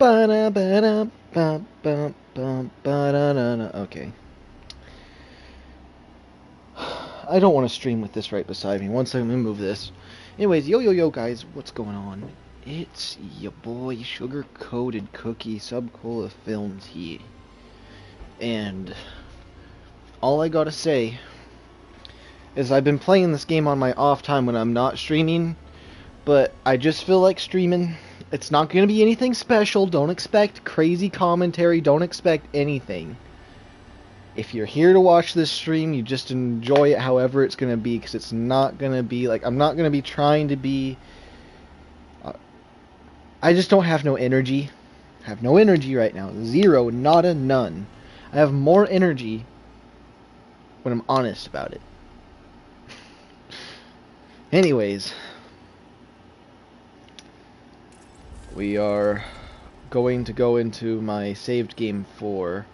Okay. I don't want to stream with this right beside me. Once I move this. Anyways, yo guys, what's going on? It's your boy Sugar Coated Cookie Subcola Films here. And all I gotta say is I've been playing this game on my off time when I'm not streaming, but I just feel like streaming. It's not gonna be anything special. Don't expect crazy commentary. Don't expect anything. If you're here to watch this stream, you just enjoy it however it's going to be, because it's not going to be, like, I'm not going to be trying to be, I just don't have no energy. I have no energy right now. Zero, nada, none. I have more energy when I'm honest about it. Anyways, we are going to go into my saved game 4,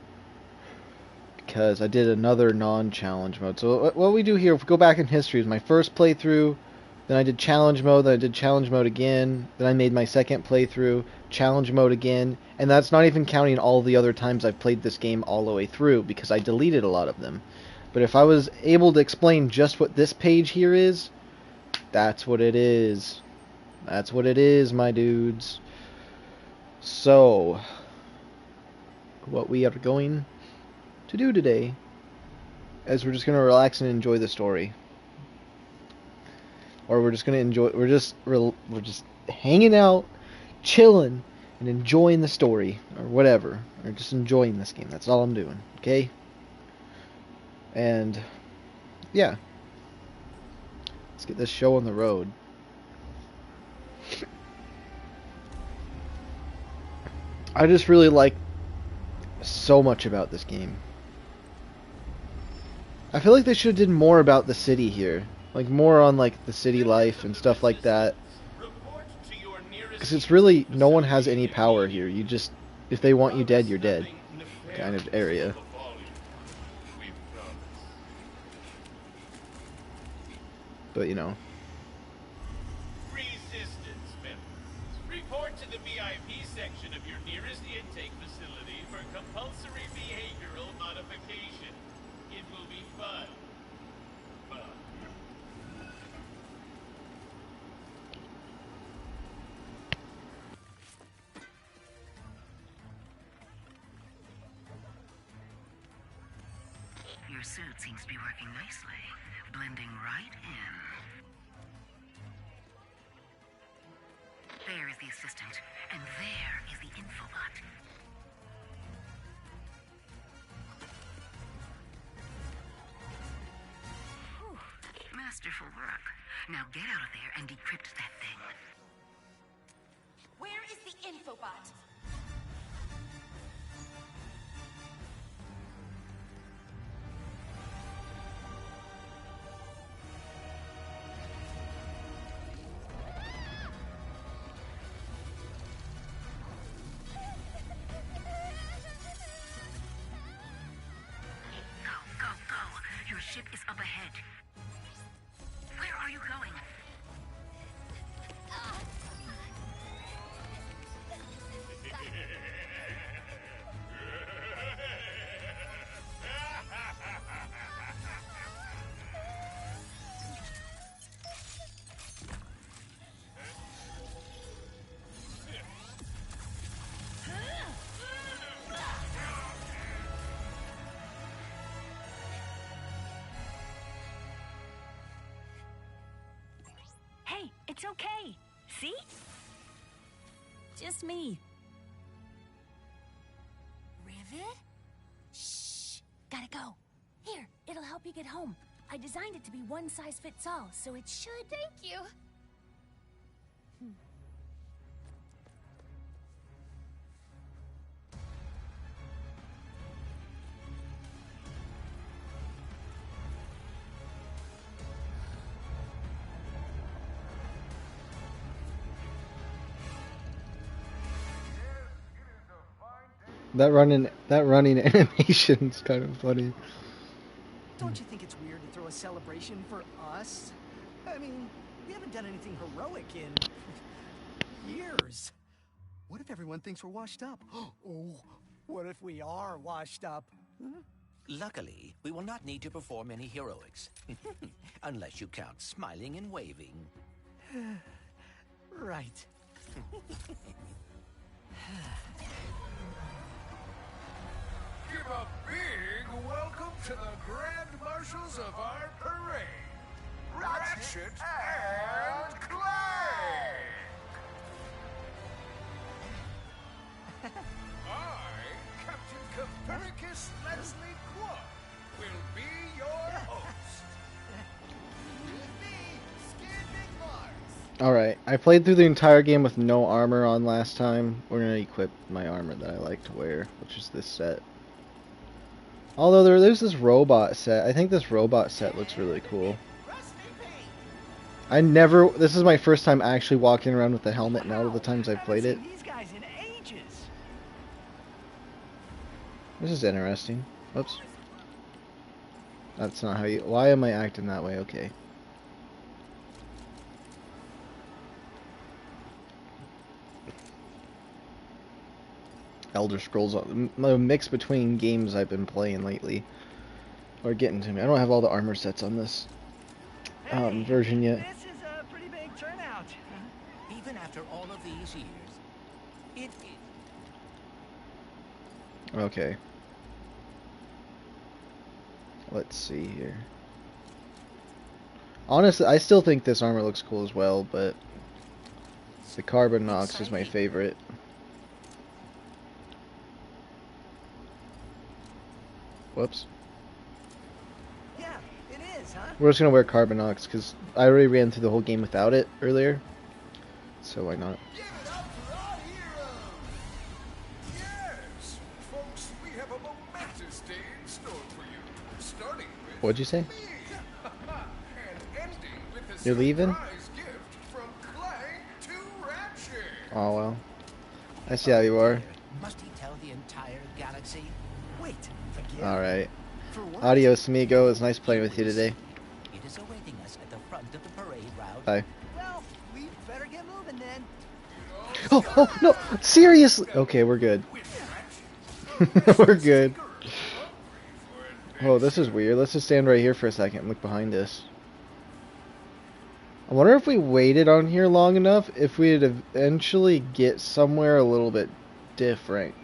because I did another non-challenge mode. So what we do here, if we go back in history, is my first playthrough, then I did challenge mode, then I did challenge mode again, then I made my second playthrough, challenge mode again, and that's not even counting all the other times I've played this game all the way through, because I deleted a lot of them. But if I was able to explain just what this page here is, that's what it is. That's what it is, my dudes. So, what we are going to do today is we're just going to relax and enjoy the story. Or we're just going to enjoy, we're just hanging out, chilling, and enjoying the story, or whatever. Or just enjoying this game. That's all I'm doing, okay? And, yeah. Let's get this show on the road. I just really like so much about this game. I feel like they should have did more about the city here. Like, more on, like, the city life and stuff like that. Because it's really, no one has any power here. You just, if they want you dead, you're dead. Kind of area. But, you know. Resistance members, report to the VIP section of your nearest intake facility for compulsory behavioral modification. It will be fun. Your suit seems to be working nicely, blending right in. There is the assistant, and there is the infobot. Whew. Masterful work. Now get out of there and decrypt that thing. Where is the infobot? Go. Your ship is up ahead. Where are you going? Hey, it's okay. See? Just me. Rivet? Shh. Gotta go. Here, it'll help you get home. I designed it to be one size fits all, so it should... Thank you. That running animation's kind of funny. Don't you think it's weird to throw a celebration for us? I mean, we haven't done anything heroic in years. What if everyone thinks we're washed up? Oh, what if we are washed up? Luckily, we will not need to perform any heroics. Unless you count smiling and waving. Right. Give a big welcome to the Grand Marshals of our parade, Ratchet and Clank! I, Captain Copernicus Leslie Quad, will be your host. Alright, I played through the entire game with no armor on last time. We're gonna equip my armor that I like to wear, which is this set. Although there's this robot set. I think this robot set looks really cool. This is my first time actually walking around with the helmet and all of the times I've played it. These guys in ages. This is interesting. Whoops. That's not how you... Why am I acting that way? Okay. Elder Scrolls, a mix between games I've been playing lately are getting to me. I don't have all the armor sets on this version yet. This is a pretty big turnout. Even after all of these years, it is. Okay. Let's see here. Honestly, I still think this armor looks cool as well, but the Carbon Nox is my favorite. Whoops. Yeah, it is, huh? We're just gonna wear Carbon Nox because I already ran through the whole game without it earlier, so why not? Give it up for our heroes! Yes, folks, we have a momentous day in store for you. Starting with What'd you say? me. And ending with a You're leaving? surprise gift from Clank to Ratchet. Oh well. I see how you are. Must he tell the entire galaxy? Wait, again? Alright. For what? Adios, amigo. It was nice playing with you today. It is awaiting us at the front of the parade route. Bye. Well, we better get moving then. Oh no! Seriously! Okay, we're good. We're good. Oh, this is weird. Let's just stand right here for a second and look behind us. I wonder if we waited on here long enough, if we'd eventually get somewhere a little bit different.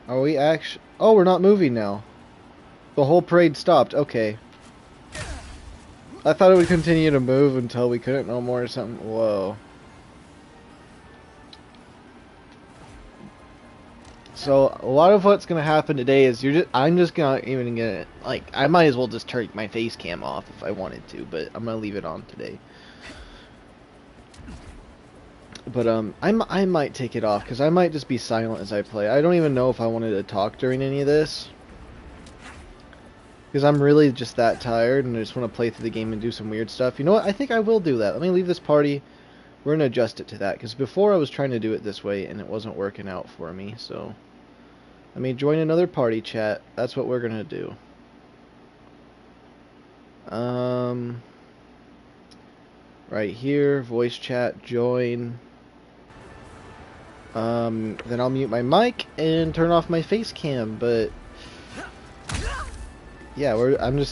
Are we actually... Oh, we're not moving now. The whole parade stopped. Okay. I thought it would continue to move until we couldn't no more or something. Whoa. So a lot of what's gonna happen today is I'm just gonna like, I might as well just turn my face cam off if I wanted to, but I'm gonna leave it on today. But I might take it off because I might just be silent as I play. I don't even know if I wanted to talk during any of this, because I'm really just that tired and I just want to play through the game and do some weird stuff. You know what? I think I will do that. Let me leave this party. We're gonna adjust it to that because before I was trying to do it this way and it wasn't working out for me. So let me join another party chat. That's what we're gonna do. Right here, voice chat, join. Then I'll mute my mic and turn off my face cam, but yeah, I'm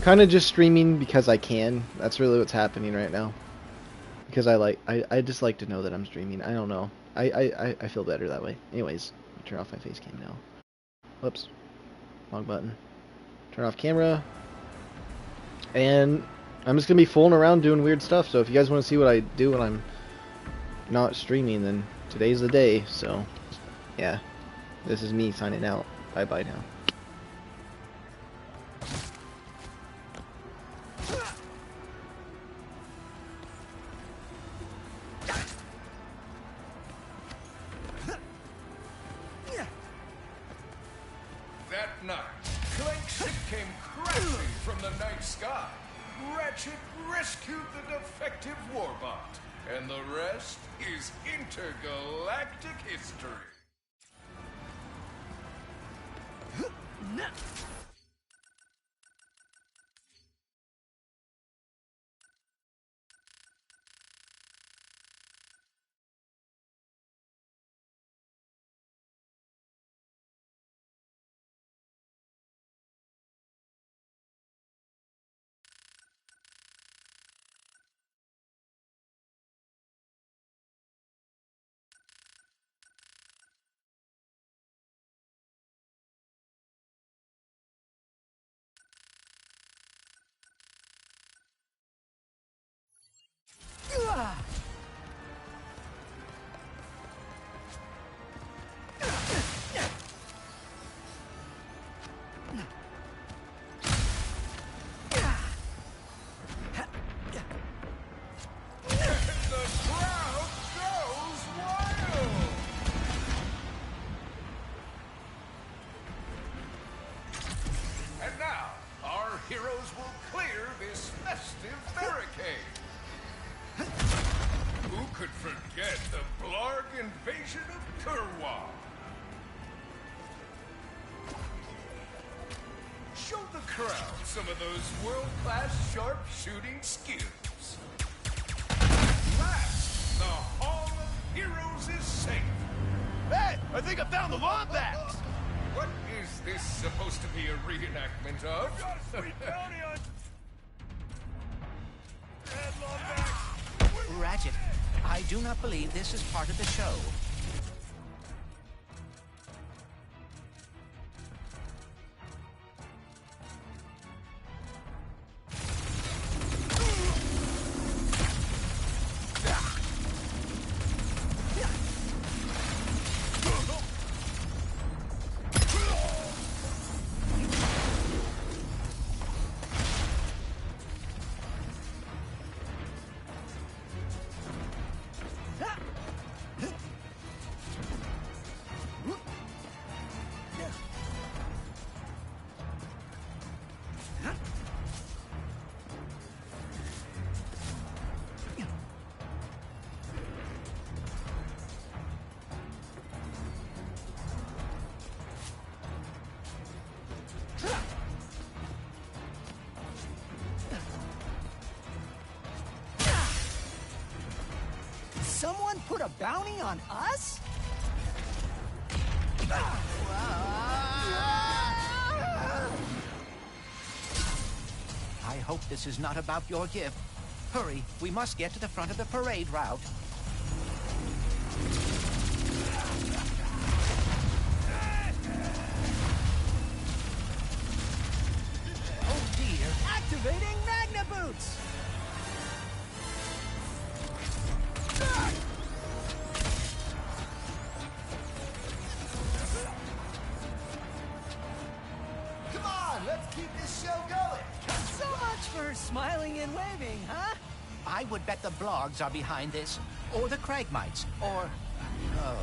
kind of just streaming because I can. That's really what's happening right now. Because I just like to know that I'm streaming. I don't know. I feel better that way. Anyways, I'll turn off my face cam now. Whoops. Wrong button. Turn off camera. And I'm just going to be fooling around doing weird stuff. So if you guys want to see what I do when I'm not streaming, then today's the day. So, yeah. This is me signing out. Bye-bye now. That night, Clank's ship came crashing from the night sky. Ratchet rescued the defective warbot, and the rest is intergalactic history. forget the Blarg invasion of Kurwa. Show the crowd some of those world-class sharpshooting skills. Last, the Hall of Heroes is safe. Hey, I think I found the Lombax! What is this supposed to be a reenactment of? Got a sweet bounty on... Red Lombax! Ratchet, I do not believe this is part of the show. Someone put a bounty on us? I hope this is not about your gift. Hurry, we must get to the front of the parade route. Oh dear, activating Magna Boots! Come on, let's keep this show going! So much for smiling and waving, huh? I would bet the Blogs are behind this, or the Cragmites, or... oh,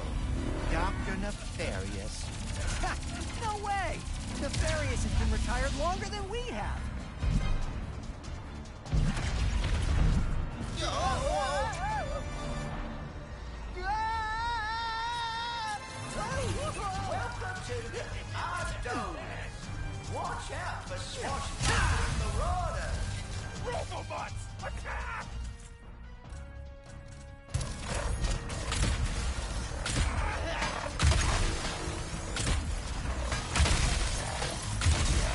Dr. Nefarious. Ha! No way! Nefarious has been retired longer than we have. Welcome to Outdoors! Watch out for swashbuckling marauders! Robobots, attack!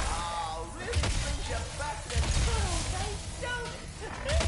Oh, really brings you back to the good old days, don't it?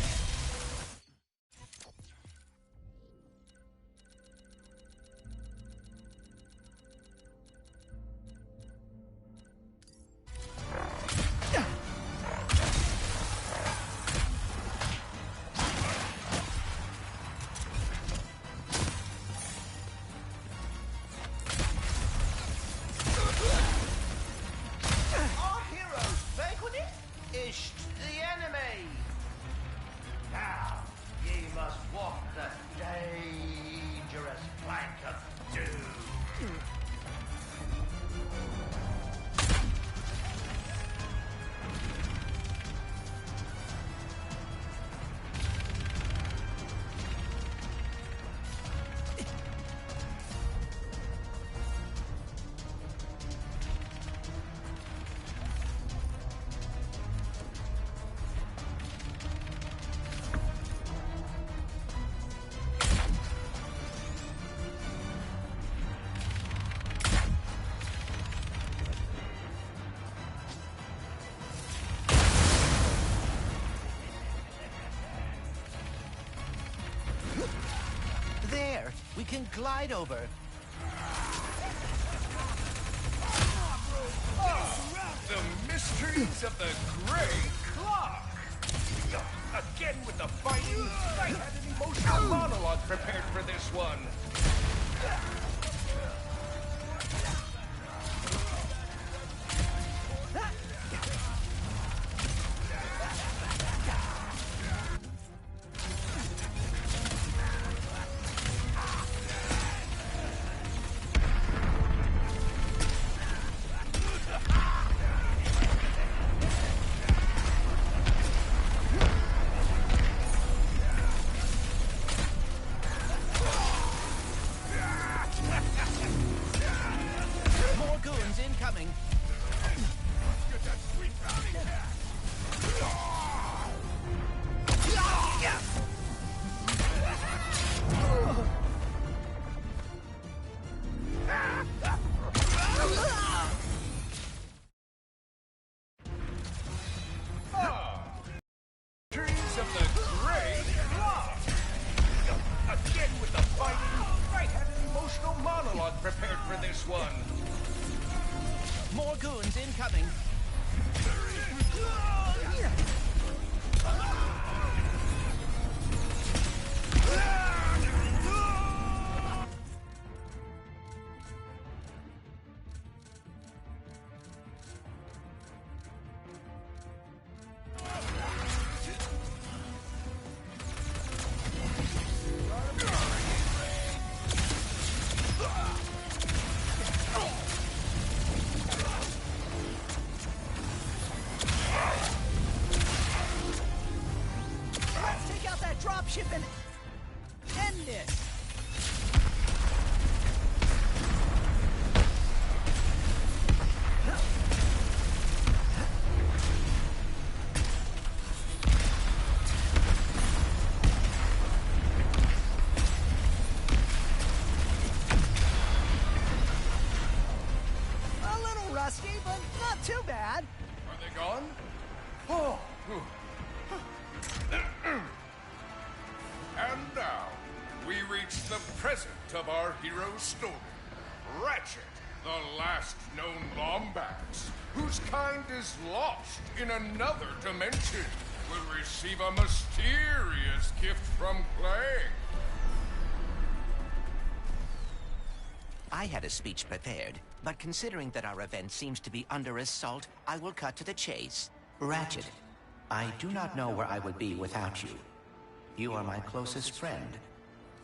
Our heroes banqueting is the enemy. Now, ye must walk the dangerous plank of doom. There, we can glide over. The mysteries of the Gray Clock. Again with the fighting. I had an emotional monologue prepared for this one. Again with the fighting. I had an emotional monologue prepared for this one. More goons incoming. Let's take out that dropship and end this. A little rusty, but not too bad. Are they gone? Oh. And now, we reach the present of our hero's story. Ratchet, the last known Lombax, whose kind is lost in another dimension, will receive a mysterious gift from Clank. I had a speech prepared, but considering that our event seems to be under assault, I will cut to the chase. Ratchet, I do not know where I would be without you. You are my closest friend,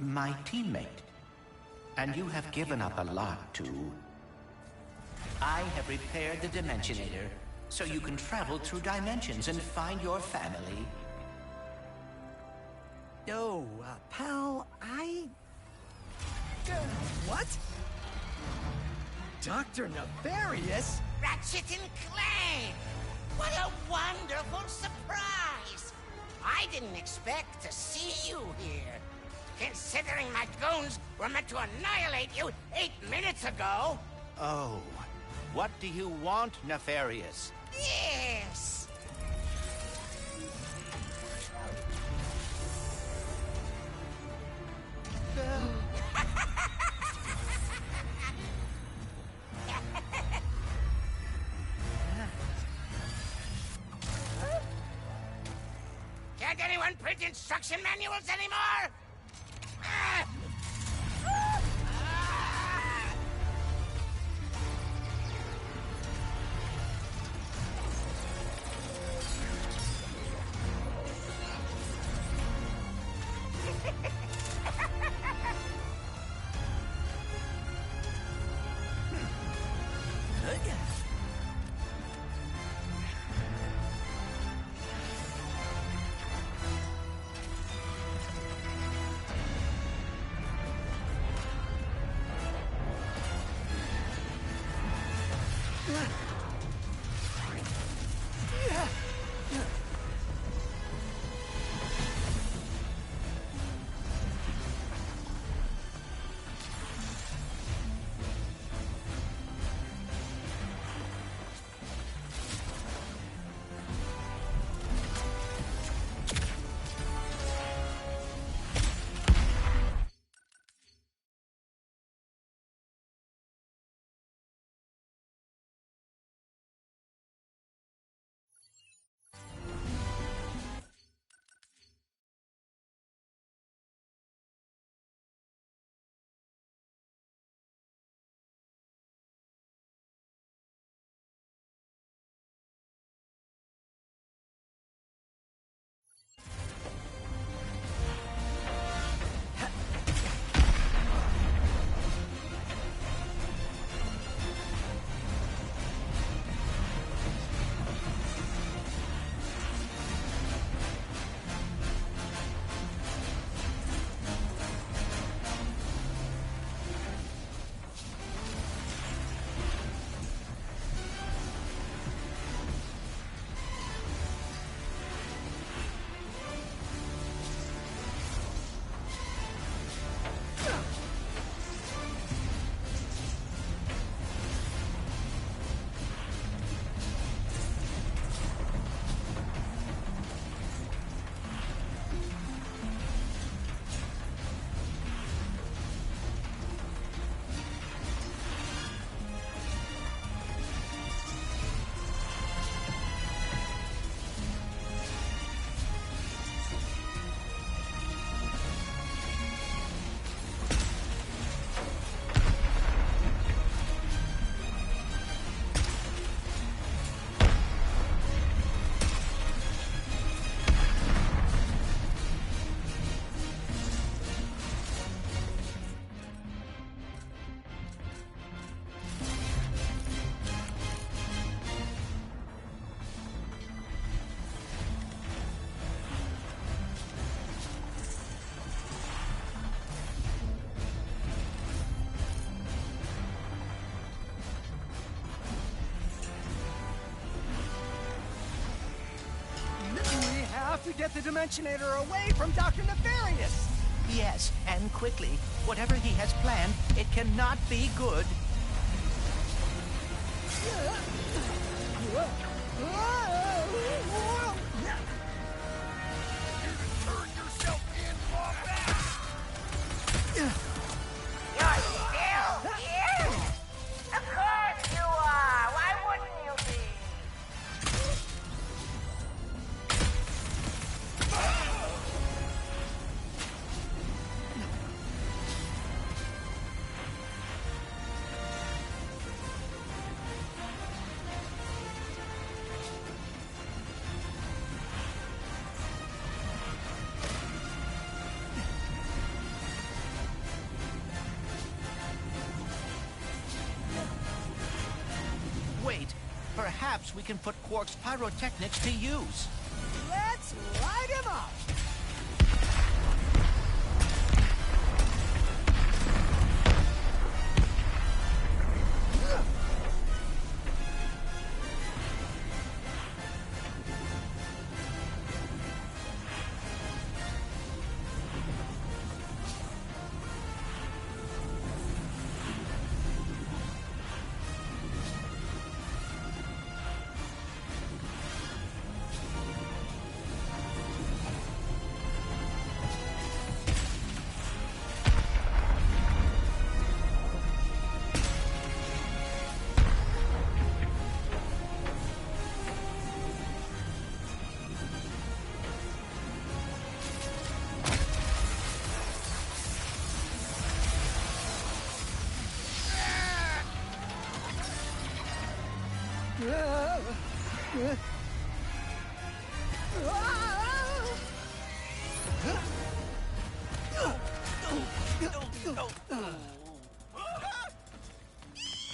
my teammate, and you have given up a lot to... I have repaired the Dimensionator, so you can travel through dimensions and find your family. Oh, pal, what? Dr. Nefarious? Ratchet and Clank! What a wonderful surprise! I didn't expect to see you here. Considering my goons were meant to annihilate you 8 minutes ago. Oh, what do you want, Nefarious? Yes! Can't anyone print instruction manuals anymore? Ah! Ah! get the Dimensionator away from Dr. Nefarious! Yes, and quickly. Whatever he has planned, it cannot be good. Turn yourself in on that! You're still here? Of course you are. Why wouldn't you be? Wait, perhaps we can put Quark's pyrotechnics to use. Let's light him up!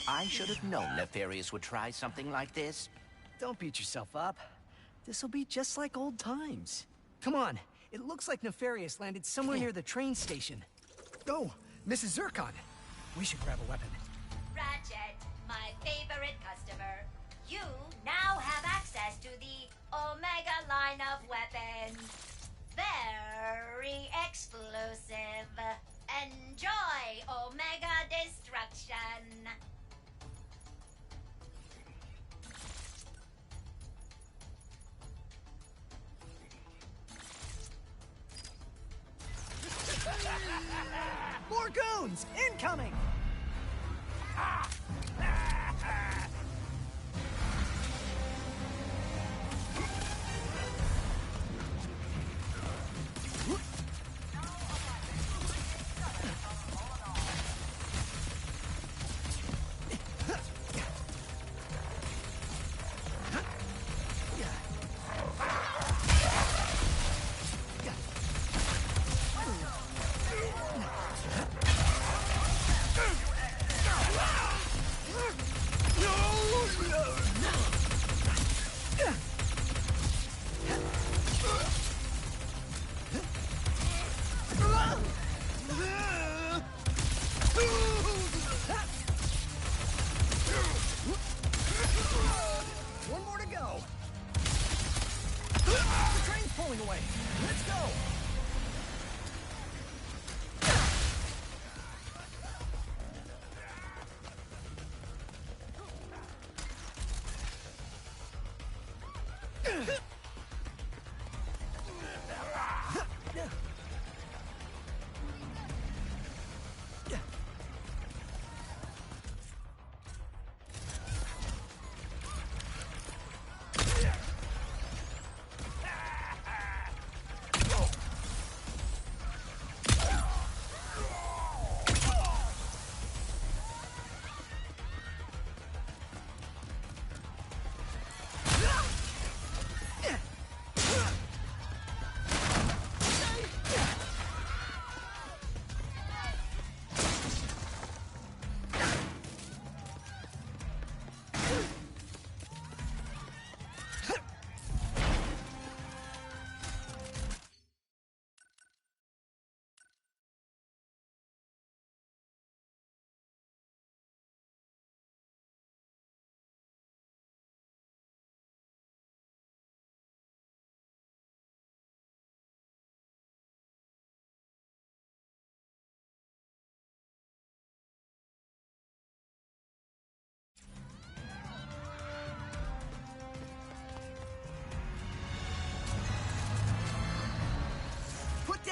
I should have known Nefarious would try something like this. Don't beat yourself up. This'll be just like old times. Come on, it looks like Nefarious landed somewhere near the train station. Oh, Mrs. Zircon. We should grab a weapon. Ratchet, my favorite customer. You now have access to the Omega line of weapons. Very exclusive. Enjoy Omega Destruction. More goons! Incoming! One more to go. The train's pulling away. Let's go.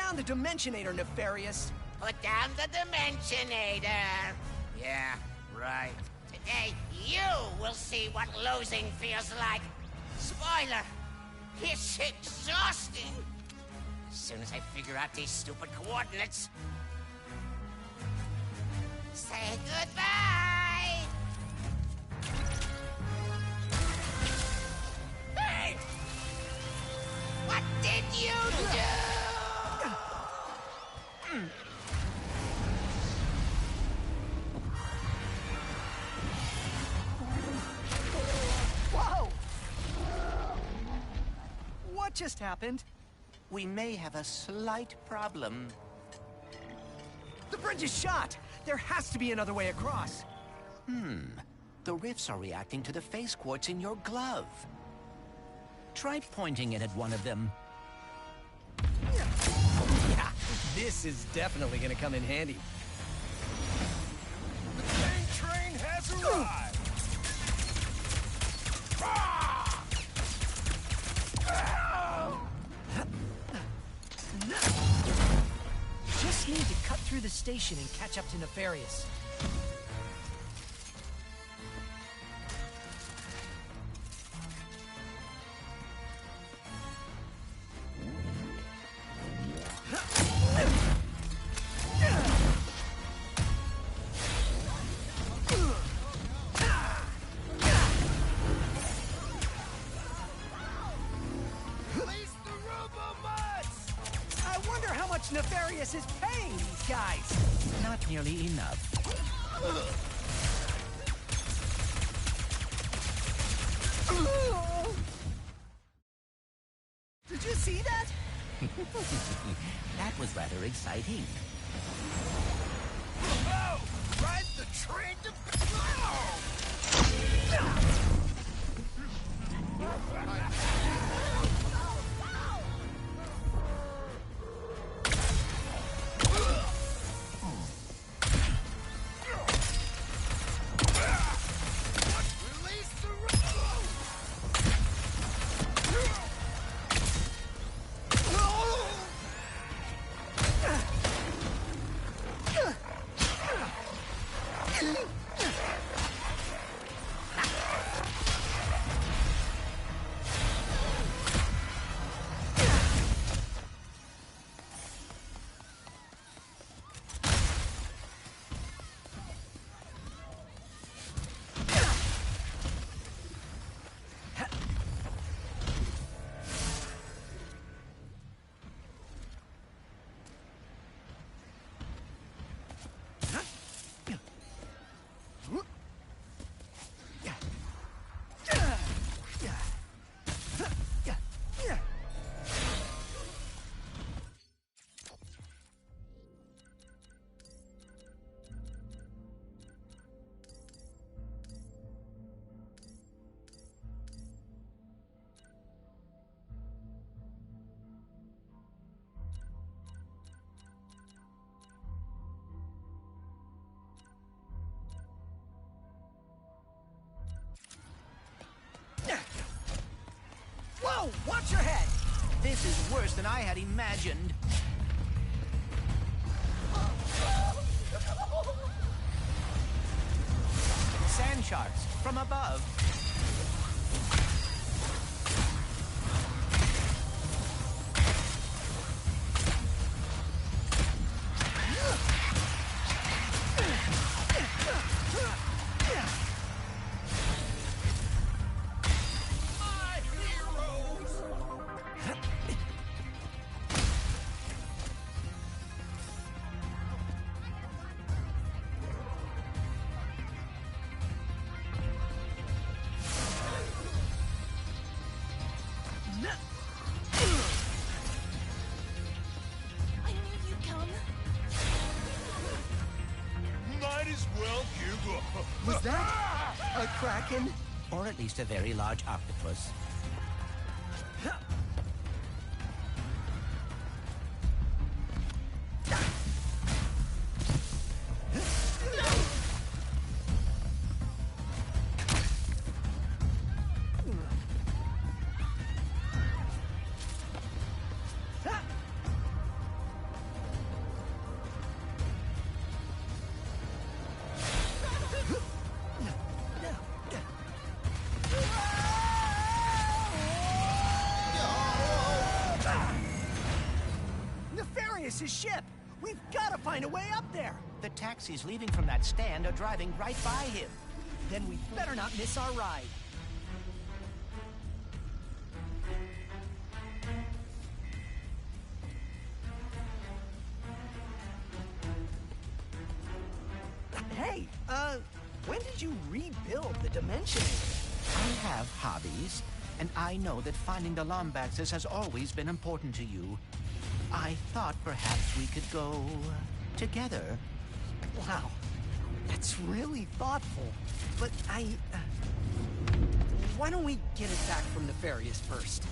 down the Dimensionator, Nefarious! Put down the Dimensionator. Yeah, right. Today, you will see what losing feels like. Spoiler, it's exhausting. As soon as I figure out these stupid coordinates. Say goodbye! Hey! What did you do? Whoa! What just happened? We may have a slight problem. The bridge is shot! There has to be another way across. The rifts are reacting to the face quartz in your glove. Try pointing it at one of them. Yeah, this is definitely gonna come in handy. The tank train has arrived! Ah! Just need to cut through the station and catch up to Nefarious. Release the Robo-Mutts! I wonder how much Nefarious is paying these guys. Not nearly enough. Did you see that? That was rather exciting. Oh! Ride the train to... Oh! Release the Whoa! Watch your head! This is worse than I had imagined. Sand sharks from above. My heroes! I knew you'd come. Might as well give up. Was that a kraken? Or at least a very large octopus. find a way up there. The taxis leaving from that stand are driving right by him. Then we better not miss our ride. Hey, when did you rebuild the Dimensionator? I have hobbies, and I know that finding the Lombaxes has always been important to you. I thought perhaps we could go together. Wow, that's really thoughtful. But why don't we get it back from Nefarious first?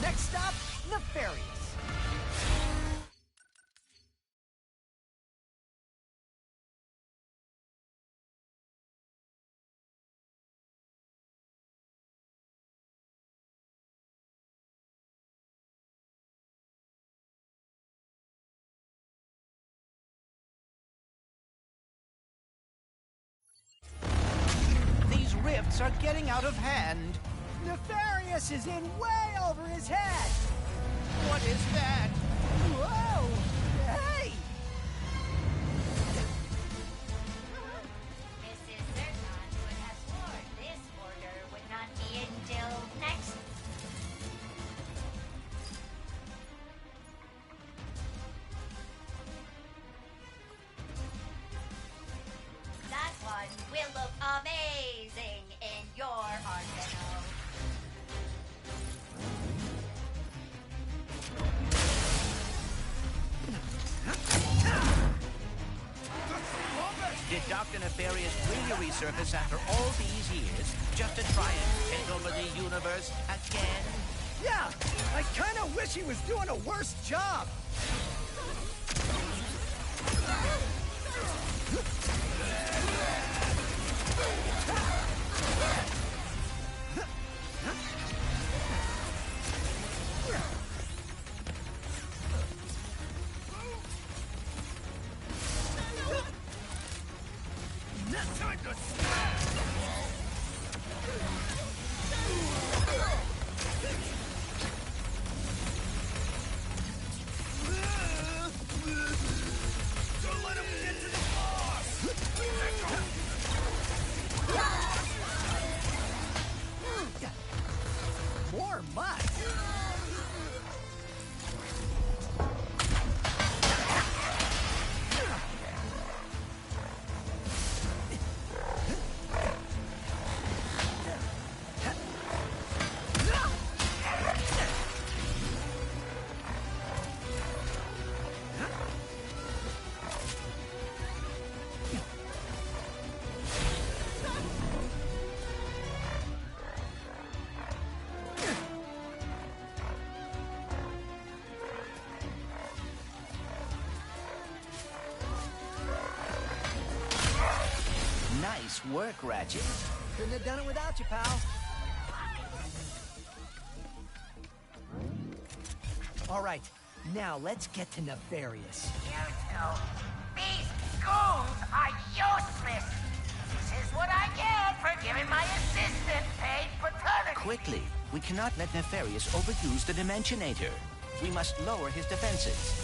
Next stop, Nefarious. These rifts are getting out of hand. Nefarious is in way over his head. What is that? Whoa! Hey! Mrs. Zircon would have sworn this order would not be until next. Dr. Nefarious really resurface after all these years just to try and take over the universe again? Yeah, I kind of wish he was doing a worse job. Time to smash! Don't let him get to the boss! More mud. Nice work, Ratchet. Couldn't have done it without you, pal. All right, now let's get to Nefarious. You two, these goons are useless. This is what I get for giving my assistant paid paternity. Quickly, we cannot let Nefarious overuse the Dimensionator. We must lower his defenses.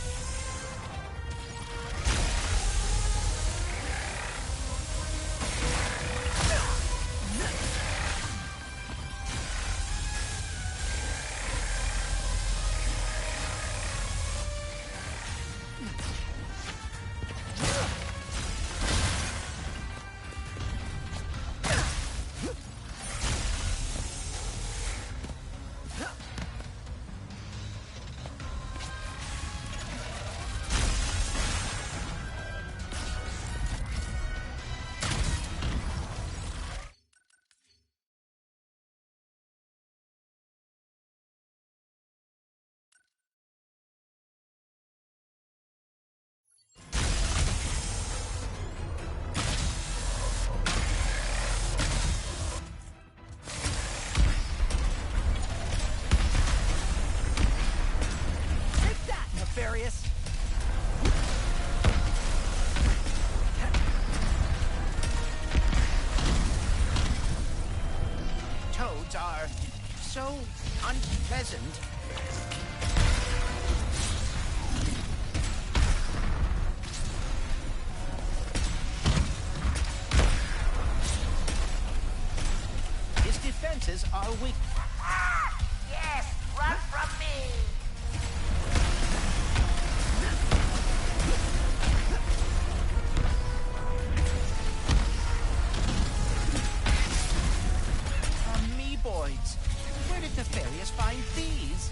Take that, Nefarious. Toads are so unpleasant. His defenses are weak. Yes, run from me. Amoeboids. Where did Nefarious find these?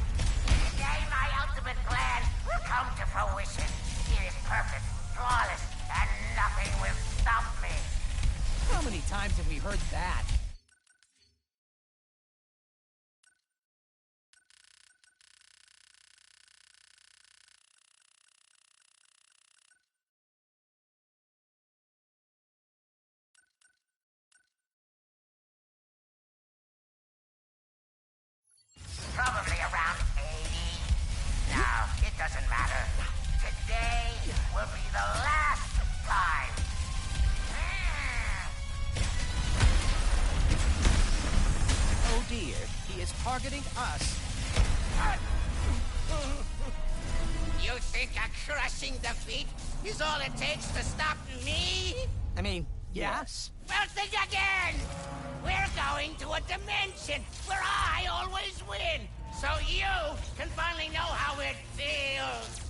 Today my ultimate plan will come to fruition. It is perfect, flawless, and nothing will stop me. How many times have we heard that? Probably around 80. No, it doesn't matter. Today will be the last time. Oh dear, he is targeting us. You think a crushing defeat is all it takes to stop me? I mean, yes. Well, think again! We're going to a dimension where I always win, so you can finally know how it feels.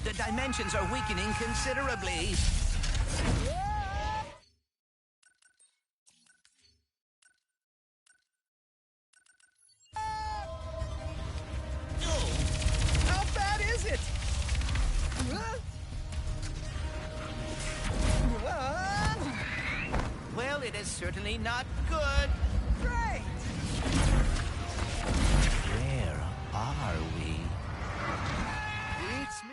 The dimensions are weakening considerably. How bad is it? Well, it is certainly not good. Great! Where are we? It's me.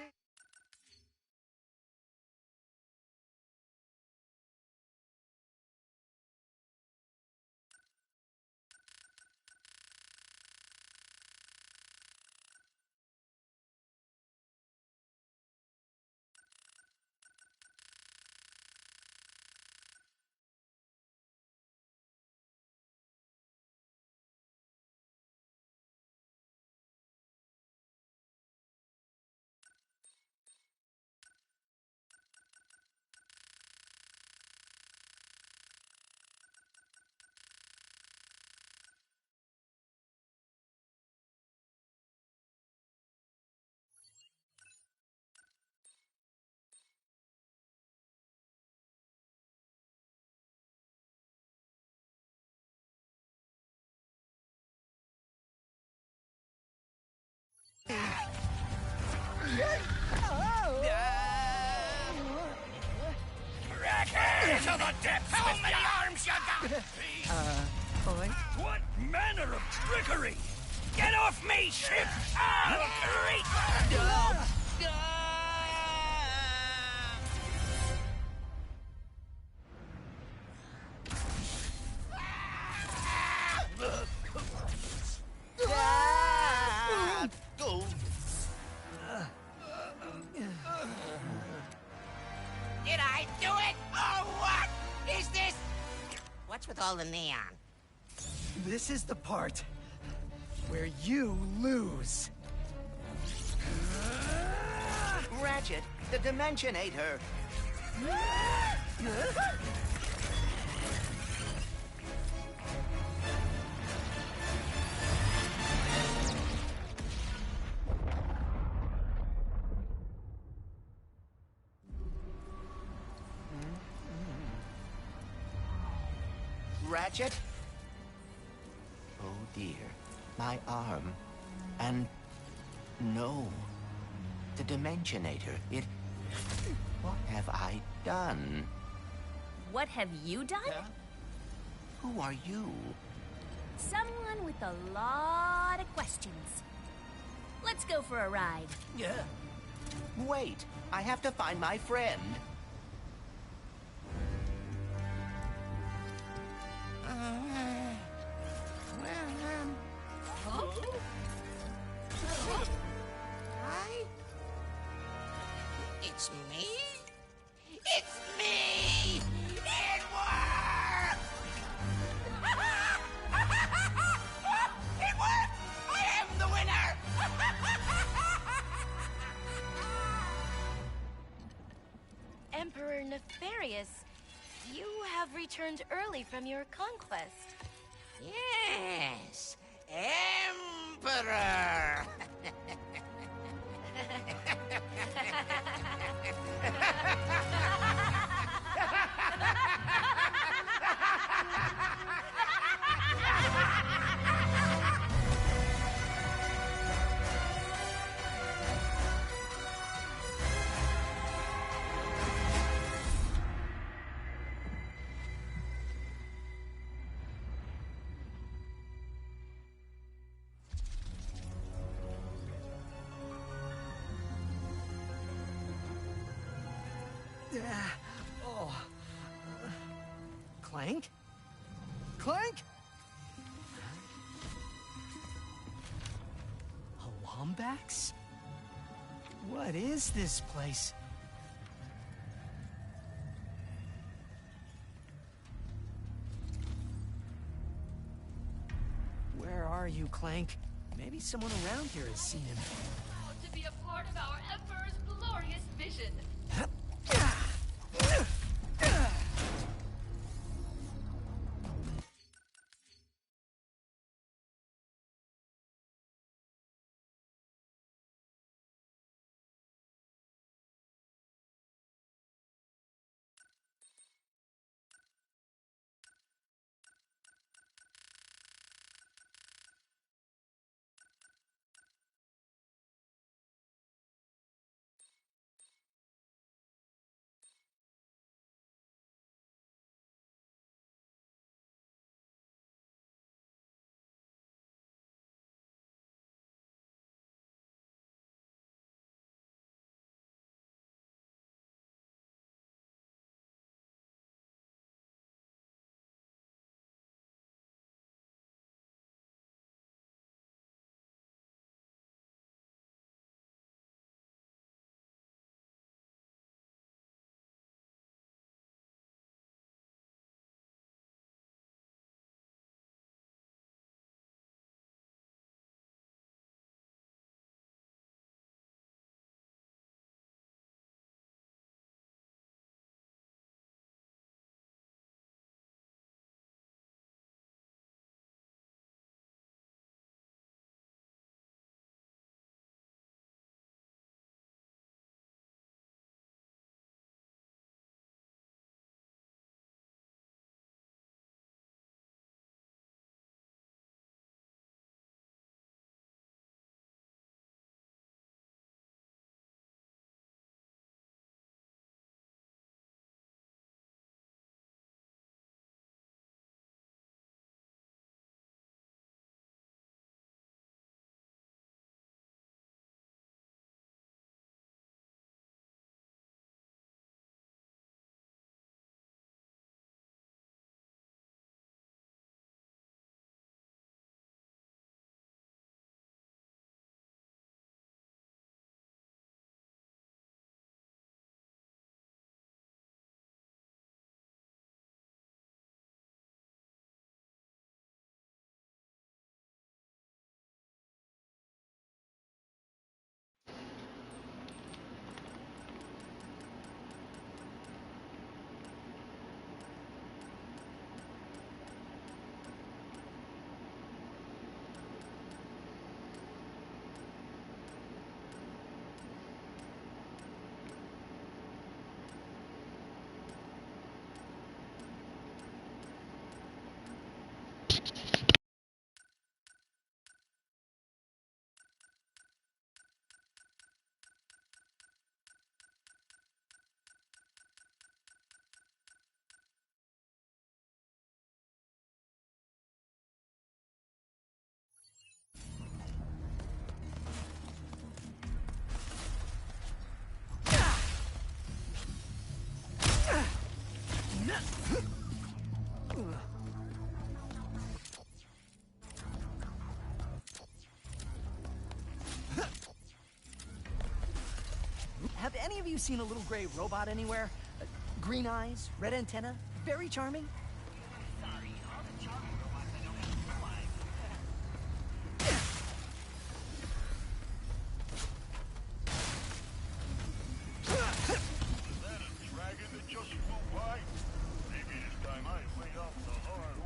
To the depths! How many arms you got? Boy. What manner of trickery? Get off me, ship! I'll greet! Did I do it? Or what? Is this... What's with all the neon? This is the part where you lose. Ratchet, the Dimensionator. Ratchet? Oh dear, my arm. And no, the Dimensionator, it... What have I done? What have you done? Who are you? Someone with a lot of questions. Let's go for a ride. Yeah. Wait, I have to find my friend. Hi? It's me? It's me! It worked! It worked! I am the winner! Emperor Nefarious, you have returned early from your conquest. Yes, Emperor! Oh. Clank? Clank? A Lombax? What is this place? Where are you, Clank? Maybe someone around here has seen him. Proud to be a part of our Emperor's glorious vision. you seen a little gray robot anywhere? Green eyes, red antenna, very charming. Sorry, all the charming robots I don't have blue eyes. Is that a dragon that just flew by? Maybe this time I laid off the hard way.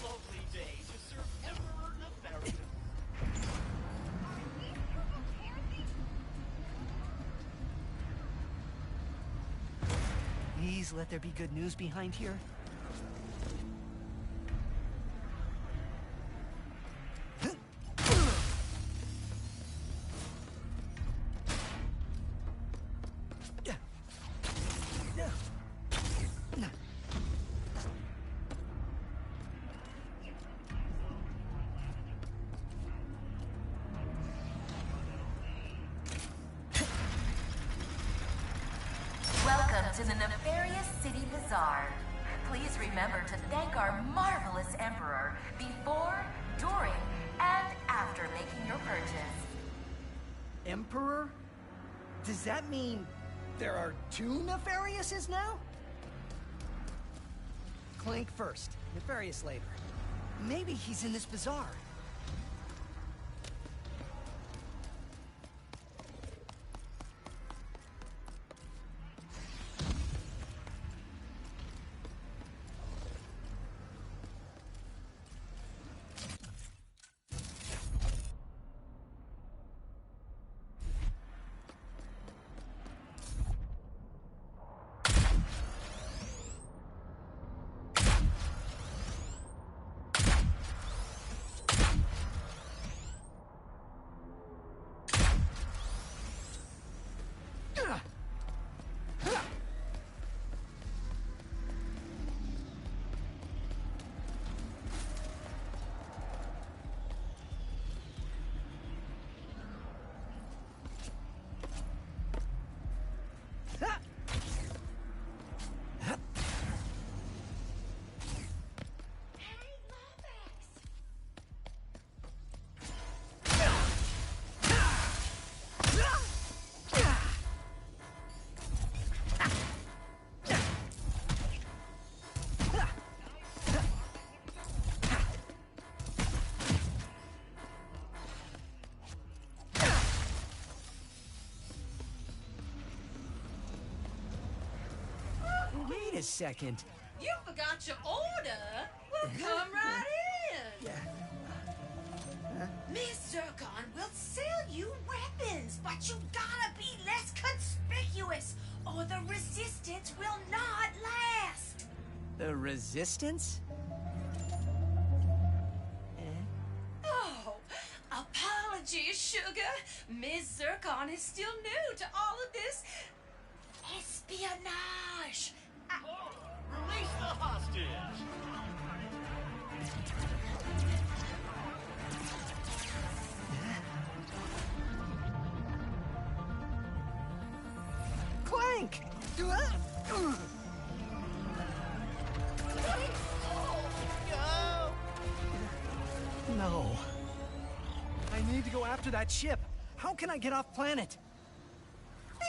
Lovely day to serve Emperor Nefarious. Please let there be good news behind here. Welcome to the Nefarious City Bazaar. Please remember to thank our marvelous Emperor before, during, and after making your purchase. Emperor? Does that mean there are two Nefariouses now? Clank first, Nefarious later. Maybe he's in this bazaar. Wait a second. You forgot your order? Well, come right in. Miss Zircon will sell you weapons, but you gotta be less conspicuous, or the resistance will not last. The Resistance? Oh, apologies, sugar. Miss Zircon is still new to all of this espionage. Release the hostage. Clank! No. I need to go after that ship. How can I get off planet?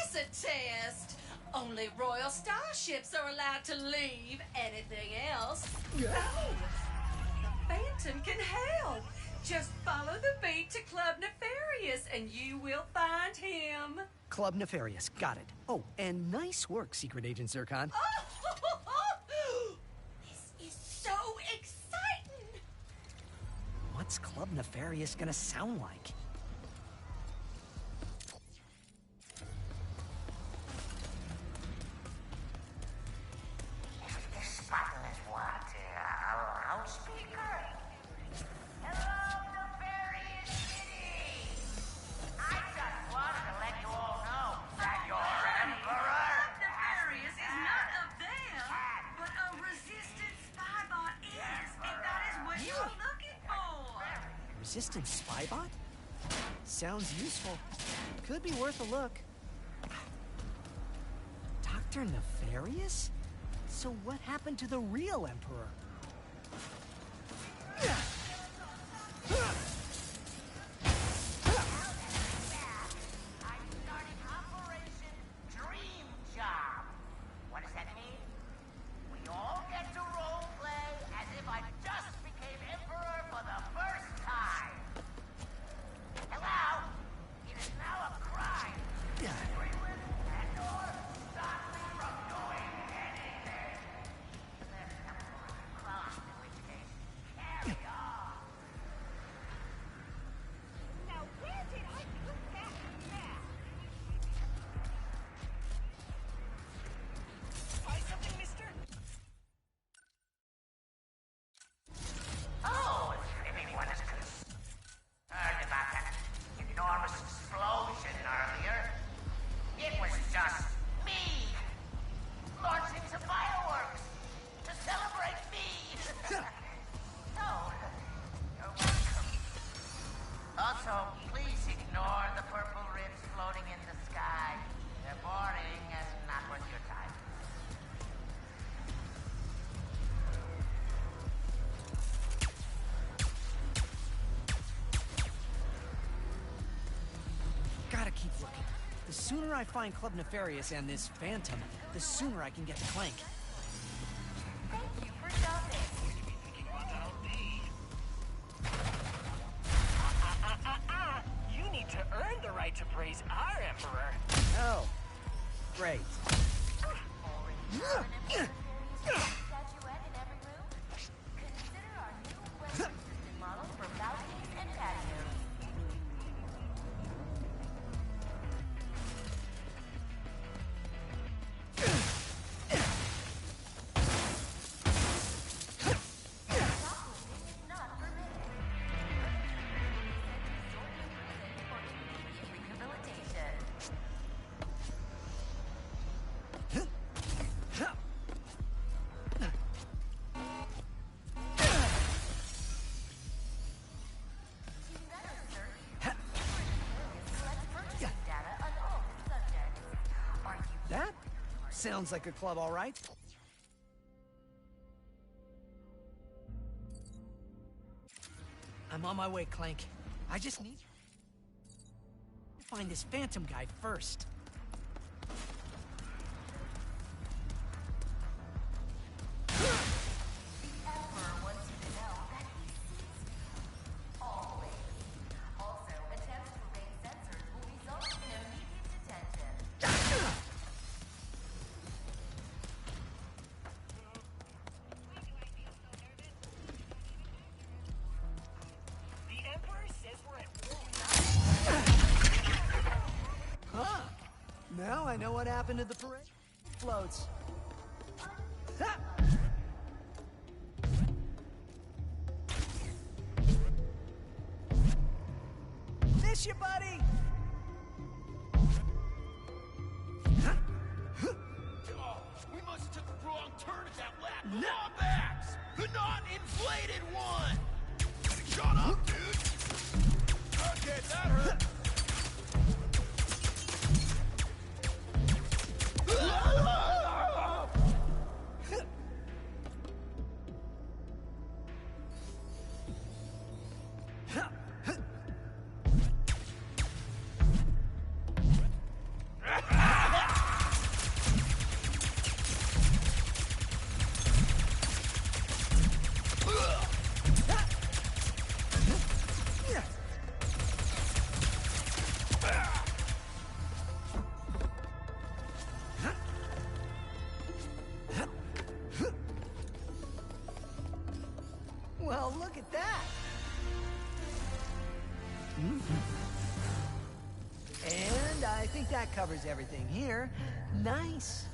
It's a test. Only royal starships are allowed to leave. Anything else? No. The Phantom can help. Just follow the beat to Club Nefarious and you will find him. Club Nefarious, got it. Oh, and nice work, Secret Agent Zircon. This is so exciting. What's Club Nefarious gonna sound like? This button is what? A loudspeaker? Hello, Nefarious City! I just wanted to let you all know that your what you're looking for. Resistant spy bot? Sounds useful. Could be worth a look. Dr. Nefarious? So what happened to the real Emperor? I'm starting Operation Dream Job. What does that mean? We all get to role play as if I just became Emperor for the first time. Hello? It is now a crime to agree with and/or stop me from doing anything. Unless Emperor crossed, in which case, carry on. Now where did I put that map? Find something, mister? Oh, if anyone is concerned about that enormous explosion earlier, it was just me launching some fireworks to celebrate me. Oh, you're welcome. Also, please ignore the purple ribs floating in the sky. They're boring and not worth your time. Gotta keep looking. The sooner I find Club Nefarious and this Phantom, the sooner I can get to Clank. Thank you for shopping. You need to earn the right to praise our Emperor. Oh, great. Statuette in every room. Consider our new weather-resistant model for balconies and patios. Shoplifting is not permitted. For immediate rehabilitation. To better serve you, collect purchasing data on all subjects. Are you That sounds like a club, all right. I'm on my way, Clank. I just need to find this Phantom guy first. Emperor wants you to know that he sees you. Always. Also, attempts to evade sensors will result in immediate detention. The Emperor says we're at war. Huh. Now I know what happened to the parade floats. Ha! Miss you, buddy! We must have took the wrong turn at that lap. Clawbacks! The non-inflated one! Shut up, dude! Okay, that hurt. Well, look at that! And I think that covers everything here. Nice.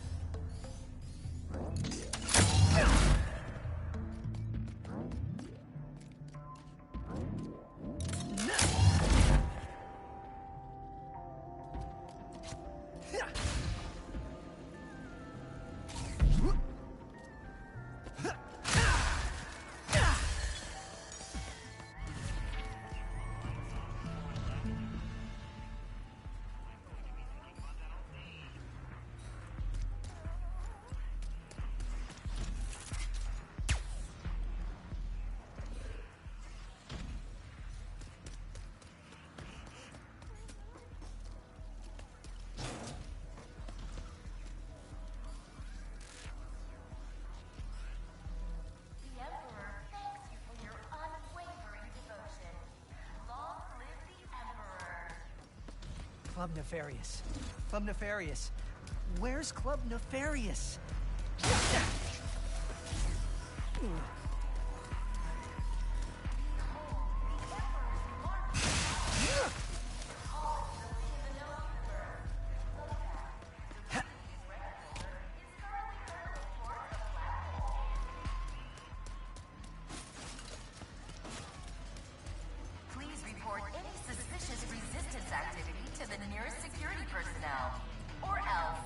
Club Nefarious. Club Nefarious. Where's Club Nefarious? Please report any suspicious resistance activity to the nearest security personnel. Or else.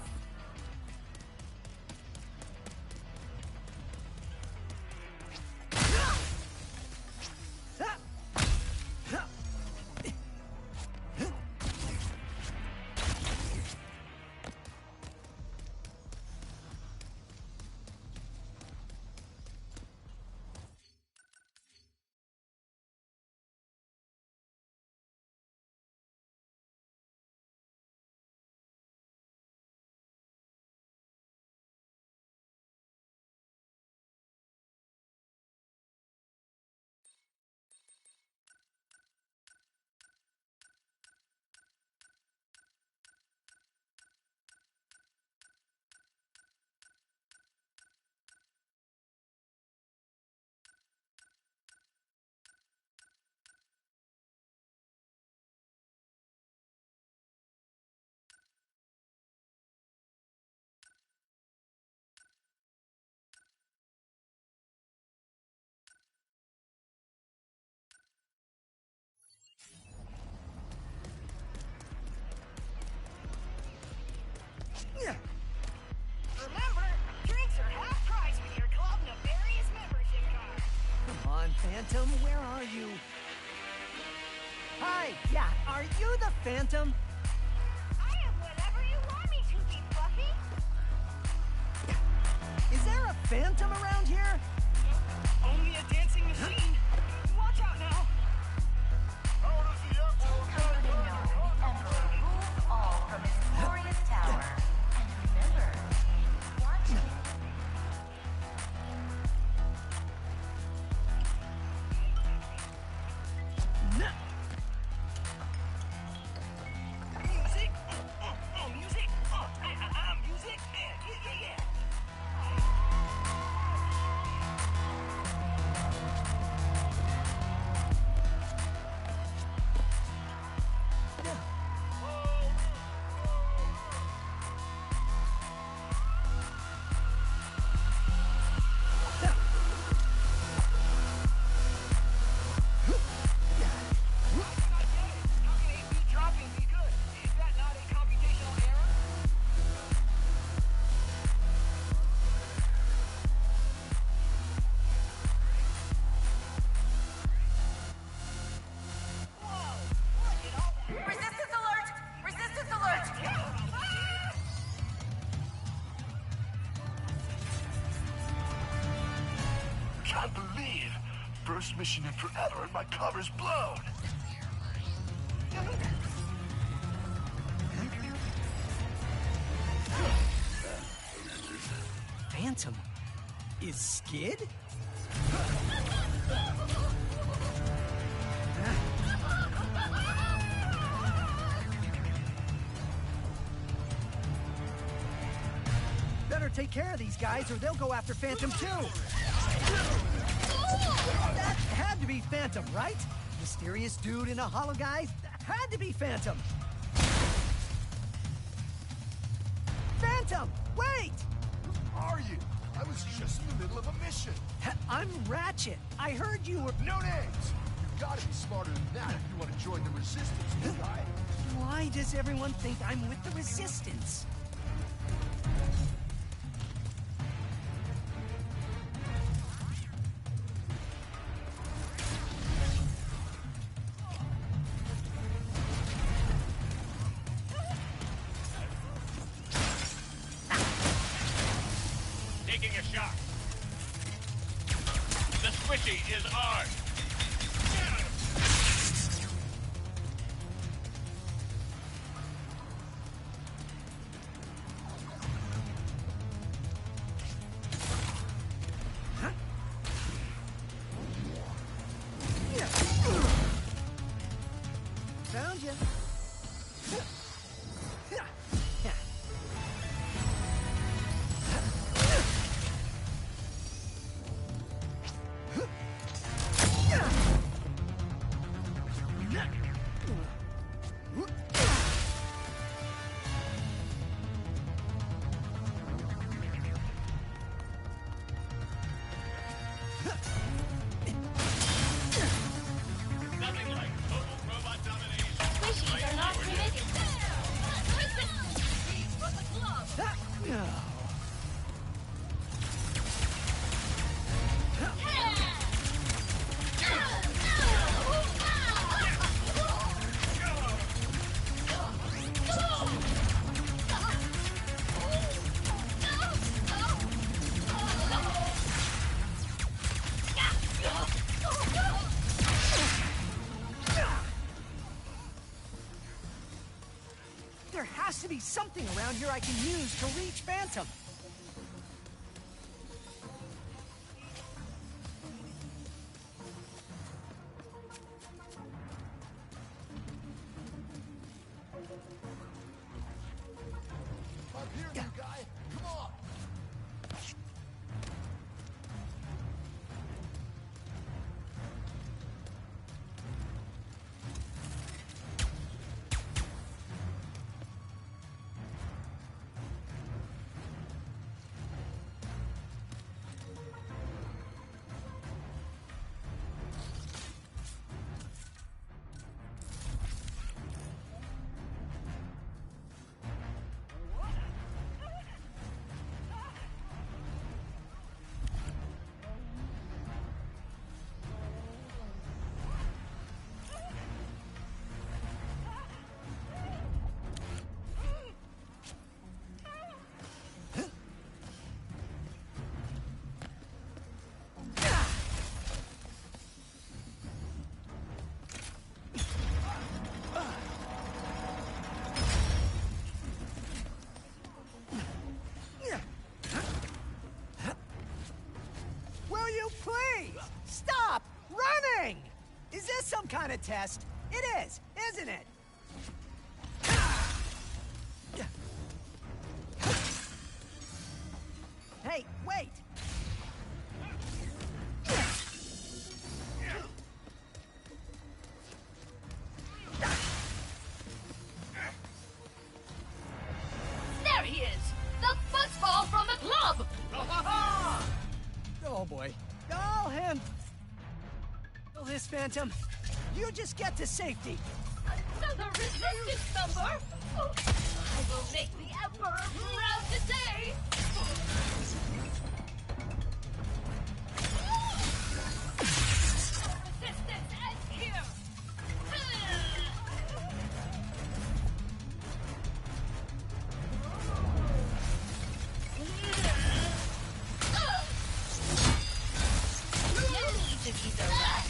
Remember, drinks are half price with your Club Nefarious membership card. Come on, Phantom, where are you? Hi, yeah, are you the Phantom? I am whatever you want me to be, Fluffy. Is there a Phantom around here? Only a dancing machine. Watch out now. Emperor rules all from his glorious tower. And remember, watch it. Music. Music. Music. Yeah. Resistance alert! Resistance alert! Can't believe. First mission in forever and my cover's blown. Phantom? Is Skid? Better take care of these guys or they'll go after Phantom too. That had to be Phantom, right? Mysterious dude in a hollow guise? Had to be Phantom. Phantom, wait! Who are you? I was just in the middle of a mission. I'm Ratchet. I heard you were... No names. You've got to be smarter than that if you want to join the Resistance, new guy. Why does everyone think I'm with the Resistance? Taking a shot. The squishy is ours. Found you. has to be something around here I can use to reach Phantom. I'm here, new guy. Come on. Will you please stop running? Is this some kind of test? It is, isn't it? Hey, wait! There he is! The fuzzball from the club! Oh boy. I'll handle this, Phantom. You just get to safety. Another resistance number! Oh, I will make the Emperor proud today! Resistance ends here! No need to be the last.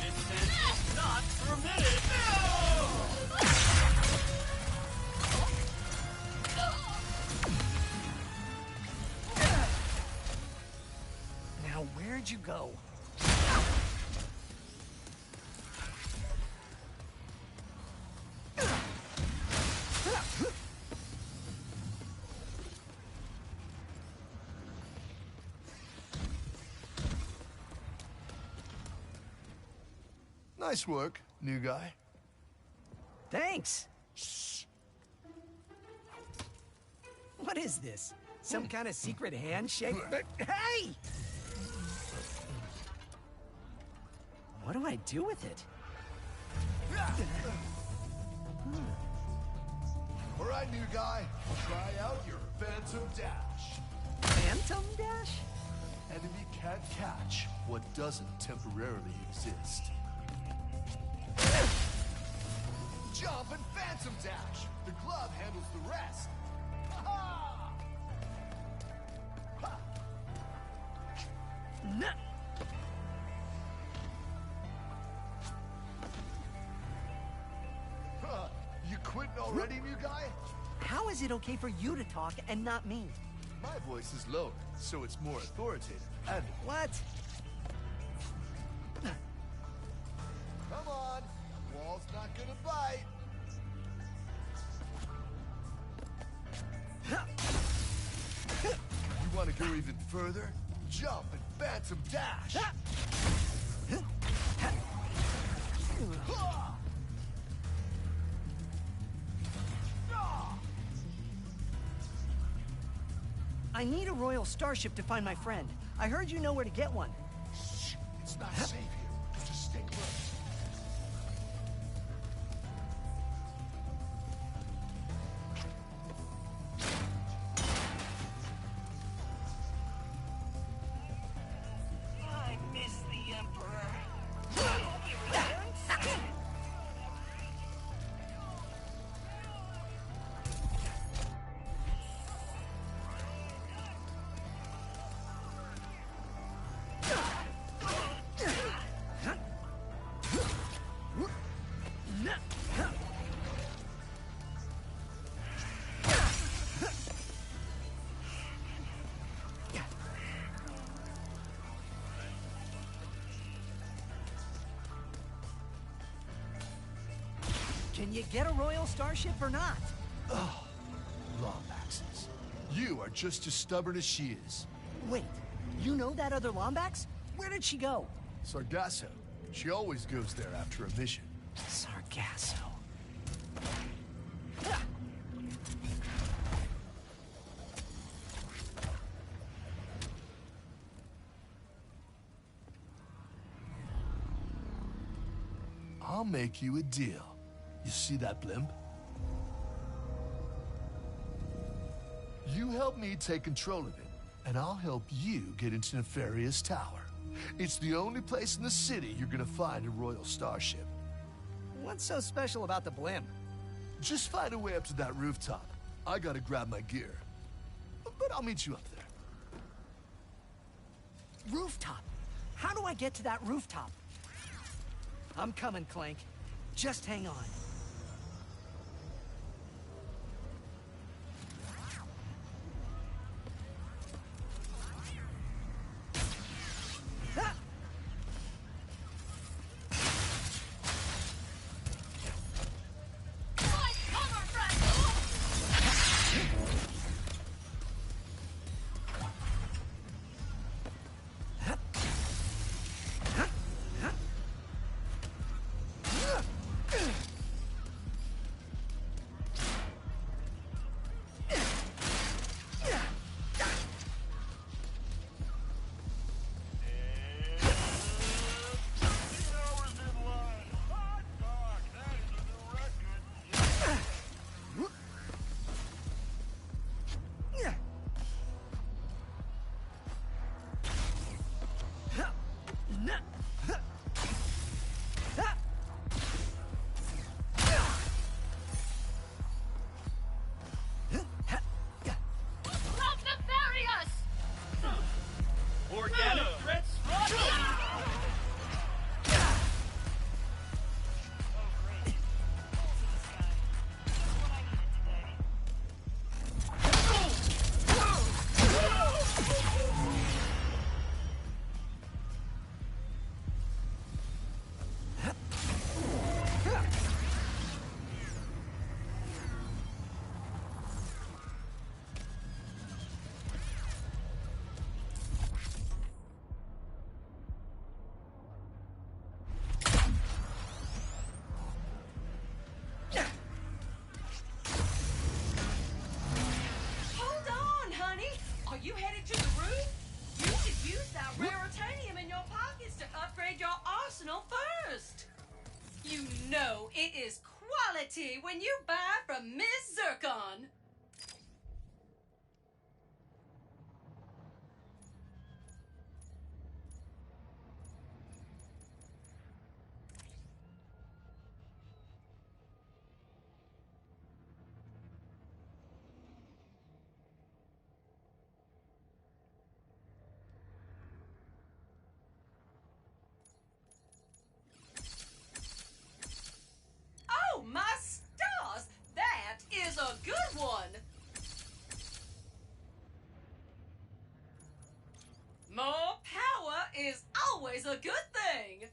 This is not permitted. Now, where'd you go? Nice work, new guy. Thanks. Shh. What is this? Some kind of secret handshake? Hey! What do I do with it? All right, new guy. Try out your Phantom Dash. Phantom Dash? Enemy can't catch what doesn't temporarily exist. Jump and Phantom Dash. The glove handles the rest. Ha-ha! Ha! Huh. You quitting already, new guy? How is it okay for you to talk and not me? My voice is lower, so it's more authoritative. And What? come on, wall's not gonna bite. You want to go even further? Jump and Phantom Dash. I need a royal starship to find my friend. I heard you know where to get one. Shh, it's not safe here. Just stay close. I miss the Emperor. I hope he returns. Can you get a royal starship or not? Oh, Lombaxes. You are just as stubborn as she is. Wait, you know that other Lombax? Where did she go? Sargasso. She always goes there after a mission. Sargasso. I'll make you a deal. You see that blimp? You help me take control of it, and I'll help you get into Nefarious Tower. It's the only place in the city you're gonna find a royal starship. What's so special about the blimp? Just find a way up to that rooftop. I gotta grab my gear. But I'll meet you up there. Rooftop? How do I get to that rooftop? I'm coming, Clank. Just hang on. Organic threats rocket! You headed to the roof? You should use that raritanium in your pockets to upgrade your arsenal first. You know it is quality when you buy from Miss Zircon. Oh, my stars! That is a good one! More power is always a good thing!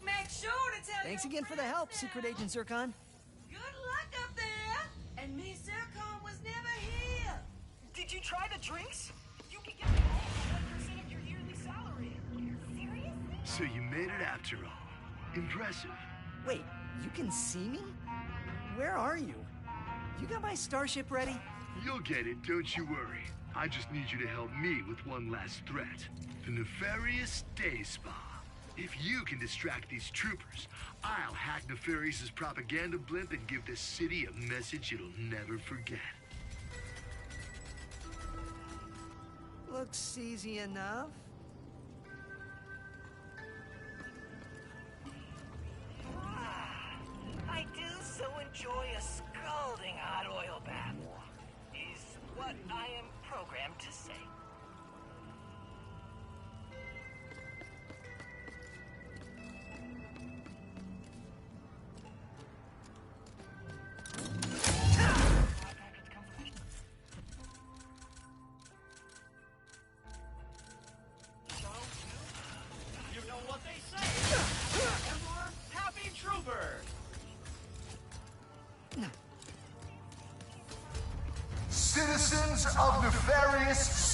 Make sure to tell Thanks your again for the friends help, now. Secret Agent Zircon. Good luck up there! And Miss Zircon was never here! Did you try the drinks? You can get them all for 1% of your yearly salary. Seriously? So you made it after all. Impressive. Wait, you can see me? Where are you? You got my starship ready? You'll get it, don't you worry. I just need you to help me with one last threat. The Nefarious Day Spa. If you can distract these troopers, I'll hack Nefarious's propaganda blimp and give this city a message it'll never forget. Looks easy enough. I do so enjoy a scalding hot oil bath, is what I am programmed to say.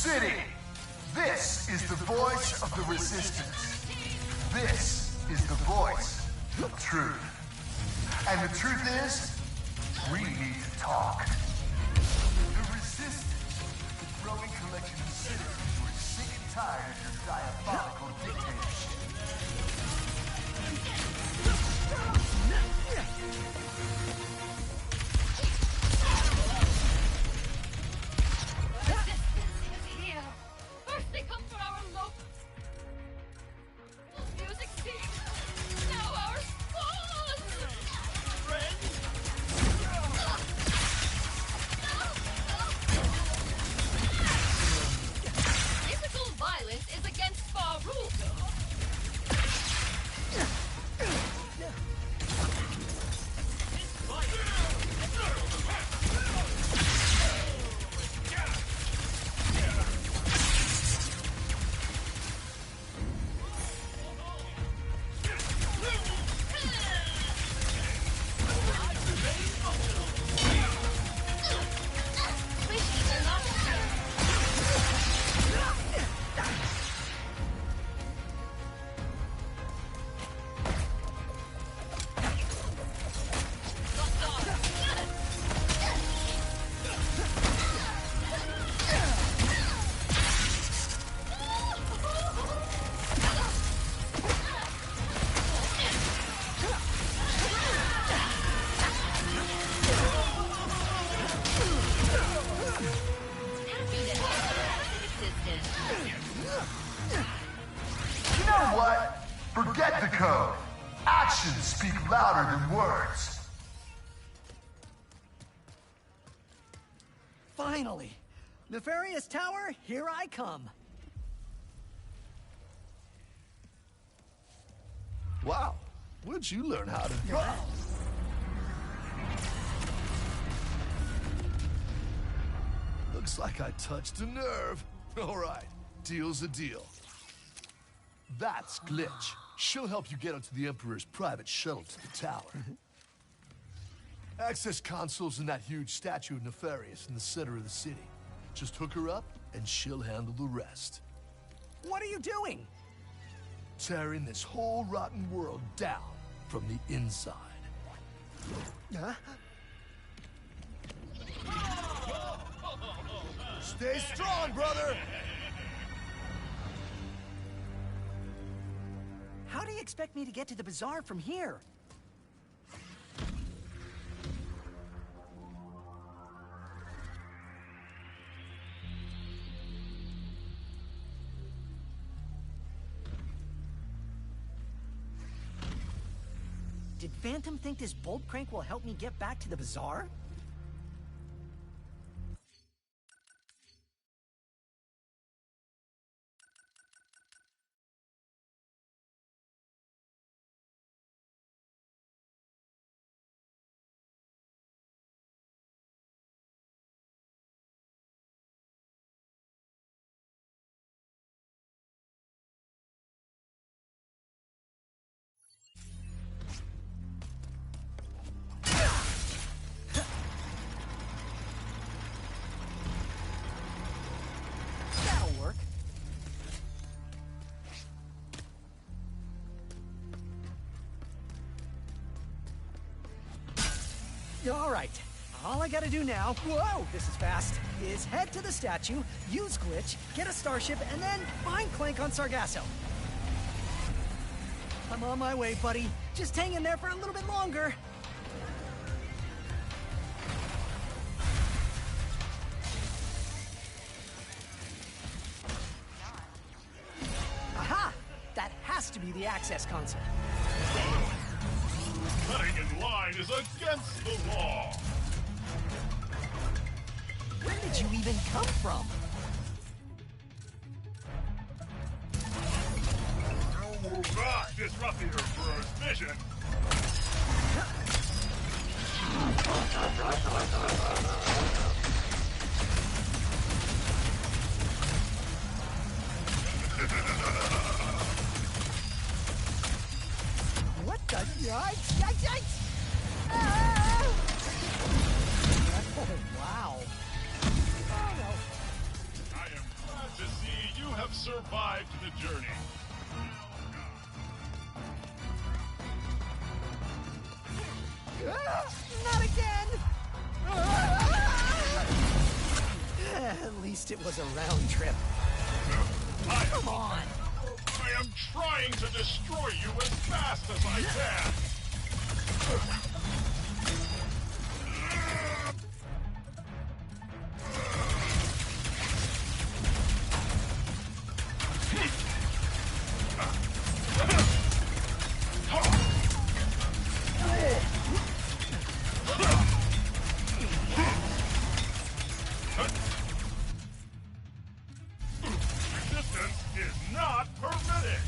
city. This is the voice of the resistance. This is the voice of truth. And the truth is, we need to talk. The resistance, the growing collection of citizens who are sick and tired of your diabolical dictatorship. First they come for our local music team, now our spawn! Physical violence is against spa rules. You know what? Forget the code. Actions speak louder than words. Finally! Nefarious Tower, here I come. Wow, where'd you learn how to... Looks like I touched a nerve. All right, deal's a deal. That's Glitch. She'll help you get onto the Emperor's private shuttle to the tower. Access console's in that huge statue of Nefarious in the center of the city. Just hook her up, and she'll handle the rest. What are you doing? Tearing this whole rotten world down from the inside. Huh? Stay strong, brother! How do you expect me to get to the bazaar from here? Did Phantom think this bolt crank will help me get back to the bazaar? That'll work. All right. All I gotta do now, whoa, this is fast, is head to the statue, use Glitch, get a starship, and then find Clank on Sargasso. I'm on my way, buddy. Just hang in there for a little bit longer. Aha! That has to be the access console. Cutting in line is against the law. Where did you even come from? You will not disrupt the Emperor's mission. What the? Yikes! Yikes! Yikes! Ah! Oh, wow. Oh, no. I am glad have survived the journey. Not again! At least it was a round trip. Come on! I am trying to destroy you as fast as I can! Resistance is not permitted!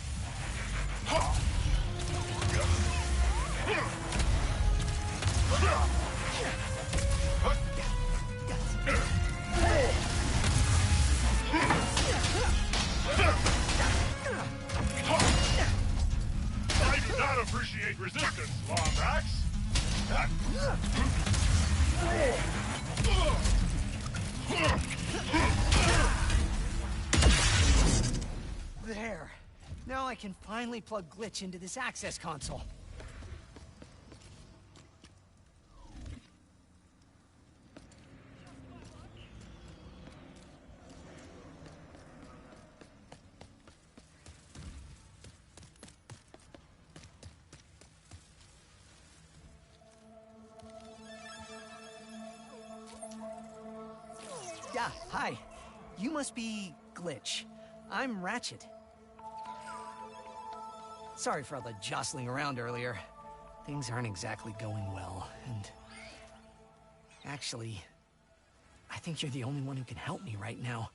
I do not appreciate resistance, Lombax! There. Now I can finally plug Glitch into this access console. Yeah, hi. You must be Glitch. I'm Ratchet. Sorry for all the jostling around earlier. Things aren't exactly going well, and... Actually, I think you're the only one who can help me right now.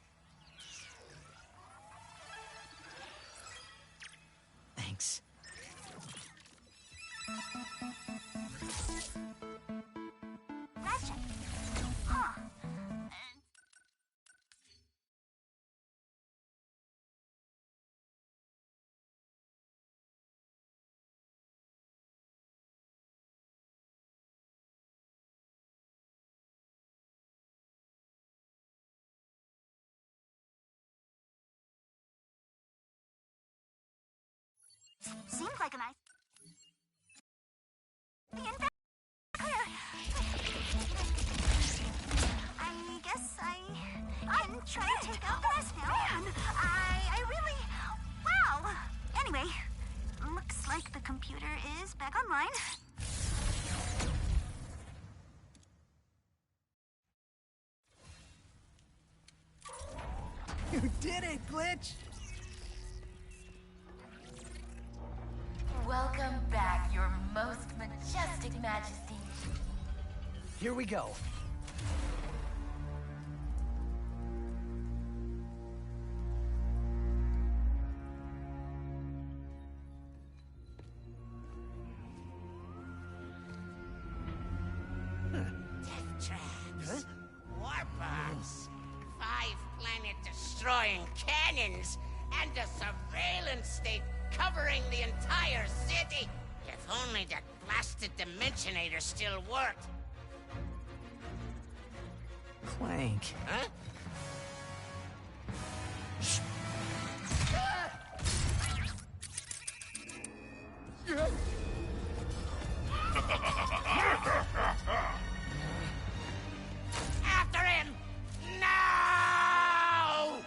Thanks. Ratchet. Huh. Seems like a nice... I guess I can try to take out the rest now. Man, I really... Wow. Anyway, looks like the computer is back online. You did it, Glitch! Welcome back, your most majestic majesty. Here we go. Death traps. Warbombs. 5-planet destroying cannons. And a surveillance state covering the entire city. If only that blasted Dimensionator still worked. Clank. Huh? After him! No!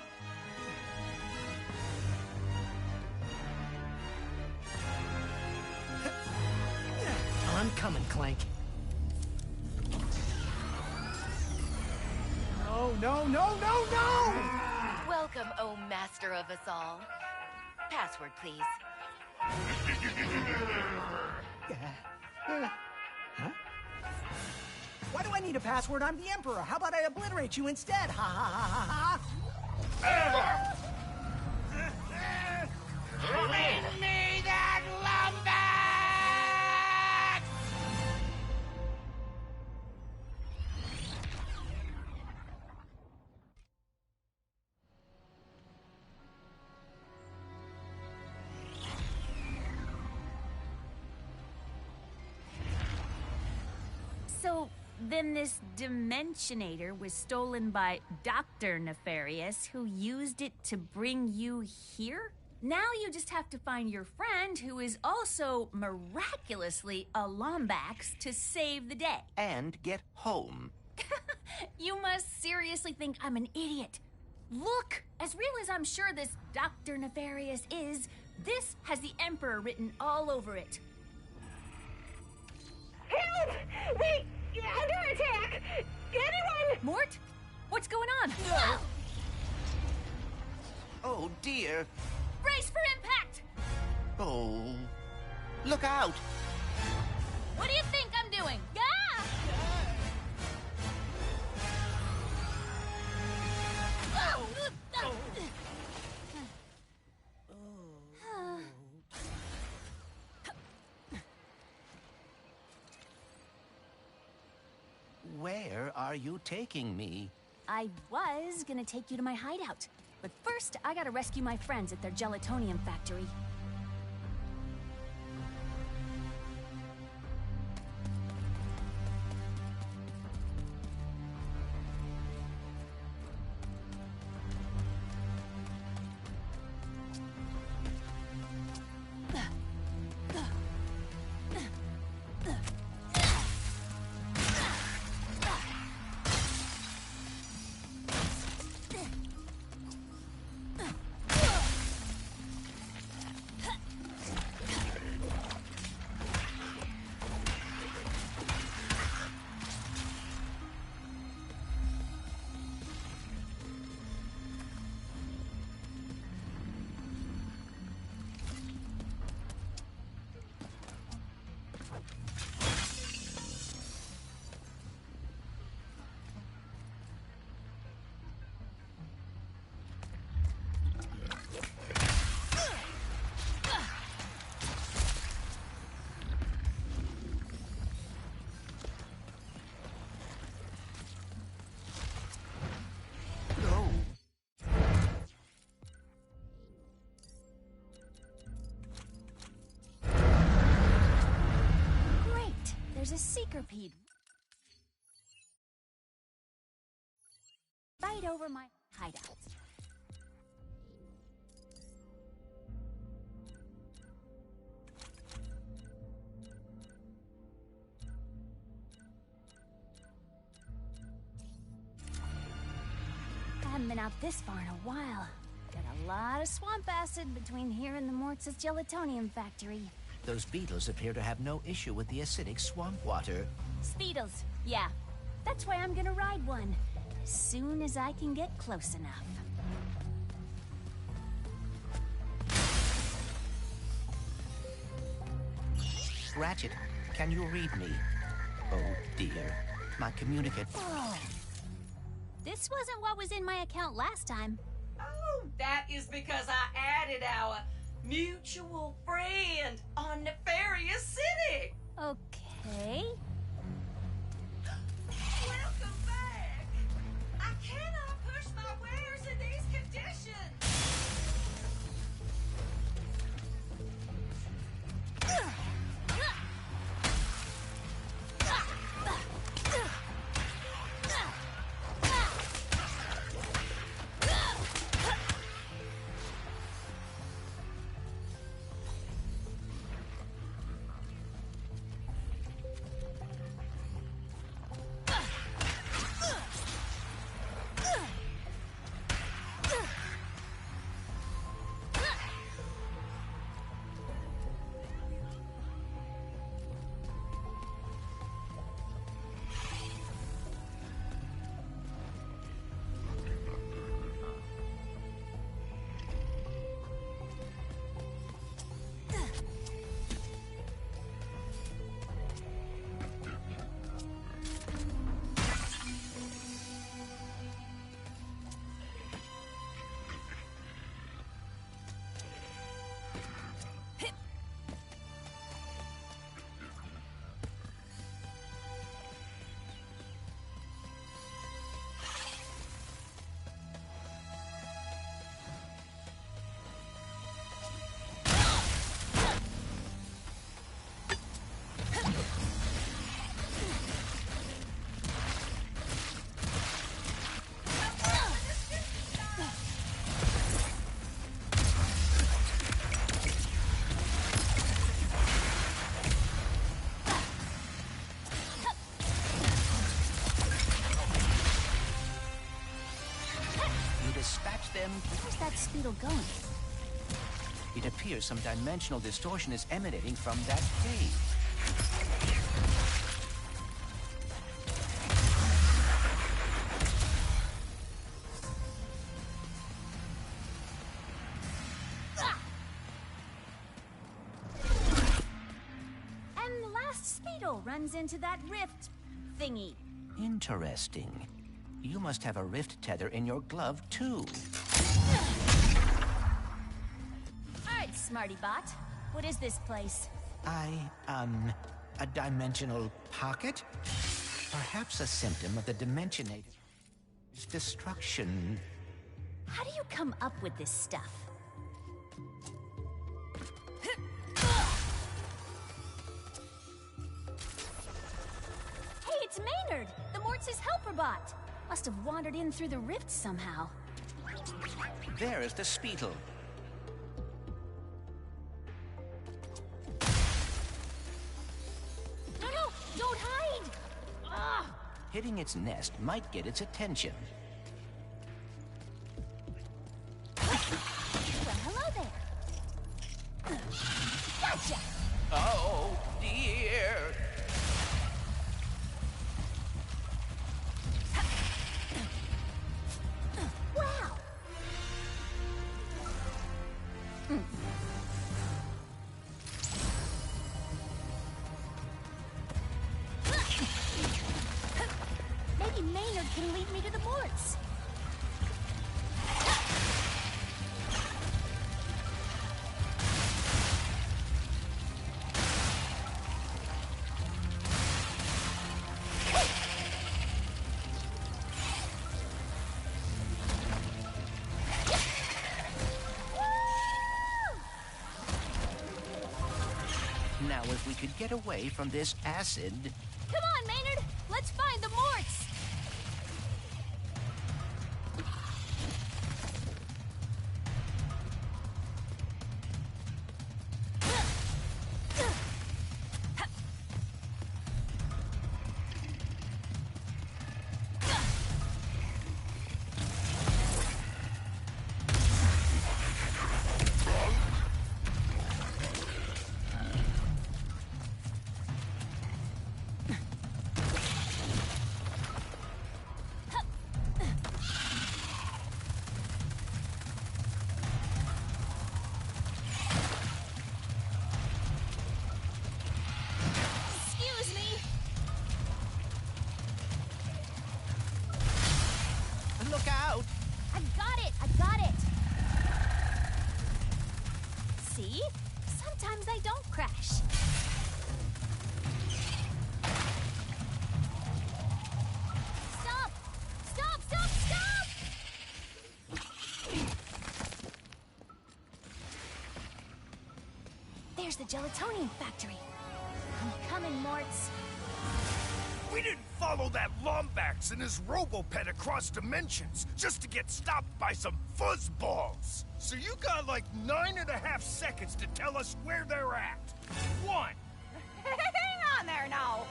I'm coming, Clank. No, no, no, no, no! Welcome, oh master of us all. Password, please. Huh? Why do I need a password? I'm the Emperor. How about I obliterate you instead? Ha ha ha ha ha! Bring me that lumber! So, Then this Dimensionator was stolen by Dr. Nefarious, who used it to bring you here? Now you just have to find your friend, who is also miraculously a Lombax, to save the day. And get home. You must seriously think I'm an idiot. Look, as real as I'm sure this Dr. Nefarious is, this has the Emperor written all over it. Help! We under attack! Anyone? Mort? What's going on? No. Oh, dear. Brace for impact! Oh. Look out! What do you think I'm doing? Ah! Where are you taking me? I was gonna take you to my hideout, but first I gotta rescue my friends at their gelatonium factory. There's a Seekerpede right over my hideout. I haven't been out this far in a while. Got a lot of swamp acid between here and the Mortz's gelatonium factory. Those beetles appear to have no issue with the acidic swamp water. Speedles, yeah. That's why I'm gonna ride one, as soon as I can get close enough. Ratchet, can you read me? Oh, dear. My communicate... Oh. This wasn't what was in my account last time. Oh, that is because I added our mutual friend on Nefarious City. Okay. Welcome back. I cannot push my wares in these conditions. catch them. Where's that speedle going? It appears some dimensional distortion is emanating from that cave. And the last speedle runs into that rift thingy. Interesting. You must have a rift tether in your glove, too. Alright, Smarty Bot. What is this place? A dimensional pocket? Perhaps a symptom of the Dimensionator's destruction. How do you come up with this stuff? Hey, it's Maynard, the Morts' helper bot. Must have wandered in through the rift somehow. There is the Speetle. No, don't hide! Ah! Hitting its nest might get its attention. Well, hello there. Gotcha! Oh, dear. Wow! Maybe Maynard can lead me to the Morts. Now, if we could get away from this acid... Come on, Maynard! Let's find the Morts! Excuse me! Look out! I got it! See? Sometimes I don't crash. Stop! There's the gelatonium factory. I'm coming, Morts. We didn't follow that Lombax and his Robopet across dimensions just to get stopped by some fuzzballs. So you got like 9.5 seconds to tell us where they're at. 1. Hang on there now.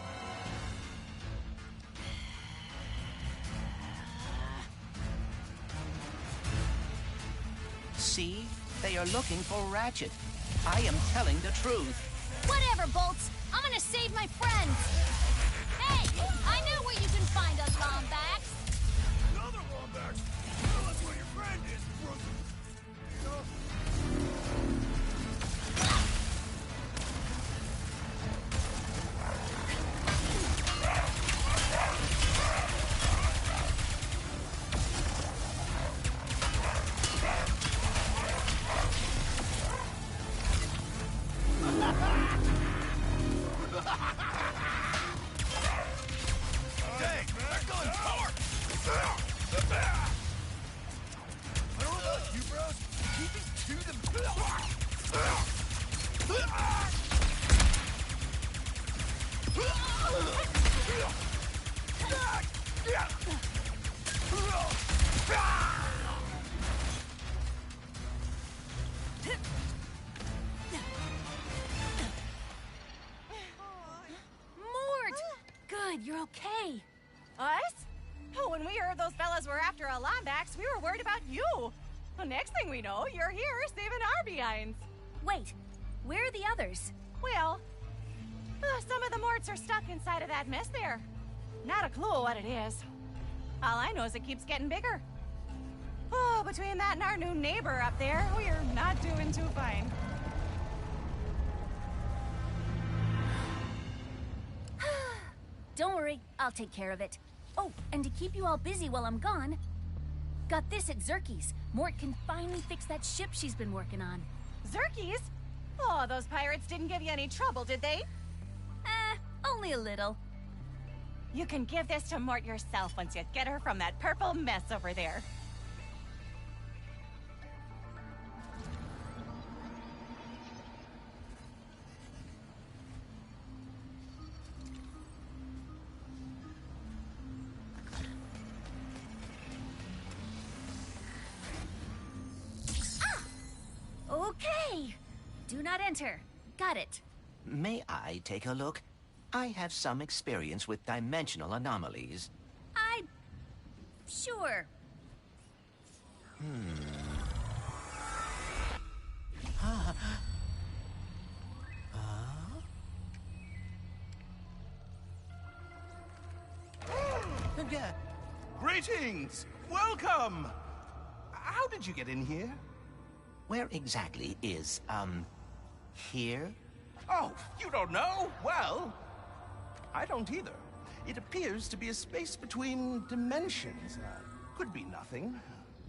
See? They are looking for Ratchet. I am telling the truth. Whatever, Bolts. I'm gonna save my friends. Hey, I know where you can find a Lombax. Another Lombax? Tell us where your friend is, brother. Dang, they're going hard! I don't know about you, bros. Keep it to Mort! Good, you're okay. Us? Oh, when we heard those fellas were after a Lombax, we were worried about you. next thing we know, you're here saving our behinds. Wait, where are the others? Well, some of the Morts are stuck inside of that mess there. Not a clue what it is. All I know is it keeps getting bigger. Oh, between that and our new neighbor up there, we're not doing too fine. Don't worry, I'll take care of it. Oh, and to keep you all busy while I'm gone, got this at Zerky's. Mort can finally fix that ship she's been working on. Zerky's? Oh, those pirates didn't give you any trouble, did they? Only a little. You can give this to Mort yourself once you get her from that purple mess over there. Okay. Do not enter. Got it. May I take a look? I have some experience with dimensional anomalies. Sure. Greetings! Welcome! How did you get in here? Where exactly is, here? Oh, you don't know? Well, I don't either. It appears to be a space between dimensions. Could be nothing.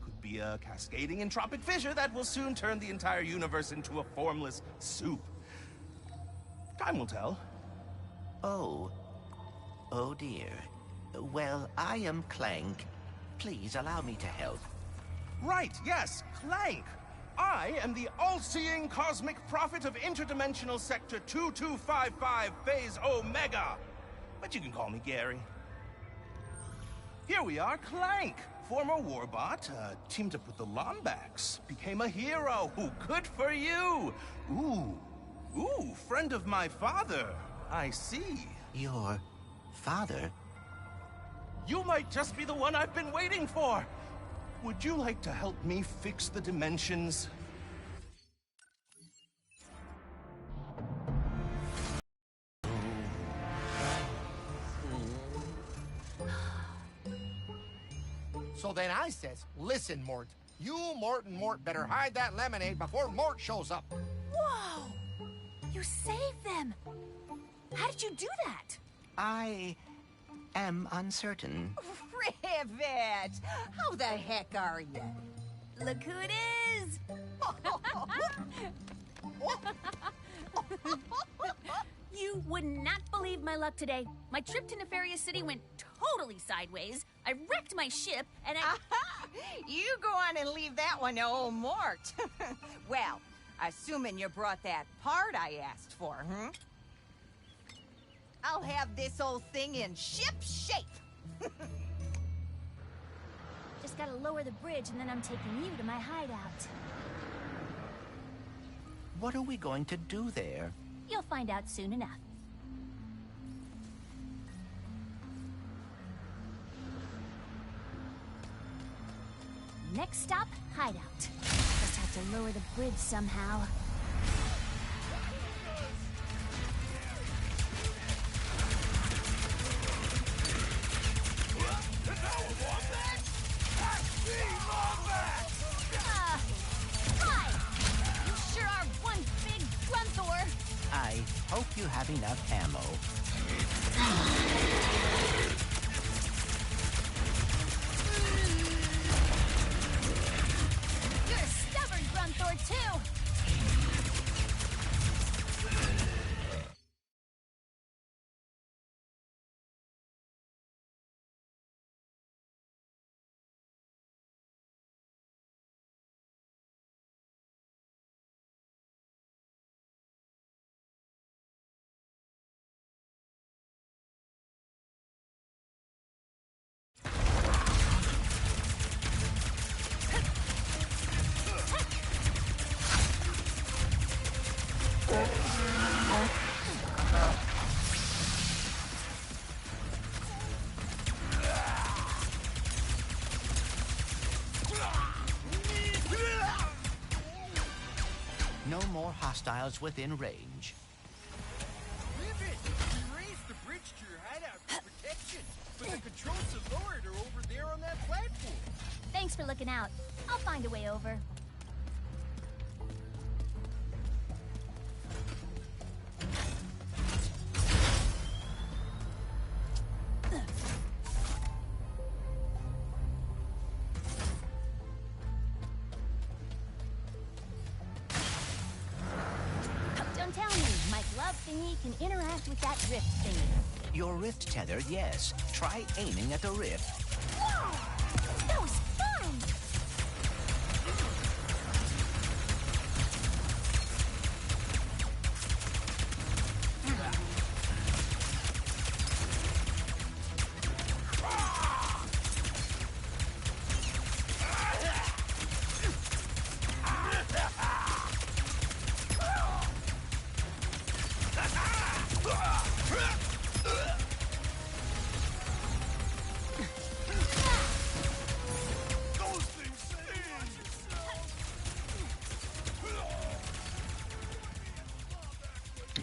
Could be a cascading entropic fissure that will soon turn the entire universe into a formless soup. Time will tell. Oh. Oh dear. Well, I am Clank. Please allow me to help. Right, yes, Clank. I am the all-seeing cosmic prophet of interdimensional sector 2255 phase Omega. But you can call me Gary. Here we are, Clank. Former warbot, teamed up with the Lombax. Became a hero. Ooh, good for you. Ooh, friend of my father. I see. Your father? You might just be the one I've been waiting for. Would you like to help me fix the dimensions? So then I says, listen, Mort. You, Mort, and Mort better hide that lemonade before Mort shows up. Whoa! You saved them! How did you do that? I am uncertain. Rivet! How the heck are you? Look who it is! You would not believe my luck today. My trip to Nefarious City went totally sideways. I wrecked my ship, and You go on and leave that one to old Mort. Well, assuming you brought that part I asked for, I'll have this old thing in ship shape. Just gotta lower the bridge, and then I'm taking you to my hideout. What are we going to do there? You'll find out soon enough. Next stop, hideout. Just have to lower the bridge somehow. Hi! You sure are one big Grunthor! I hope you have enough ammo. You're a stubborn Grunthor, too! No more hostiles within range. Rivet! We raised the bridge to your hideout for protection, but the controls to lower it are over there on that platform. Thanks for looking out. I'll find a way over. Don't tell me my glove thingy can interact with that rift thingy. Your rift tether, yes. Try aiming at the rift. That was fun!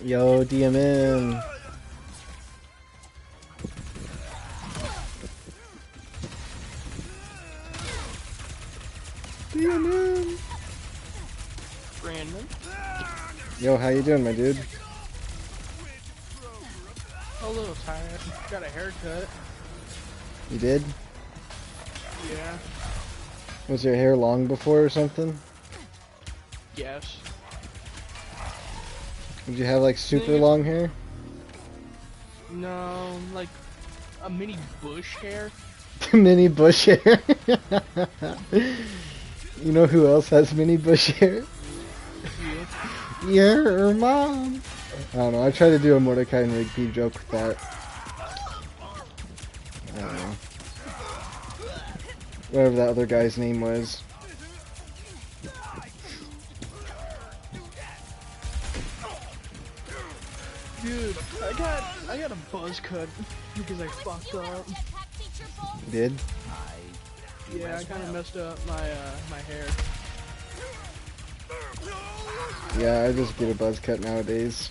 Yo, DMM. DMM. Brandon. Yo, how you doing, my dude? A little tired. Got a haircut. You did? Yeah. Was your hair long before or something? Yes. Did you have like super long hair? No, like a mini bush hair. Mini bush hair. You know who else has mini bush hair? Your mom. I don't know. I tried to do a Mordecai and Rigby joke with that. I don't know. Whatever that other guy's name was. Dude, I got a buzz cut because I fucked up. You did? Yeah, I kind of messed up my my hair. Yeah, I just get a buzz cut nowadays.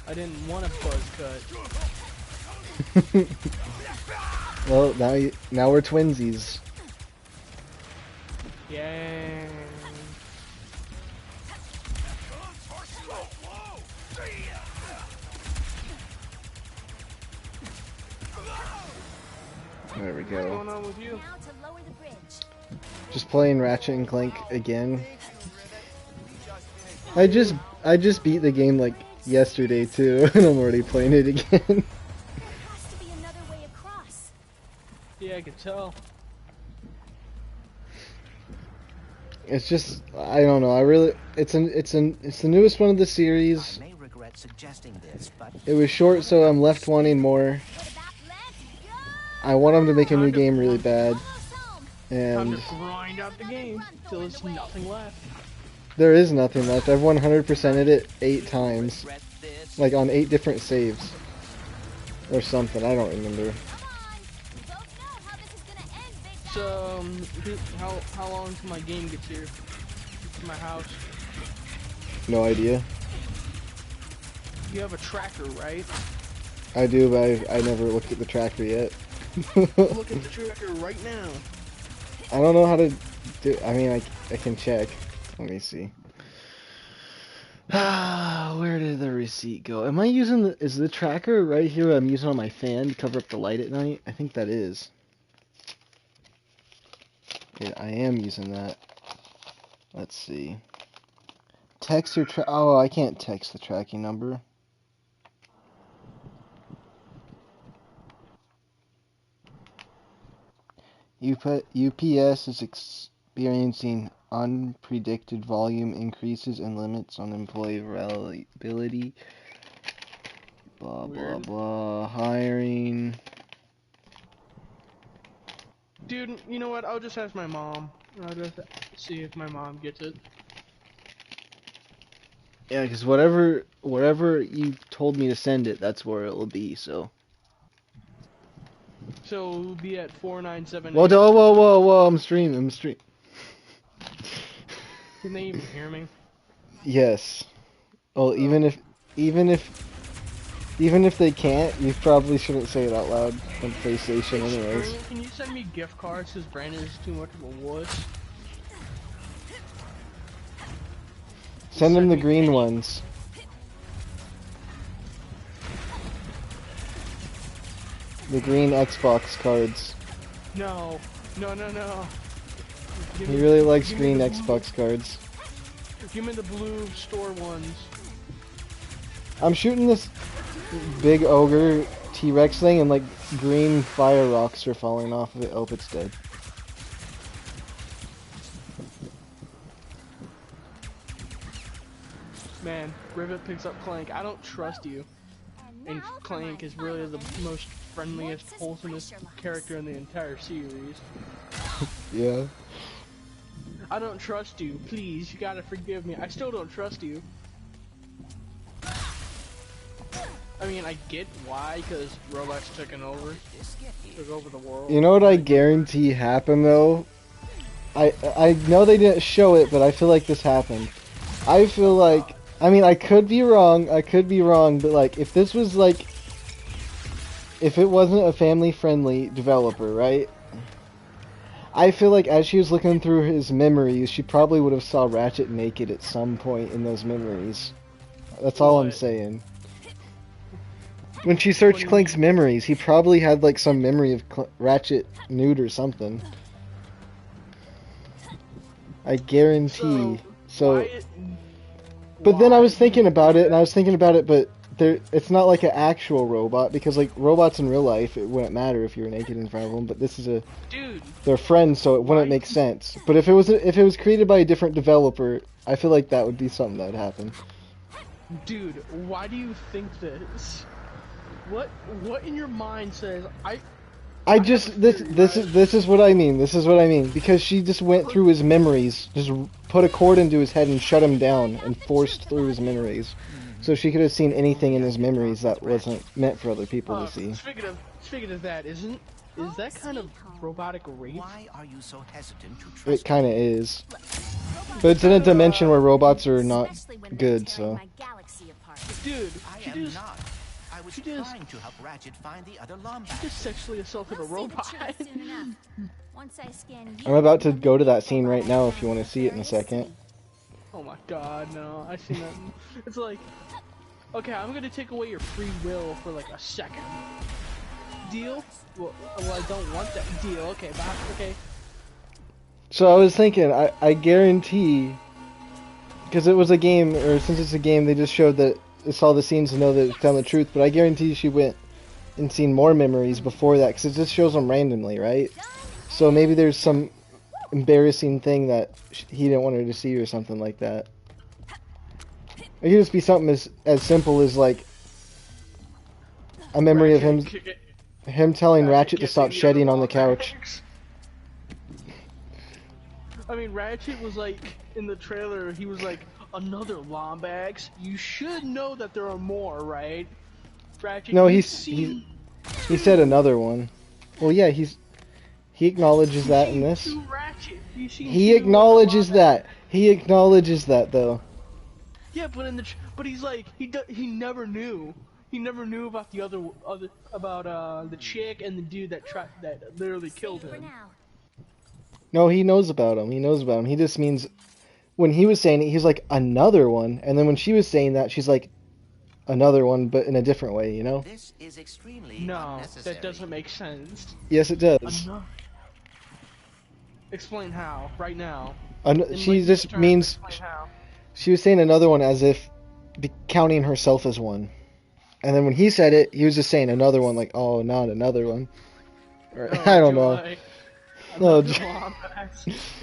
I didn't want a buzz cut. Well, now we're twinsies. Yeah. There we What's go. going on with you? Just playing Ratchet and Clank again. I just beat the game like yesterday too, and I'm already playing it again. Yeah, I could tell. It's just I don't know. It's the newest one of the series. I may regret suggesting this, but It was short, so I'm left wanting more. I want them to make a new game really bad, Time and to grind out the game till there's nothing left. there is nothing left. I've 100%ed it 8 times, like on 8 different saves, or something. I don't remember. So, how long till my game gets here? To my house. No idea. You have a tracker, right? I do, but I never looked at the tracker yet. Look at the tracker right now. I don't know how to do. I mean, I can check. Let me see. Where did the receipt go? Am I using is the tracker right here I'm using on my fan to cover up the light at night? I think that is. Yeah, I am using that. Let's see. Text your oh, I can't text the tracking number. UPS is experiencing unpredicted volume increases and limits on employee availability. Blah, blah, blah. Hiring. Dude, you know what? I'll just ask my mom. I'll just see if my mom gets it. Yeah, because wherever you told me to send it, that's where it will be, so. So we'll be at 4978. Whoa, whoa, whoa, whoa, I'm streaming. Can they even hear me? Yes. Well, even if they can't, you probably shouldn't say it out loud on PlayStation, Hey, anyways. Sterling, can you send me gift cards because Brandon is too much of a wuss? Send them the green ones. The green Xbox cards. No. No, no, no. He really likes green Xbox cards. Give me the blue store ones. I'm shooting this big ogre T-Rex thing, and like green fire rocks are falling off of it. Oh, it's dead. Man, Rivet picks up Clank. I don't trust you. And Clank is really the most friendliest, wholesomest character in the entire series. Yeah. I don't trust you. Please, you gotta forgive me. I still don't trust you. I mean, I get why, because robots took over the world. You know what I guarantee happened though? I know they didn't show it, but I feel like this happened. I feel like, I mean, I could be wrong, but like, if this was like, if it wasn't a family-friendly developer, right? I feel like as she was looking through his memories, she probably would have saw Ratchet naked at some point in those memories. That's all I'm saying. When she searched Clank's memories, he probably had like some memory of Ratchet nude or something. I guarantee. But then I was thinking about it, but it's not like an actual robot, because like robots in real life, it wouldn't matter if you were naked in front of them. But this is they're friends, so it wouldn't make sense. But if it was created by a different developer, I feel like that would be something that would happen. Dude, why do you think this? What in your mind says this is what I mean. This is what I mean, because she just went through his memories, just put a cord into his head and shut him down and forced through his memories. So she could have seen anything in his memories that wasn't meant for other people to see. Speaking of that, is that kind of robotic rape? Why are you so hesitant to trust It kind of is. But it's in a dimension where robots are not good, so. Dude, I was trying to help Ratchet find the other Lombax. She just sexually assaulted a robot. I'm about to go to that scene right now if you want to see it in a second. Oh my god, no. I see nothing. It's like, okay, I'm gonna take away your free will for like a second. Deal? Well, I don't want that deal. Okay, bye. Okay. So I was thinking, I guarantee, because it was a game, or since it's a game, they just showed that it's all the scenes to know that it's telling the truth, but I guarantee she went and seen more memories before that, because it just shows them randomly, right? So maybe there's some embarrassing thing that he didn't want her to see or something like that. It could just be something as simple as like a memory of him telling Ratchet to stop shedding on the couch. I mean, Ratchet was like, in the trailer, he was like, another Lombax? You should know that there are more, right? Ratchet, no, he said another one. Well, yeah, he acknowledges that in this. He acknowledges that. He acknowledges that, though. Yeah, but he's like, he never knew. He never knew about the about the chick and the dude that literally killed him. No, he knows about him. He knows about him. He just means, when he was saying it, he's like, another one, and then when she was saying that, she's like, another one, but in a different way, you know? This is extremely No, that doesn't make sense. Yes, it does. Explain how, right now. She just means, she was saying another one as if counting herself as one. And then when he said it, he was just saying another one, like, oh, not another one. Or, I don't know. No, is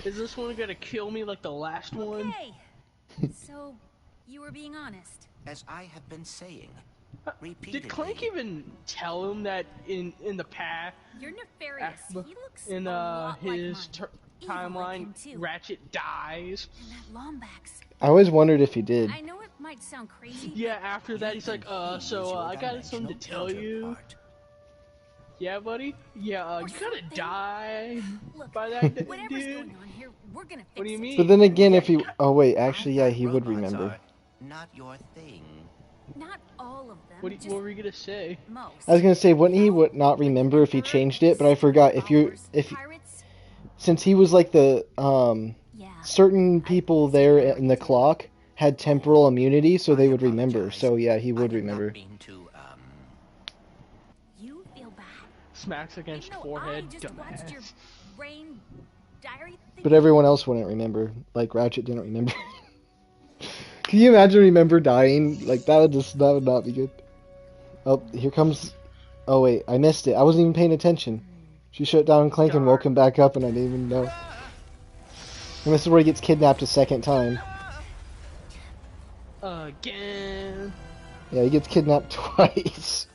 this one gonna kill me like the last one? So, you were being honest. As I have been saying, repeatedly. Did Clank even tell him that in the past? You're nefarious. He looks in his timeline, Ratchet dies. And that Lombax. I always wondered if he did. I know it might sound crazy. Yeah, after that he's like, so I got something to tell you. Yeah, buddy? Yeah, you gotta die Look, by that whatever's dude. going on here, we're gonna fix What do you it. mean? But then again, if he... Oh, wait, actually, yeah, he would remember. Not your thing. Not all of them. What were you gonna say? I was gonna say, wouldn't he would not remember if he changed it? But I forgot, since he was like the, certain people there in the clock had temporal immunity, so they would remember. So yeah, he would remember. You feel bad. Smacks against forehead, I just watched your dumbass. brain diary thing. But everyone else wouldn't remember. Like, Ratchet didn't remember. Can you imagine remember dying? Like, that would not be good. Oh, here comes... Oh, wait, I missed it. I wasn't even paying attention. She shut down Clank and woke him back up, and I didn't even know. And this is where he gets kidnapped a second time. Again. Yeah, he gets kidnapped twice.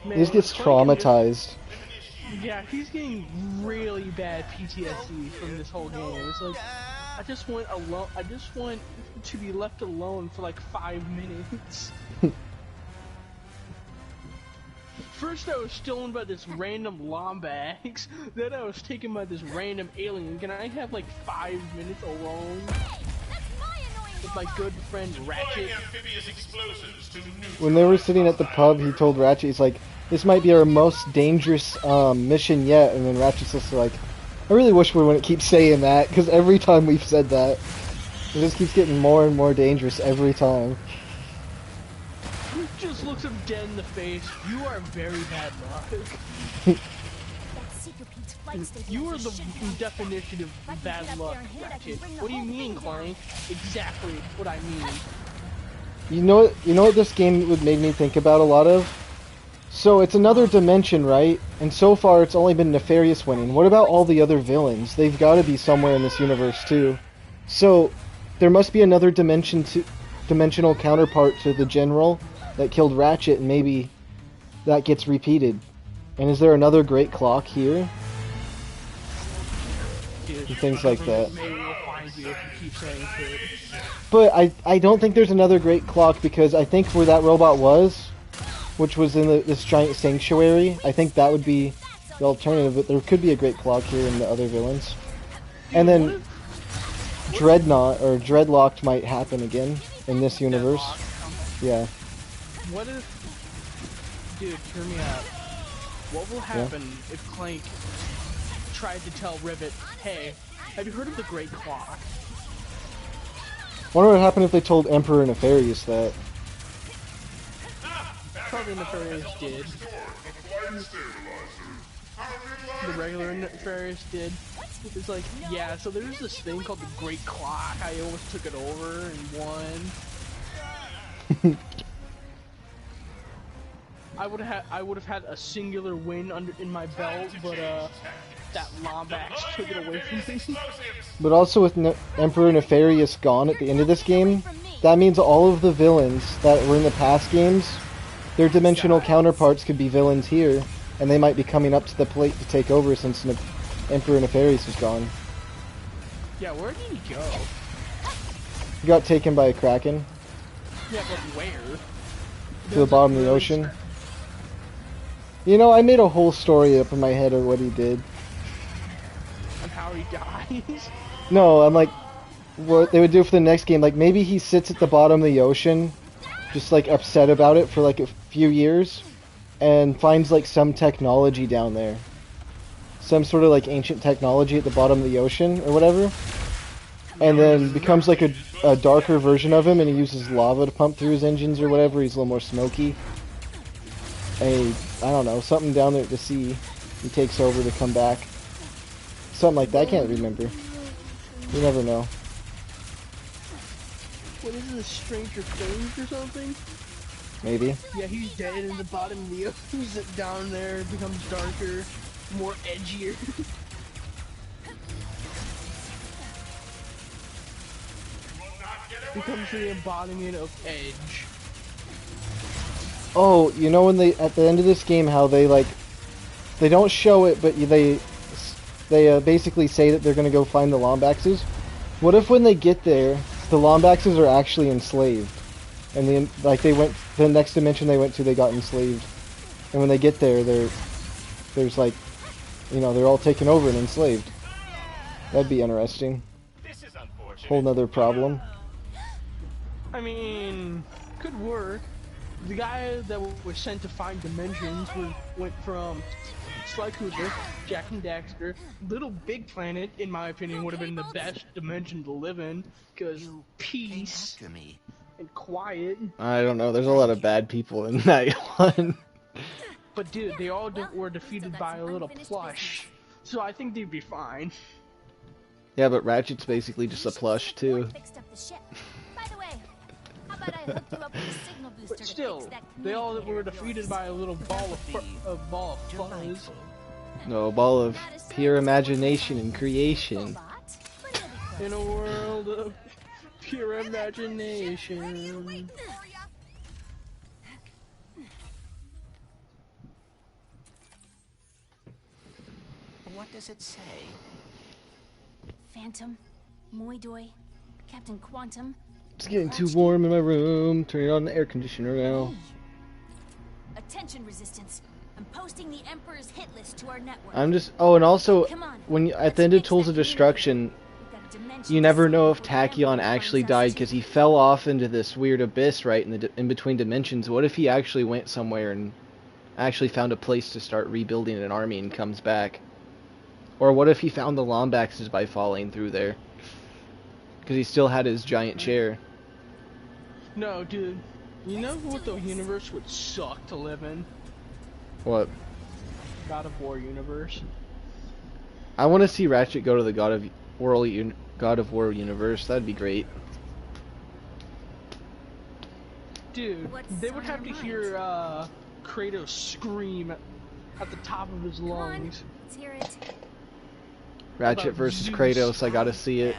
Man, He just gets traumatized. Yeah, he's getting really bad PTSD from this whole game. It's like, I just want to be left alone for like 5 minutes. First I was stolen by this random Lombax, then I was taken by this random alien. Can I have like 5 minutes alone? With my good friend Ratchet. When they were sitting at the pub, he told Ratchet, he's like, this might be our most dangerous mission yet. And then Ratchet's just like, I really wish we wouldn't keep saying that, because every time we've said that, it just keeps getting more and more dangerous every time. He just looks him dead in the face. You are very bad luck. You are the definition of bad luck, Ratchet. What do you mean, Clank? Exactly what I mean. You know what this game would make me think about a lot of? So it's another dimension, right? And so far it's only been Nefarious winning. What about all the other villains? They've got to be somewhere in this universe too. So there must be another dimensional counterpart to the General that killed Ratchet, and maybe that gets repeated. And is there another Great Clock here? And things like that. Maybe we'll find you if you keep saying it. But I don't think there's another Great Clock, because I think where that robot was, which was in this giant sanctuary, I think that would be the alternative, but there could be a Great Clock here in the other villains. And then Dreadnought, or Dreadlocked might happen again in this universe. Yeah. What if... Dude, hear me out. What will happen if Clank tried to tell Rivet, hey, have you heard of the Great Clock? Wonder what would happen if they told Emperor Nefarious that. Probably Nefarious did. The regular Nefarious did. It's like, yeah, so there's this thing called the Great Clock. I almost took it over and won. I would have had a singular win in my belt, but that Lombax took it away from me. But also with Emperor Nefarious gone at the end of this game, that means all of the villains that were in the past games, their dimensional counterparts could be villains here, and they might be coming up to the plate to take over since Emperor Nefarious is gone. Yeah, where did he go? He got taken by a Kraken. Yeah, but where? To the bottom of the ocean. You know, I made a whole story up in my head of what he did. And how he dies? No, I'm like, what they would do for the next game, like maybe he sits at the bottom of the ocean, just like upset about it for like a few years, and finds like some technology down there. Some sort of like ancient technology at the bottom of the ocean or whatever. And then becomes like a darker version of him, and he uses lava to pump through his engines or whatever. He's a little more smoky. And I don't know, something down there at the sea. He takes over to come back. Something like that, I can't remember. You never know. What is this, Stranger Things or something? Maybe. Yeah, he's dead in the bottom of the ocean. He's down there, becomes darker, more edgier. Becomes the embodiment of edge. Oh, you know when they, at the end of this game, how they like, they don't show it, but they basically say that they're gonna go find the Lombaxes. What if when they get there, the Lombaxes are actually enslaved, and the next dimension they went to, they got enslaved. And when they get there, there's like, you know, they're all taken over and enslaved. That'd be interesting. Whole nother problem. I mean, could work. The guy that was sent to find dimensions went from Sly Cooper, Jack and Daxter, Little Big Planet, in my opinion, would have been the best dimension to live in, because peace and quiet. I don't know, there's a lot of bad people in that one. But dude, they all were defeated by a little plush, so I think they'd be fine. Yeah, but Ratchet's basically just a plush, too. But still, they all were defeated by a little ball of fuzz. No, a ball of pure imagination and creation. In a world of pure imagination. What does it say? Phantom, Moidoi, Captain Quantum. It's getting too warm in my room. Turning on the air conditioner now. Attention, Resistance. I'm posting the Emperor's hit list to our network. I'm just... Oh, and also, when at the end of Tools of Destruction, you never know if Tachyon actually died because he fell off into this weird abyss right in between dimensions. What if he actually went somewhere and actually found a place to start rebuilding an army and comes back? Or what if he found the Lombaxes by falling through there? Because he still had his giant chair. No, dude. You know what the universe would suck to live in? What? God of War universe. I want to see Ratchet go to the God of War universe. That'd be great. Dude, they would have to hear Kratos scream at the top of his lungs. Let's hear it. Ratchet versus Kratos, I gotta see it.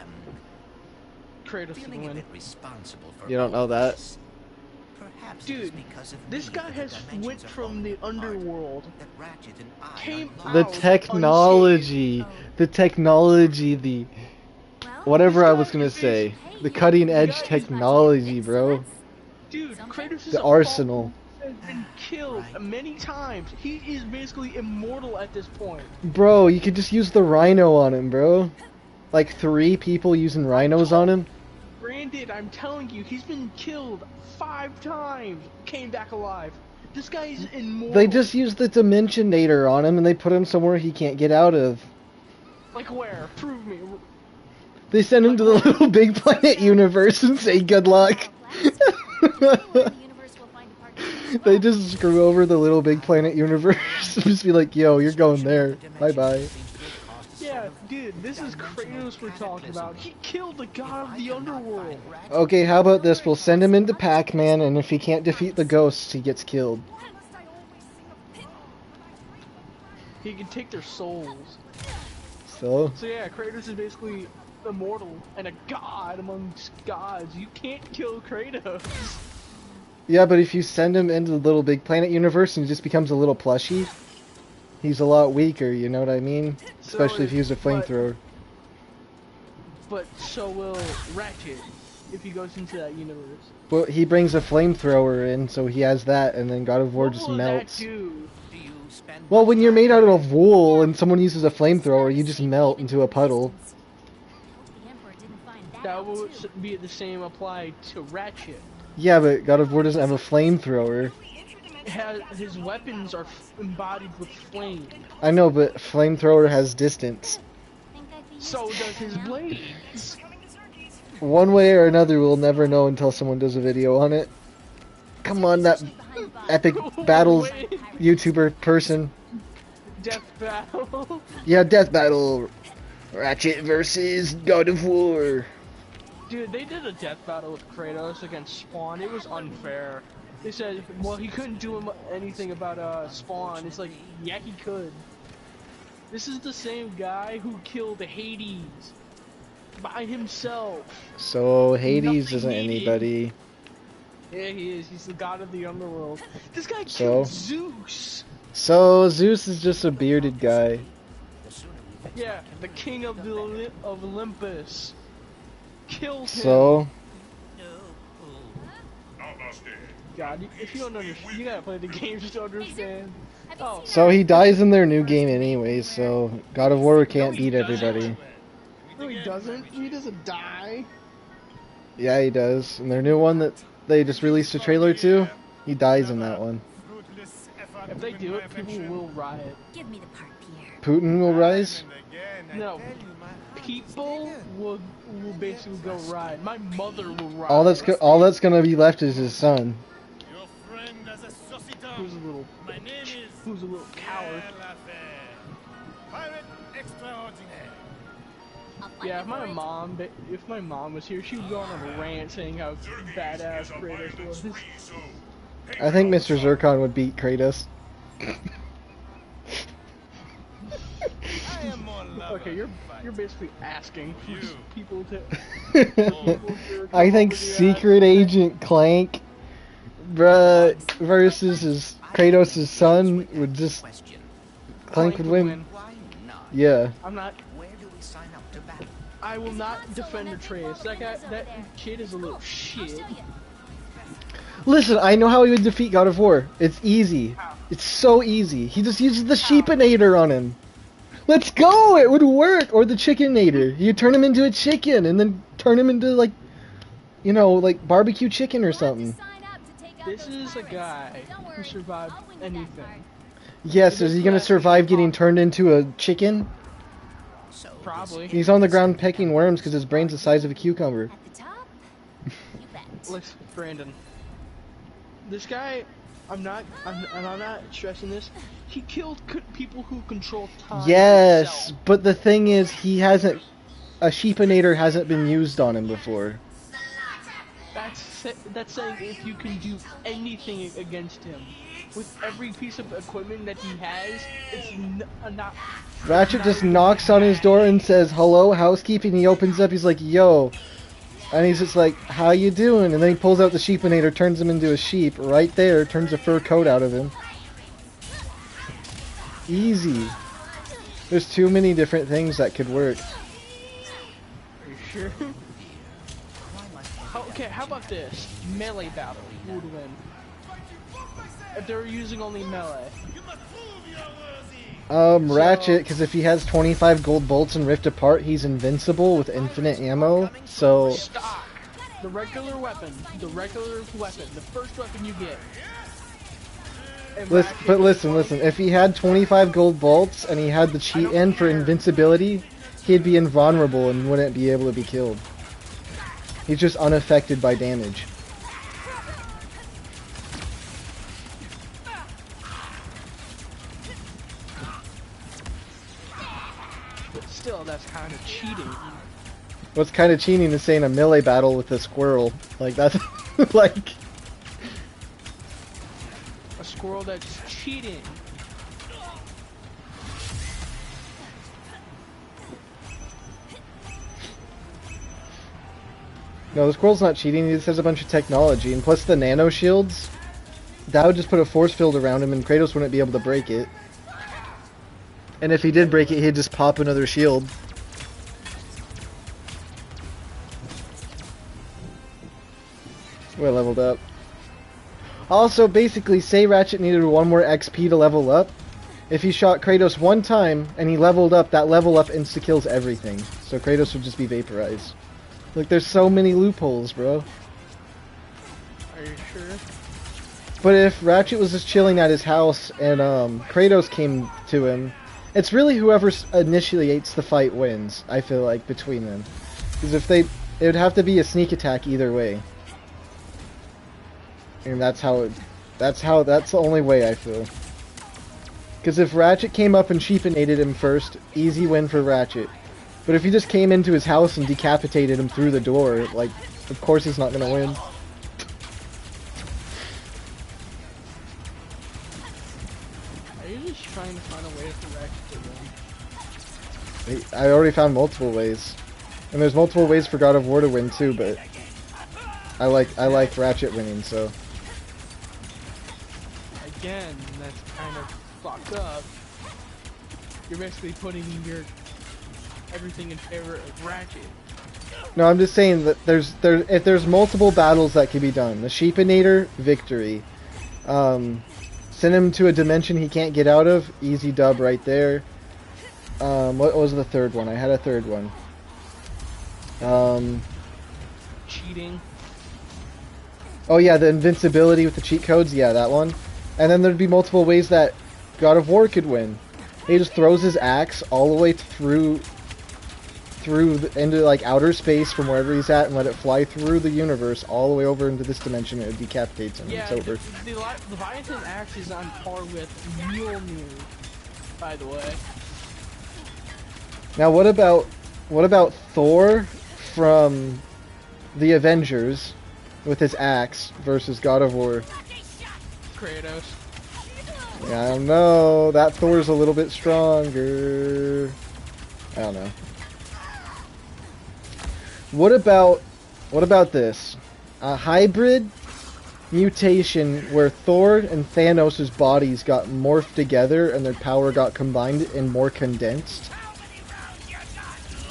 Kratos would win. You don't know that? Dude, this guy has went from the underworld, came the out technology, the whatever I was gonna say, the cutting edge technology, bro. Dude, Kratos is the arsenal. Has been killed many times. He is basically immortal at this point. Bro, you could just use the rhino on him, bro. Like 3 people using rhinos on him. Branded, I'm telling you, he's been killed 5 times, came back alive. This guy is immortal. They just used the Dimensionator on him and they put him somewhere he can't get out of. Like where? Prove me. They send him to the Little Big Planet universe and say good luck. They just screw over the Little Big Planet universe and just be like, yo, you're going there. Bye bye. Yeah, dude, this is Kratos we're talking about. He killed the god of the underworld. Okay, how about this? We'll send him into Pac-Man, and if he can't defeat the ghosts, he gets killed. He can take their souls. So yeah, Kratos is basically immortal and a god amongst gods. You can't kill Kratos. yeah, but if you send him into the Little Big Planet universe and he just becomes a little plushie, he's a lot weaker, you know what I mean? Especially if he uses a flamethrower. But so will Ratchet if he goes into that universe. Well, he brings a flamethrower in, so he has that, and then God of War just melts. Well, when you're made out of wool and someone uses a flamethrower, you just melt into a puddle. That would be the same applied to Ratchet. Yeah, but God of War doesn't have a flamethrower. His weapons are embodied with flame. I know, but flamethrower has distance. So does his blades. One way or another, we'll never know until someone does a video on it. Come on, that epic battles YouTuber person. Death battle. Yeah, death battle. Ratchet versus God of War. Dude, they did a death battle with Kratos against Spawn. It was unfair. They said, well, he couldn't do anything about Spawn. It's like, yeah, he could. This is the same guy who killed Hades by himself. So Hades isn't anybody. Yeah, he is. He's the god of the underworld. This guy killed Zeus. So Zeus is just a bearded guy. Yeah, the king of Olympus. Killed him. So. God, if you don't understand, you gotta play the games to understand. Oh. So he dies in their new game anyway, so God of War can't beat everybody. No, he doesn't. He doesn't die. Yeah, he does. And their new one that they just released a trailer to, he dies in that one. If they do it, people will riot. Give me the part, Pierre. Putin will rise? No. People will basically go riot. My mother will riot. All that's gonna be left is his son. Who's a little coward. Yeah, if my mom was here, she would go on a rant saying how badass Kratos was. I think Mr. Zircon would beat Kratos. Okay, you're basically asking for people to. I think Secret Agent Clank, versus Kratos' son would just Clank would win. Yeah. I'm not. I will not defend Atreus. That kid is a little shit. Listen, I know how he would defeat God of War. It's easy. It's so easy. He just uses the Sheepinator on him. Let's go! It would work! Or the Chickenator. You turn him into a chicken and then turn him into, like, you know, like barbecue chicken or something. This is a guy who survived anything. Yes, is he gonna survive getting turned into a chicken? Probably. He's on the ground pecking worms because his brain's the size of a cucumber. Listen, Brandon. This guy, I'm not stressing this. He killed people who control time. Yes, but the thing is, a Sheepinator hasn't been used on him before. That's saying if you can do anything against him, with every piece of equipment that he has, it's not. Ratchet just knocks on his door and says, "Hello, housekeeping." He opens up. He's like, "Yo," and he's just like, "How you doing?" And then he pulls out the Sheepinator, turns him into a sheep right there, turns a fur coat out of him. Easy. There's too many different things that could work. Are you sure? Okay, how about this? Melee battle. Who would win? If they were using only melee. Ratchet, because if he has 25 gold bolts and Rift Apart, he's invincible with infinite ammo, so... Stock. The regular weapon, the first weapon you get. But listen, if he had 25 gold bolts and he had the cheat in for invincibility, he'd be invulnerable and wouldn't be able to be killed. He's just unaffected by damage. But still, that's kind of cheating. What's kind of cheating is saying a melee battle with a squirrel. Like, that's... like... A squirrel that's cheating. No, the squirrel's not cheating, he just has a bunch of technology, and plus the nano shields, that would just put a force field around him and Kratos wouldn't be able to break it. And if he did break it, he'd just pop another shield. We're leveled up. Also, basically, say Ratchet needed one more XP to level up. If he shot Kratos one time and he leveled up, that level up insta-kills everything. So Kratos would just be vaporized. Like, there's so many loopholes, bro. Are you sure? But if Ratchet was just chilling at his house and Kratos came to him, it's really whoever initiates the fight wins, I feel like, between them. Because if it would have to be a sneak attack either way. And that's the only way I feel. Because if Ratchet came up and sheepinated him first, easy win for Ratchet. But if he just came into his house and decapitated him through the door, like, of course he's not gonna win. Are you just trying to find a way for Ratchet to win? I already found multiple ways. And there's multiple ways for God of War to win too, but I like Ratchet winning, so. Again, that's kind of fucked up. You're basically putting everything in favor of Ratchet. No, I'm just saying that if there's multiple battles that can be done. The Sheepinator, victory. Send him to a dimension he can't get out of. Easy dub right there. What was the third one? I had a third one. Cheating. Oh yeah, the invincibility with the cheat codes. Yeah, that one. And then there'd be multiple ways that God of War could win. He just throws his axe all the way through into like outer space from wherever he's at and let it fly through the universe all the way over into this dimension. It decapitates him. Yeah, It's over. The Leviathan axe is on par with Mjolnir, by the way. Now what about Thor from the Avengers with his axe versus God of War? Kratos. Yeah, I don't know. That Thor's a little bit stronger. I don't know. What about this? A hybrid mutation where Thor and Thanos' bodies got morphed together and their power got combined and more condensed.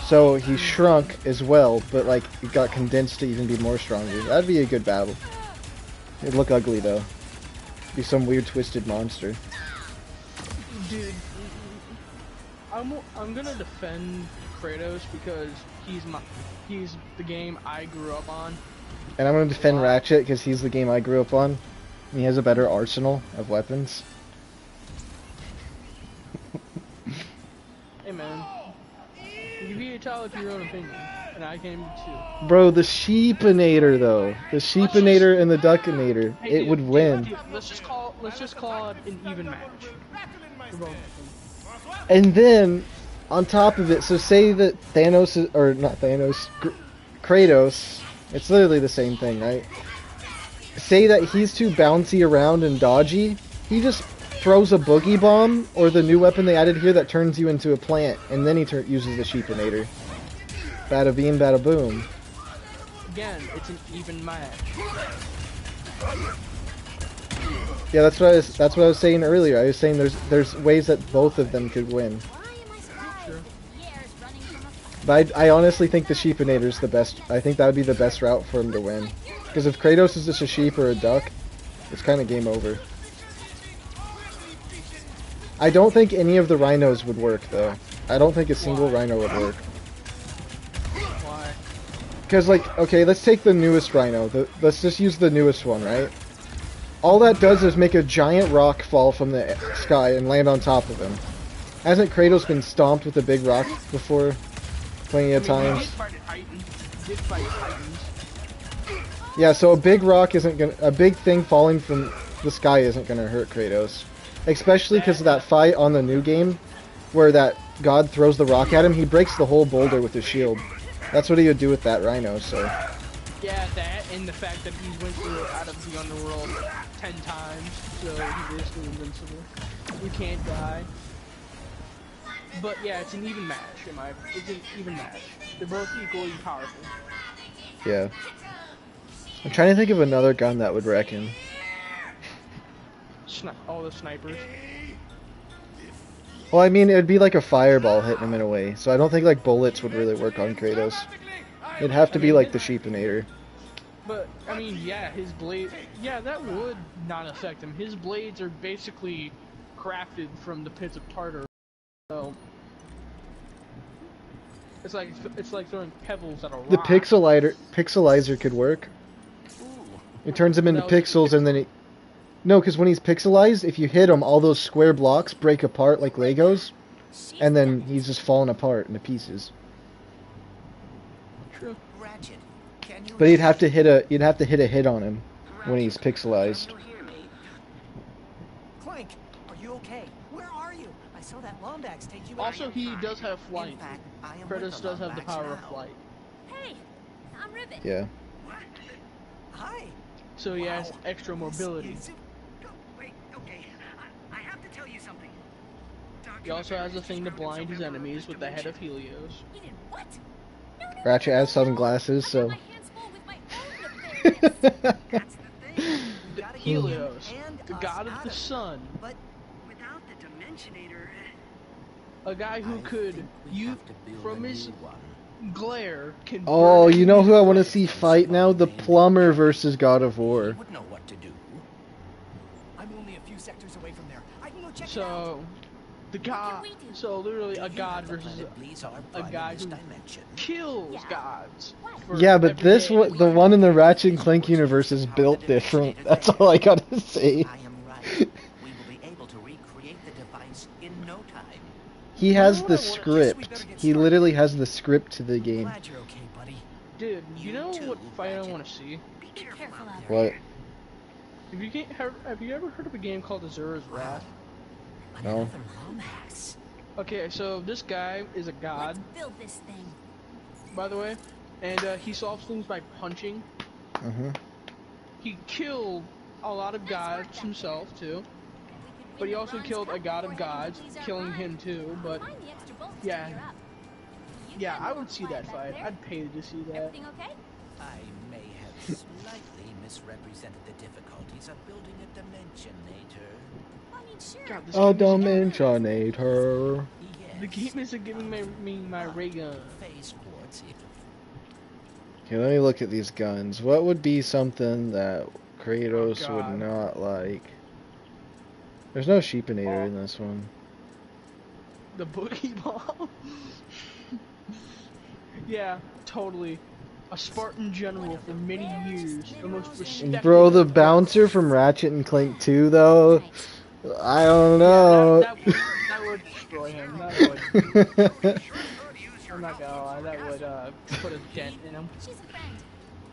So he shrunk as well, but like it got condensed to even be more stronger. That'd be a good battle. It'd look ugly though. Be some weird twisted monster. Dude, I'm gonna defend Kratos because he's the game I grew up on. And I'm gonna defend Ratchet because he's the game I grew up on. And he has a better arsenal of weapons. Hey man, you be entitled to your own opinion, and I can too. Bro, the Sheepinator though, the Sheepinator and the Duckinator, Hey, it would win. Dude, let's just call it an even match. For both of them. And then, on top of it, so say that Thanos is, or not Thanos, Kratos, it's literally the same thing, right? Say that he's too bouncy around and dodgy, he just throws a boogie bomb, or the new weapon they added here that turns you into a plant, and then he uses the Sheepinator. Bada beam, bada boom. Again, it's an even match. Yeah, that's what I was saying earlier. I was saying there's ways that both of them could win. But I honestly think the Sheepinator's the best. I think that would be the best route for him to win. Because if Kratos is just a sheep or a duck, it's kind of game over. I don't think any of the rhinos would work, though. I don't think a single rhino would work. Why? Because, like, okay, let's take the newest rhino. Let's just use the newest one, right? All that does is make a giant rock fall from the sky and land on top of him. Hasn't Kratos been stomped with a big rock before? Plenty of times. Yeah, so a big rock isn't gonna... A big thing falling from the sky isn't gonna hurt Kratos. Especially because of that fight on the new game, where that god throws the rock at him, he breaks the whole boulder with his shield. That's what he would do with that rhino, so... Yeah, that, and the fact that he went through out of the underworld 10 times, so he's basically invincible. You can't die. But yeah, it's an even match, it's an even match. They're both equally powerful. Yeah. I'm trying to think of another gun that would wreck him. All the snipers. Well, I mean, it'd be like a fireball hitting him in a way, so I don't think like bullets would really work on Kratos. It'd have to be like the Sheepinator. But, I mean, yeah, his blade... Yeah, that would not affect him. His blades are basically crafted from the pits of Tartar. So... It's like throwing pebbles at a rock. The pixelizer could work. It turns him into pixels and then he... No, because when he's pixelized, if you hit him, all those square blocks break apart like Legos, and then he's just falling apart into pieces. True. But you'd have to hit a hit on him when he's pixelized. Clank, are you okay? Where are you? I saw that Lombax take you. Also, he does have flight. Kratos does have the power of flight. Hey, I'm Ribbit. Yeah. Hi. So he has extra mobility. Wait, okay. I have to tell you something. He also has a thing to blind his enemies with the head of Helios. What? Ratchet has sunglasses, so... Helios, the god of the sun. But without the Dimensionator... A guy who could, from his glare, can... Oh, you know who I want to see fight now? The Plumber versus God of War. I'm only a few sectors So, the god. So literally, a god versus a guy who kills gods. for Yeah, but every this day. one, the one in the Ratchet and Clank universe is built different. That's all I gotta say. I am right. We will be able to recreate the device in no time. He has the script. He literally has the script to the game. Glad you're okay, buddy. Dude, you know what fight I want to see? Be careful out What? Have you ever heard of a game called Azura's Wrath? No. Okay, so this guy is a god, Build this thing. by the way, and he solves things by punching. He killed a lot of gods himself too, but he also killed a god of gods, killing him too. But yeah, I would see that fight. I'd pay to see that. Everything okay? I may have slightly misrepresented the difficulties of building a Dimensionator. I mean, sure. God, this A game is- Dimensionator. The game isn't giving me my ray gun. Okay, let me look at these guns. What would be something that Kratos would God. not like? There's no sheepinator in this one. The boogie ball. Yeah, totally. A Spartan general for many years, the most respected. Bro, the bouncer from Ratchet and Clank 2, though, I don't know. That would destroy him. That would. I'm not gonna lie. That would put a dent in him. She's a friend.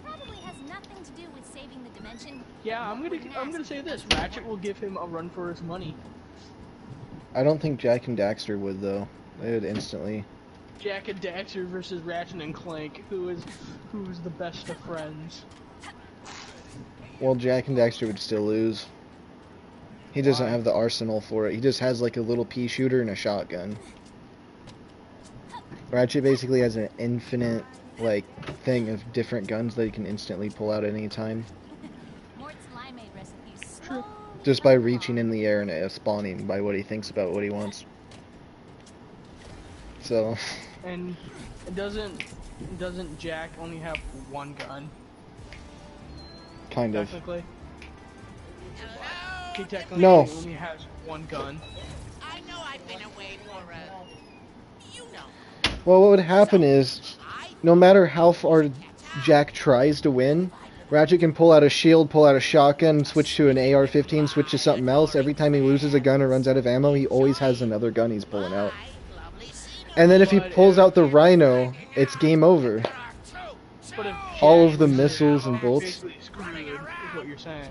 Probably has nothing to do with saving the dimension. Yeah, I'm gonna say this. Ratchet will give him a run for his money. I don't think Jack and Daxter would, though. They would instantly. Jack and Daxter versus Ratchet and Clank. Who's the best of friends? Well, Jack and Daxter would still lose. He doesn't have the arsenal for it. He just has like a little pea shooter and a shotgun. Ratchet basically has an infinite like thing of different guns that he can instantly pull out at any time. Mort's limeade recipes. Just by reaching in the air and spawning by what he thinks about what he wants. So. And doesn't Jack only have one gun? Kind of. Technically. He technically No. only has one gun. I know I've been away for Well, what would happen is, no matter how far Jack tries to win, Ratchet can pull out a shield, pull out a shotgun, switch to an AR-15, switch to something else. Every time he loses a gun or runs out of ammo, he always has another gun he's pulling out. And then if he pulls out the Rhino, it's game over. But if All of the missiles and bolts. basically screwed, is what you're saying.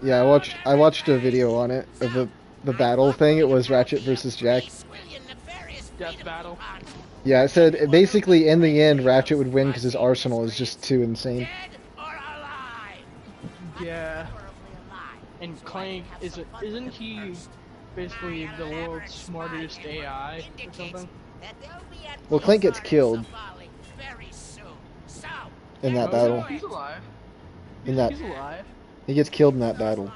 Yeah, I watched a video on it of the battle thing. It was Ratchet versus Jack. Death battle. Yeah, it said basically in the end Ratchet would win because his arsenal is just too insane. Yeah. And Clank isn't he basically the world's smartest AI or something? Well, Clank gets killed in that battle. He's alive. In that, He's alive. he gets killed in that battle.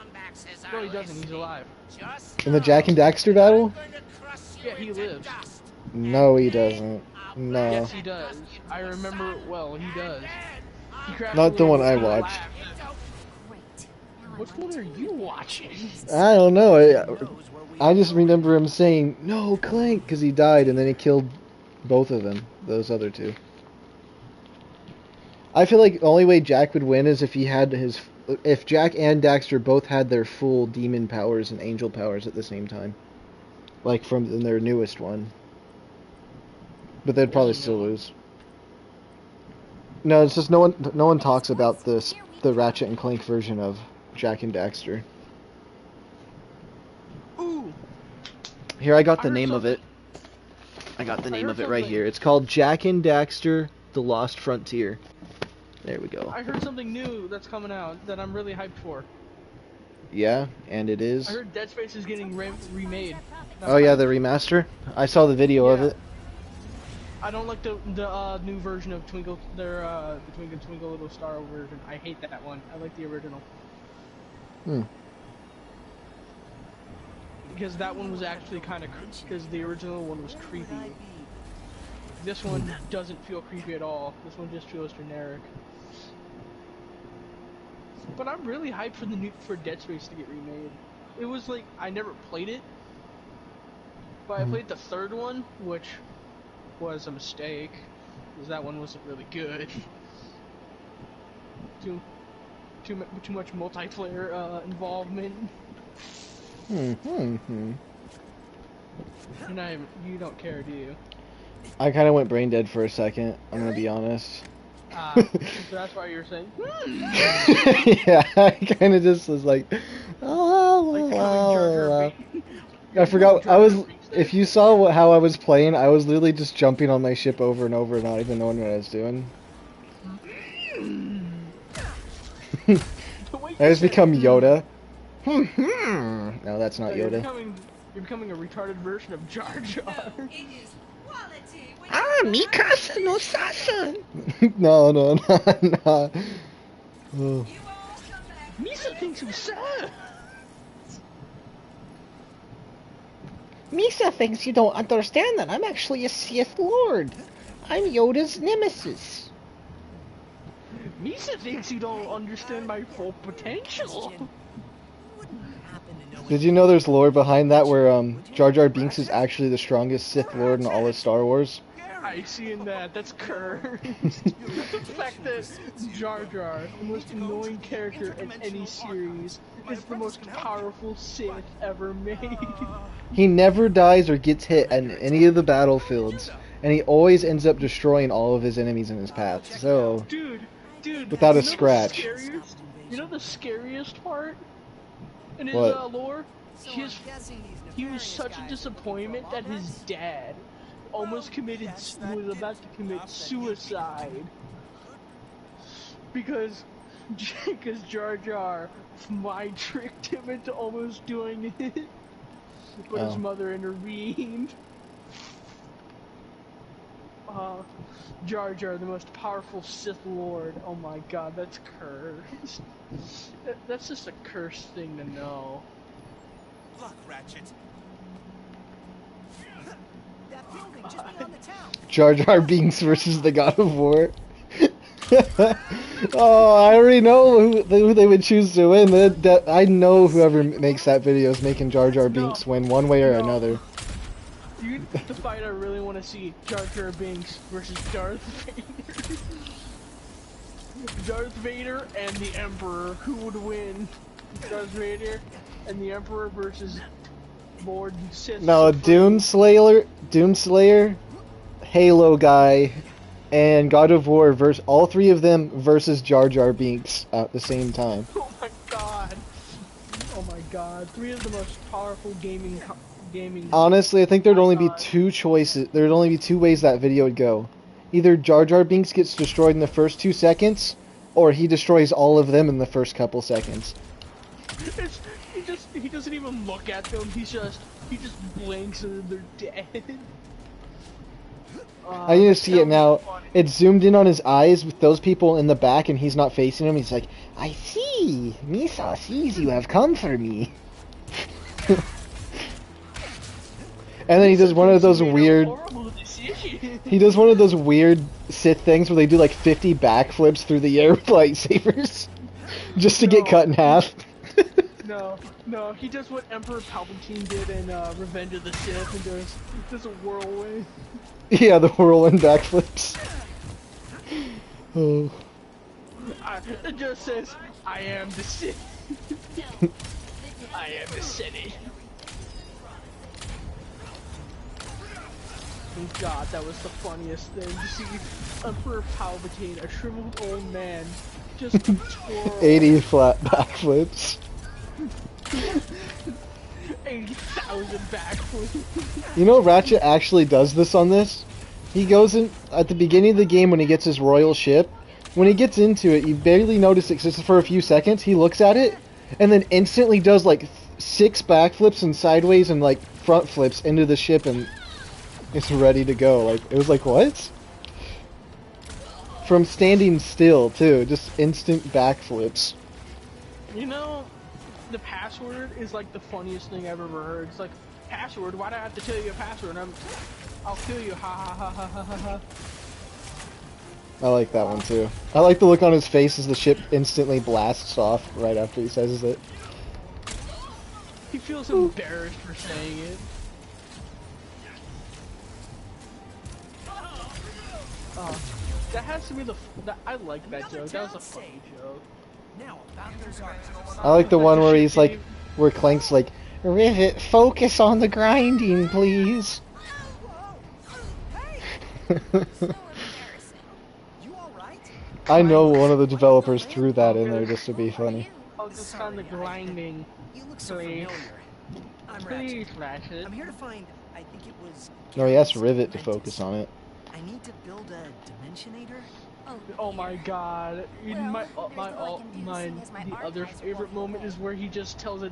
No, he doesn't. He's alive. In the Jack and Daxter battle? Yeah, he lives. No, he doesn't. No, Yes, he does. I remember it well. He does. He crashed not the away one I in the watched. lab. Which one are you watching? I don't know. I just remember him saying no, Clank, because he died, and then he killed both of them. Those other two. I feel like the only way Jack would win is if he had if Jack and Daxter both had their full demon powers and angel powers at the same time, like from their newest one. But they'd probably still lose. No, it's just no one talks about the Ratchet and Clank version of Jack and Daxter. Ooh. Here, I got the name of it. I got the name of it right here. It's called Jack and Daxter: The Lost Frontier. There we go. I heard something new that's coming out that I'm really hyped for. Yeah, and it is. I heard Dead Space is getting remade. Oh yeah, the remaster. I saw the video of it. I don't like the new version of Twinkle, the Twinkle Little Star version. I hate that one. I like the original. Because that one was actually kind of because the original one was creepy. This one doesn't feel creepy at all. This one just feels generic. But I'm really hyped for Dead Space to get remade. It was like I never played it, But I played the third one, which was a mistake, because that one wasn't really good. Too much multiplayer involvement. And you don't care, do you? I kind of went brain dead for a second. I'm gonna be honest. So that's why you're saying. Yeah, I kind of just was like, oh. I forgot. I was. If you saw how I was playing, I was literally just jumping on my ship over and over, not even knowing what I was doing. I just become Yoda. No, that's not Yoda. You're becoming a retarded version of Jar Jar. Mikasa no Sasa. No. Oh. Misa thinks you suck. Misa thinks you don't understand that I'm actually a Sith Lord. I'm Yoda's nemesis. Misa thinks you don't understand my full potential. Did you know there's lore behind that where Jar Jar Binks is actually the strongest Sith Lord in all of Star Wars? I see in that. That's cursed. The fact that Jar Jar, the most annoying character in any series, is the most powerful Sith ever made. He never dies or gets hit in any of the battlefields, and he always ends up destroying all of his enemies in his path. So, dude, without a scratch. You know the scariest part in his lore? He was such a disappointment that his dad was about to commit suicide because Jar Jar mind tricked him into almost doing it, but his mother intervened. Jar Jar, the most powerful Sith Lord. Oh my God, that's cursed. That's just a cursed thing to know. Look, Ratchet. Jar Jar Binks versus the God of War. Oh, I already know who they would choose to win. I know whoever makes that video is making Jar Jar Binks win one way or another. The fight I really want to see: Jar Jar Binks versus Darth Vader. Darth Vader and the Emperor. Who would win? Darth Vader and the Emperor versus Lord Sith. No, Doomslayer, Halo guy, and God of War versus all three of them versus Jar Jar Binks at the same time. Oh my God! Oh my God! Three of the most powerful gaming. Honestly, I think there'd only be two choices. There'd only be two ways that video would go. Either Jar Jar Binks gets destroyed in the first 2 seconds, or he destroys all of them in the first couple seconds. He doesn't even look at them. He just blinks and they're dead. I need to see it now. It's zoomed in on his eyes with those people in the back, and he's not facing them. He's like, "I see. Misa sees you have come for me." And then he does one of those weird. He does one of those weird Sith things where they do like 50 backflips through the air with lightsabers, just to get cut in half. No, he does what Emperor Palpatine did in Revenge of the Sith and does a whirlwind. Yeah, the whirlwind backflips. Oh. It just says, "I am the Sith." I am the Sith. Thank God, that was the funniest thing to see Emperor Palpatine, a shriveled old man, just twirl. 80 flat backflips. 80,000 backflips. You know, Ratchet actually does this on this. He goes in at the beginning of the game when he gets his royal ship. When he gets into it, you barely notice it just for a few seconds. He looks at it, and then instantly does like 6 backflips and sideways and like front flips into the ship, and it's ready to go. Like, it was like, what? From standing still, too. Just instant backflips. You know, the password is like the funniest thing I've ever heard. It's like, password? Why do I have to tell you a password? I'll kill you. Ha ha ha ha ha ha ha. I like that one, too. I like the look on his face as the ship instantly blasts off right after he says it. He feels embarrassed for saying it. That has to be I like that joke. That was a funny joke. Now about those arcs. I like the one where he's like, where Clank's like, Rivet, focus on the grinding, please. I know one of the developers threw that in there just to be funny. Focus on the grinding. You look so familiar. I'm Please, Ratchet. I'm here to find. I think it was. No, he asked Rivet to focus on it. I need to build a dimensionator. Oh my god! The other favorite moment is where he just tells a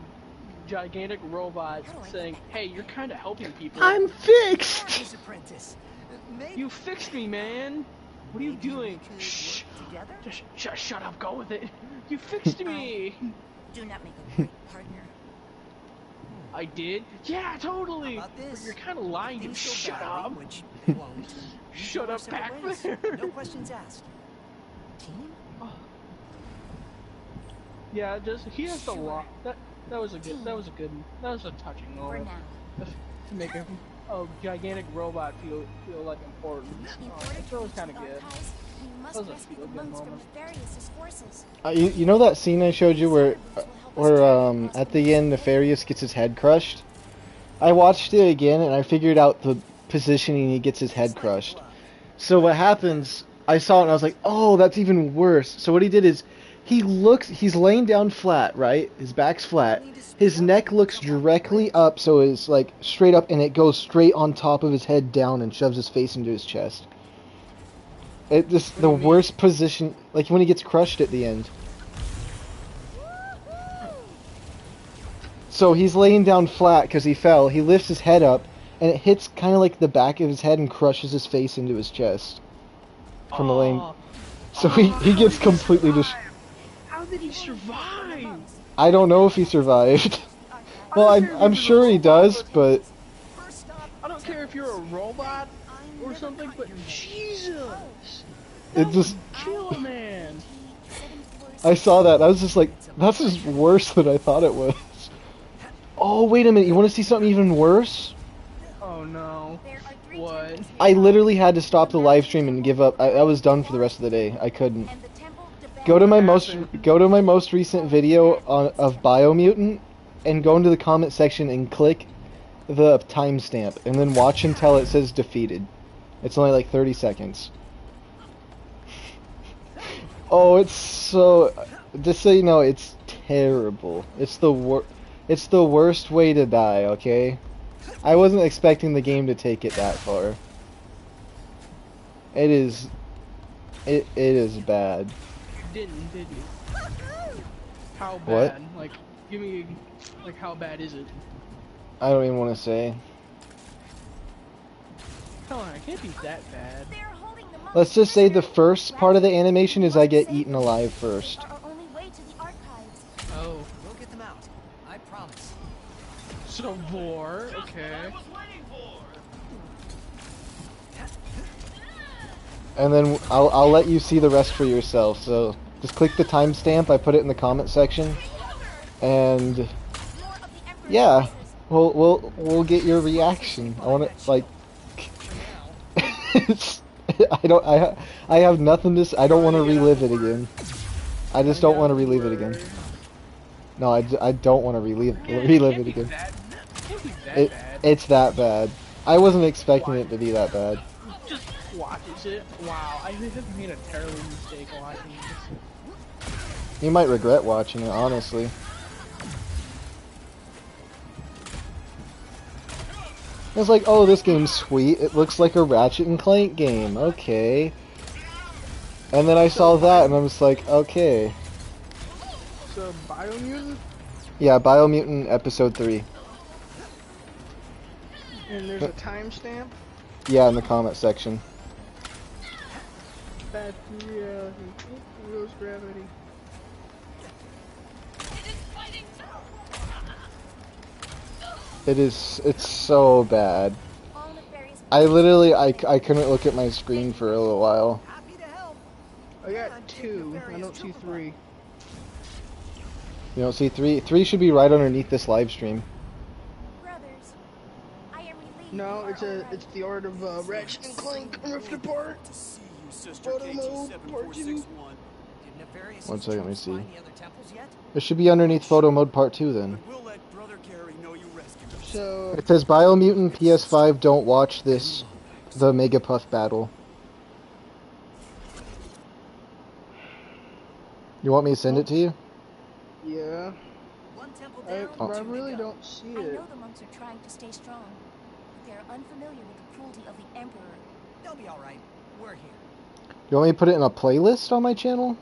gigantic robot saying, "Hey, you're kind of helping people." I'm fixed. You fixed me, man. What are you doing? Shh. Just shut up. Go with it. You fixed me. Do not make a great partner. I did? Yeah, totally. You're kind of lying. You shut up. Shut up back there. No questions asked. Team? Yeah, just he has to lie. That was a touching moment to make a gigantic robot feel like important. That was kind of good. That was a feel good moment. You know that scene I showed you where at the end Nefarious gets his head crushed? I watched it again and I figured out the positioning he gets his head crushed. So what happens, I saw it and I was like, oh, that's even worse. So what he did is, he's laying down flat, right? His back's flat. His neck looks directly up, so it's like straight up, and it goes straight on top of his head down and shoves his face into his chest. It just the worst position, like when he gets crushed at the end. So he's laying down flat because he fell. He lifts his head up, and it hits kind of like the back of his head and crushes his face into his chest. From the lane. So he gets completely How did he survive? I don't know if he survived. Well, I'm sure he does, but I don't care if you're a robot or something, but Jesus! It just kill a man. I saw that. I was just like, that's just worse than I thought it was. Oh, wait a minute. You want to see something even worse? Oh no. What? I literally had to stop the live stream and give up. I was done for the rest of the day. I couldn't. Go to my most recent video of Biomutant and go into the comment section and click the timestamp and then watch until it says defeated. It's only like 30 seconds. Oh, it's so... Just so you know, it's terrible. It's the worst way to die, okay? I wasn't expecting the game to take it that far. It is bad. You didn't, did you? How bad? What? Like, give me, like, how bad is it? I don't even want to say. Come on, it can't be that bad. Let's just say the first part of the animation is I get eaten alive first. Oh. We'll get them out. I promise. So, Vor, okay. And then I'll let you see the rest for yourself. So just click the timestamp. I put it in the comment section, and yeah, we'll get your reaction. I want to like. I have nothing to say. I don't want to relive it again. I just don't want to relive it again. No, I don't want to relive it again. It's that bad. I wasn't expecting it to be that bad. Just watches it. Wow, I have made a terrible mistake watching this. You might regret watching it, honestly. It's like, oh, this game's sweet. It looks like a Ratchet and Clank game. Okay. And then I saw that, and I was like, okay. So, Biomutant? Yeah, Biomutant Episode 3. And there's a timestamp? Yeah, in the comment section. Bad reality. Rose gravity. It's so bad. I literally, I couldn't look at my screen for a little while. I got 2, I don't see 3. You don't see 3? 3 should be right underneath this live stream. No, it's the art of Ratchet and Clank ripped apart. Photo mode, part 2. Did Nefarious 1 second, let me see. find the other temples yet? It should be underneath photo mode part 2 then. We'll let Brother Gary know you rescued us. So It says Biomutant PS5 don't watch this, the Mega Puff battle. You want me to send it to you? yeah, I really don't see I it. know the monks are trying to stay strong, but they're unfamiliar with the cruelty of the Emperor. They'll be alright. We're here. You want me to put it in a playlist on my channel?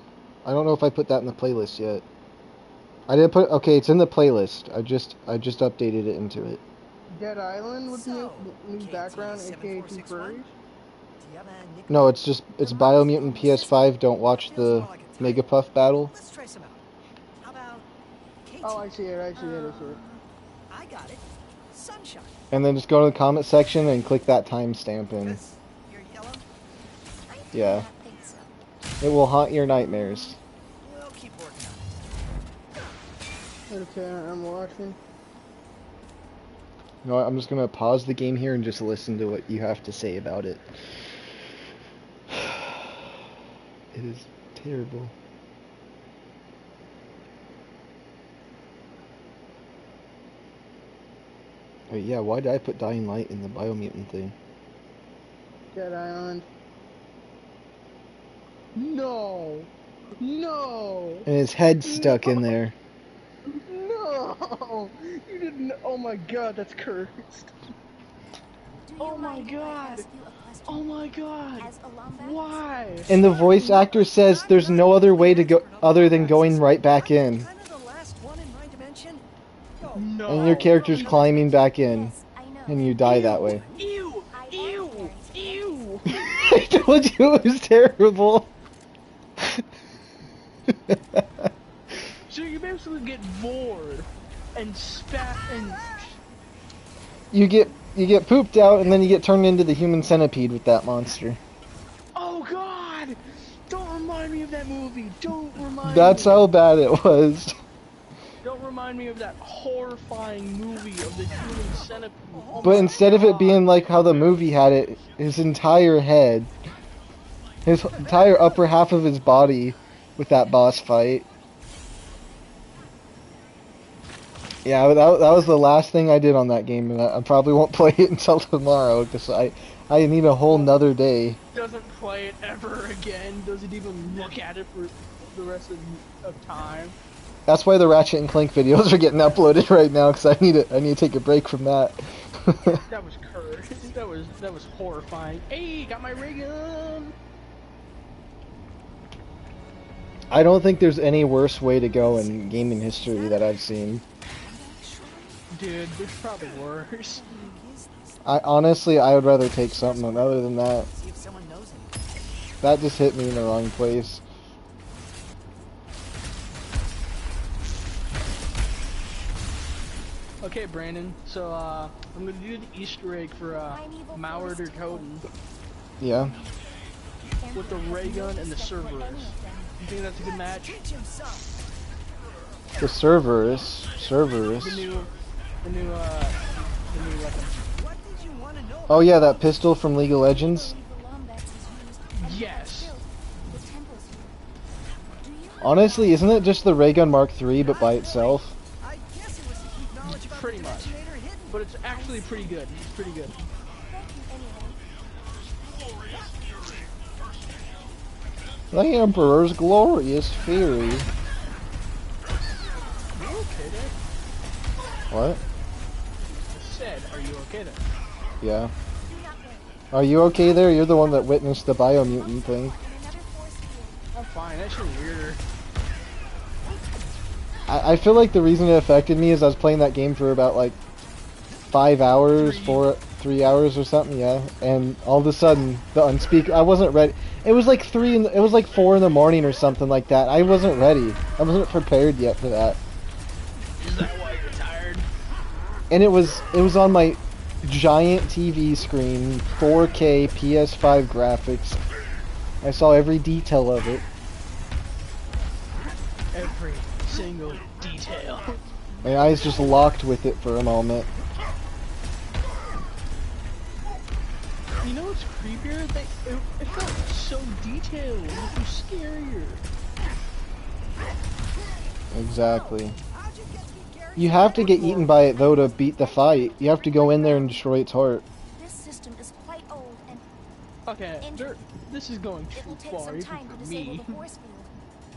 I don't know if I put that in the playlist yet. I did put, okay, it's in the playlist. I just updated it into it. Dead Island with new background, aka two furries. No, it's Biomutant PS5 don't watch the Mega Puff battle. Let's try some out. How about Katie? Oh, I see it. I see it. I got it. Sunshine. And then just go to the comment section and click that timestamp in. You're yellow? Yeah. It will haunt your nightmares. We'll keep working on it. Okay, I'm watching. You know what, I'm just gonna pause the game here and just listen to what you have to say about it. It is terrible. Wait, yeah, why did I put Dying Light in the Biomutant thing? Dead Island. No! No! And his head's stuck in there. No! You didn't. Oh my god, that's cursed. Oh my god! Oh my god! Why? And the voice actor says there's no other way to go other than going right back in. No. And your character's climbing back in. And you die that way. Ew! Ew! Ew! I told you it was terrible. So you basically get bored and spat and You get pooped out and then you get turned into the human centipede with that monster. oh god! Don't remind me of that movie. Don't remind That's me. how bad it was. Don't remind me of that horrifying movie of the human centipede. Oh But my instead of it God. being like how the movie had it, his entire head, his entire upper half of his body with that boss fight. Yeah, that was the last thing I did on that game, and I probably won't play it until tomorrow, because I need a whole nother day. Doesn't play it ever again. Doesn't even look at it for the rest of time. That's why the Ratchet and Clank videos are getting uploaded right now, because I need to take a break from that. That was cursed. That was horrifying. Hey, got my ray gun. I don't think there's any worse way to go in gaming history that I've seen. Dude, there's probably worse. Honestly, I would rather take something other than that. That just hit me in the wrong place. Okay, Brandon. So I'm gonna do the Easter egg for Mallard or Toten. Yeah. With the ray gun and the Cerberus. You think that's a good match? The Cerberus. The new weapon. Oh yeah, that pistol from League of Legends. Yes. Honestly, isn't it just the Ray Gun Mark III, but by itself? Pretty much. But it's actually pretty good. It's pretty good. The Emperor's glorious fury. You okay there? What? I said, are you okay there? Yeah. Are you okay there? You're the one that witnessed the Biomutant thing. I'm fine. That's just weirder. I feel like the reason it affected me is I was playing that game for about like 5 hours, 3 hours or something, yeah. And all of a sudden, I wasn't ready. It was like 4 in the morning or something like that. I wasn't ready. I wasn't prepared yet for that. Is that why you're tired? And it was on my giant TV screen, 4K PS5 graphics. I saw every detail of it. Every single detail. My eyes just locked with it for a moment. You know what's creepier? It felt so detailed. It was scarier. Exactly. You have to get eaten by it though to beat the fight. You have to go in there and destroy its heart. This system is quite old and Okay, this is going too far even for me.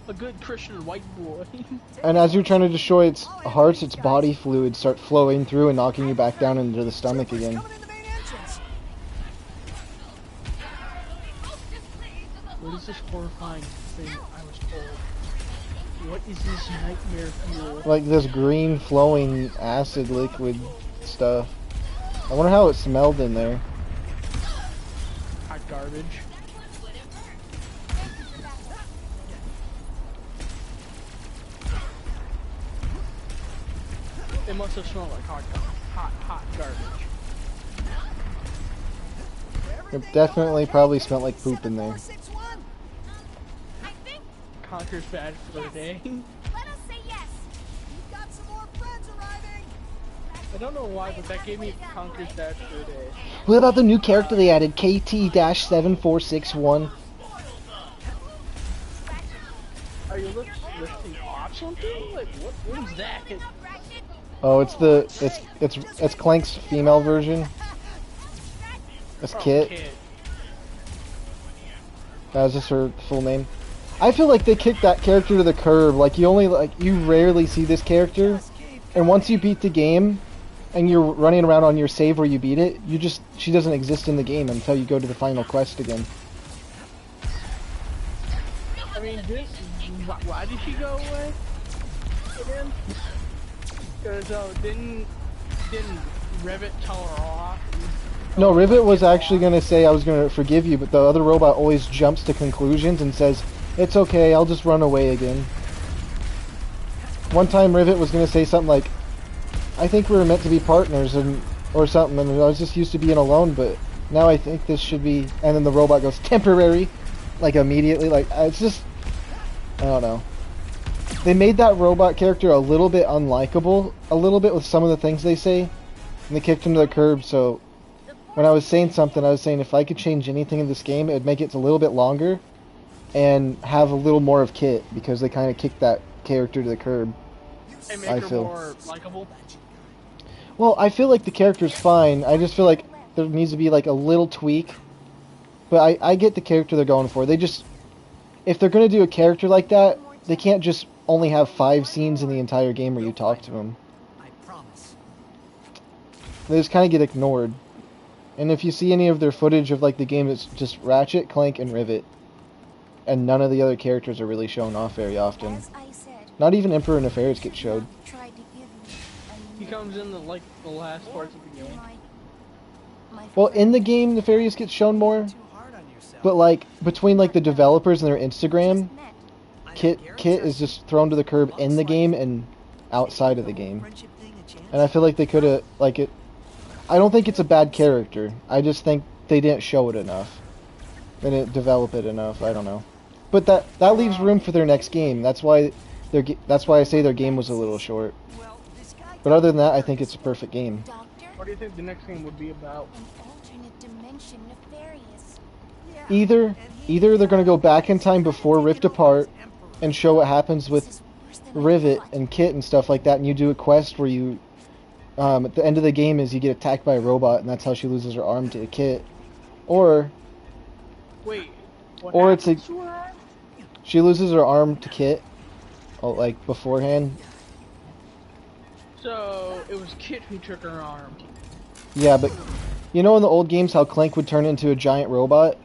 A good Christian white boy. And as you're trying to destroy its hearts, its body fluids start flowing through and knocking you back down into the stomach again. What is this horrifying thing I was told? What is this nightmare fuel? Like this green flowing acid liquid stuff. I wonder how it smelled in there. Hot garbage. It must have smelled like hot garbage. It definitely probably smelled like poop in there. Conker's bad for a day. let us say yes. We've got some more friends arriving. I don't know why, but that gave me Conker's bad for a day. What about the new character they added, KT-7461? Are you lifting off something? Like what is that? Oh, it's Clank's female version. That's Kit. That's just her full name. I feel like they kicked that character to the curb. Like you rarely see this character, and once you beat the game, and you're running around on your save where you beat it, she doesn't exist in the game until you go to the final quest again. I mean, why did she go away again? Because didn't Rivet tell her off? No, Rivet was actually going to say I was going to forgive you, but the other robot always jumps to conclusions and says, it's okay, I'll just run away again. One time Rivet was going to say something like, I think we were meant to be partners or something, and I was just used to being alone, but now I think this should be... And then the robot goes, temporary, like immediately, like, it's just... I don't know. They made that robot character a little bit unlikable, a little bit with some of the things they say, and they kicked him to the curb, so... When I was saying something, I was saying if I could change anything in this game, it would make it a little bit longer and have a little more of Kit, because they kind of kicked that character to the curb. And make her more likable? Well, I feel like the character's fine. I just feel like there needs to be like a little tweak. But I get the character they're going for. They just... If they're going to do a character like that, they can't just only have 5 scenes in the entire game where you talk to him. I promise. They just kind of get ignored. And if you see any of their footage of like the game, it's just Ratchet, Clank, and Rivet. And none of the other characters are really shown off very often. Not even Emperor Nefarious gets showed. He comes in the last parts of the game. Well, in the game, Nefarious gets shown more. But like between like the developers and their Instagram, Kit is just thrown to the curb in the game and outside of the game. And I feel like they could have I don't think it's a bad character. I just think they didn't show it enough. They didn't develop it enough. I don't know. But that leaves room for their next game. That's why I say their game was a little short. But other than that, I think it's a perfect game. What do you think the next game would be about? Either they're going to go back in time before Rift Apart and show what happens with Rivet and Kit and stuff like that, and you do a quest where you at the end of the game is you get attacked by a robot, and that's how she loses her arm to a Kit. Or it's like she loses her arm to Kit, like beforehand. So it was Kit who took her arm. Yeah, but you know in the old games how Clank would turn into a giant robot?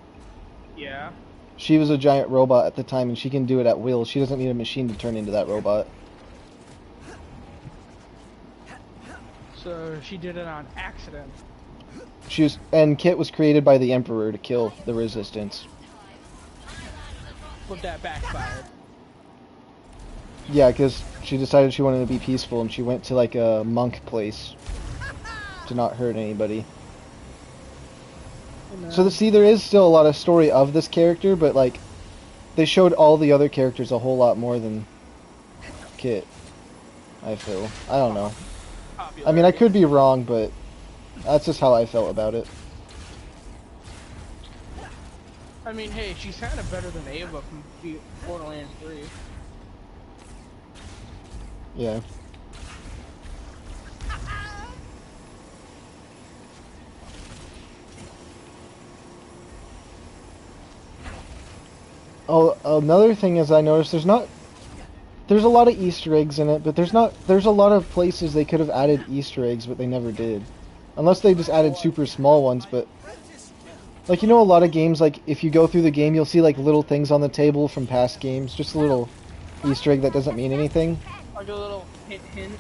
Yeah. She was a giant robot at the time, and she can do it at will. She doesn't need a machine to turn into that robot. So she did it on accident. And Kit was created by the Emperor to kill the Resistance. But that backfired. Yeah, because she decided she wanted to be peaceful, and she went to like a monk place to not hurt anybody. So there is still a lot of story of this character, but like they showed all the other characters a whole lot more than Kit. I feel. I don't know. I mean, I could be wrong, but that's just how I felt about it. I mean, hey, she's kind of better than Ava from Borderlands 3. Yeah. Oh, another thing is I noticed there's a lot of Easter eggs in it, but there's a lot of places they could have added Easter eggs, but they never did. Unless they just added super small ones, but like, you know, a lot of games, like, if you go through the game, you'll see, like, little things on the table from past games. Just a little Easter egg that doesn't mean anything. Like a little hint.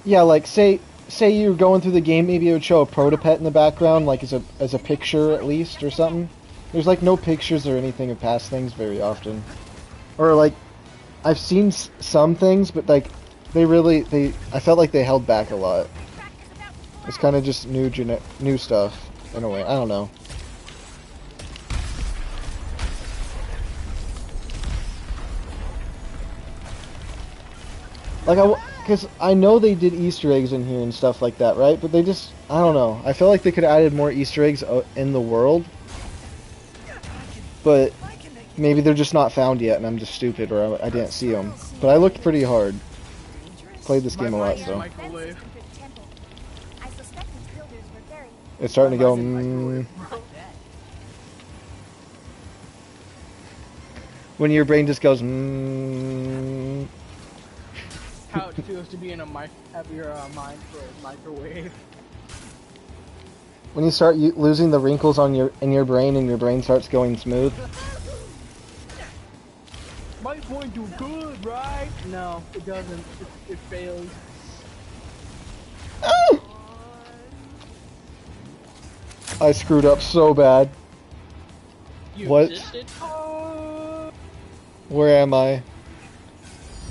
Yeah, like, say you're going through the game, maybe it would show a Protopet in the background, like, as a picture, at least, or something. There's, like, no pictures or anything of past things very often. Or, like, I've seen some things, but, like, I felt like they held back a lot. It's kind of just new stuff. In a way, I don't know. Like, because I know they did Easter eggs in here and stuff like that, right? But they just, I don't know. I feel like they could have added more Easter eggs in the world. But maybe they're just not found yet, and I'm just stupid, or I didn't see them. But I looked pretty hard. Played this game a lot, so. It's starting to go. When your brain just goes. How it feels to be in have your mind for a microwave. When you start losing the wrinkles in your brain, and your brain starts going smooth. My point do good, right? No, it doesn't. It fails. I screwed up so bad. What? Where am I?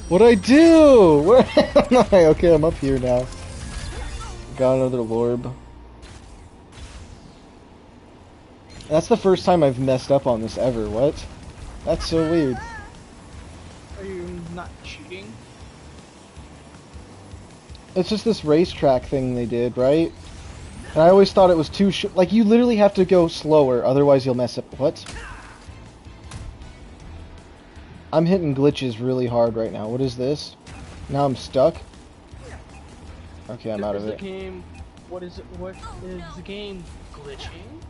What'd I do? Where am I? Okay, I'm up here now. Got another orb. That's the first time I've messed up on this ever. What? That's so weird. Are you not cheating? It's just this racetrack thing they did, right? And I always thought it was too like, you literally have to go slower, otherwise you'll mess up. What? I'm hitting glitches really hard right now. What is this? Now I'm stuck? Okay, I'm out of it. What is the game glitching?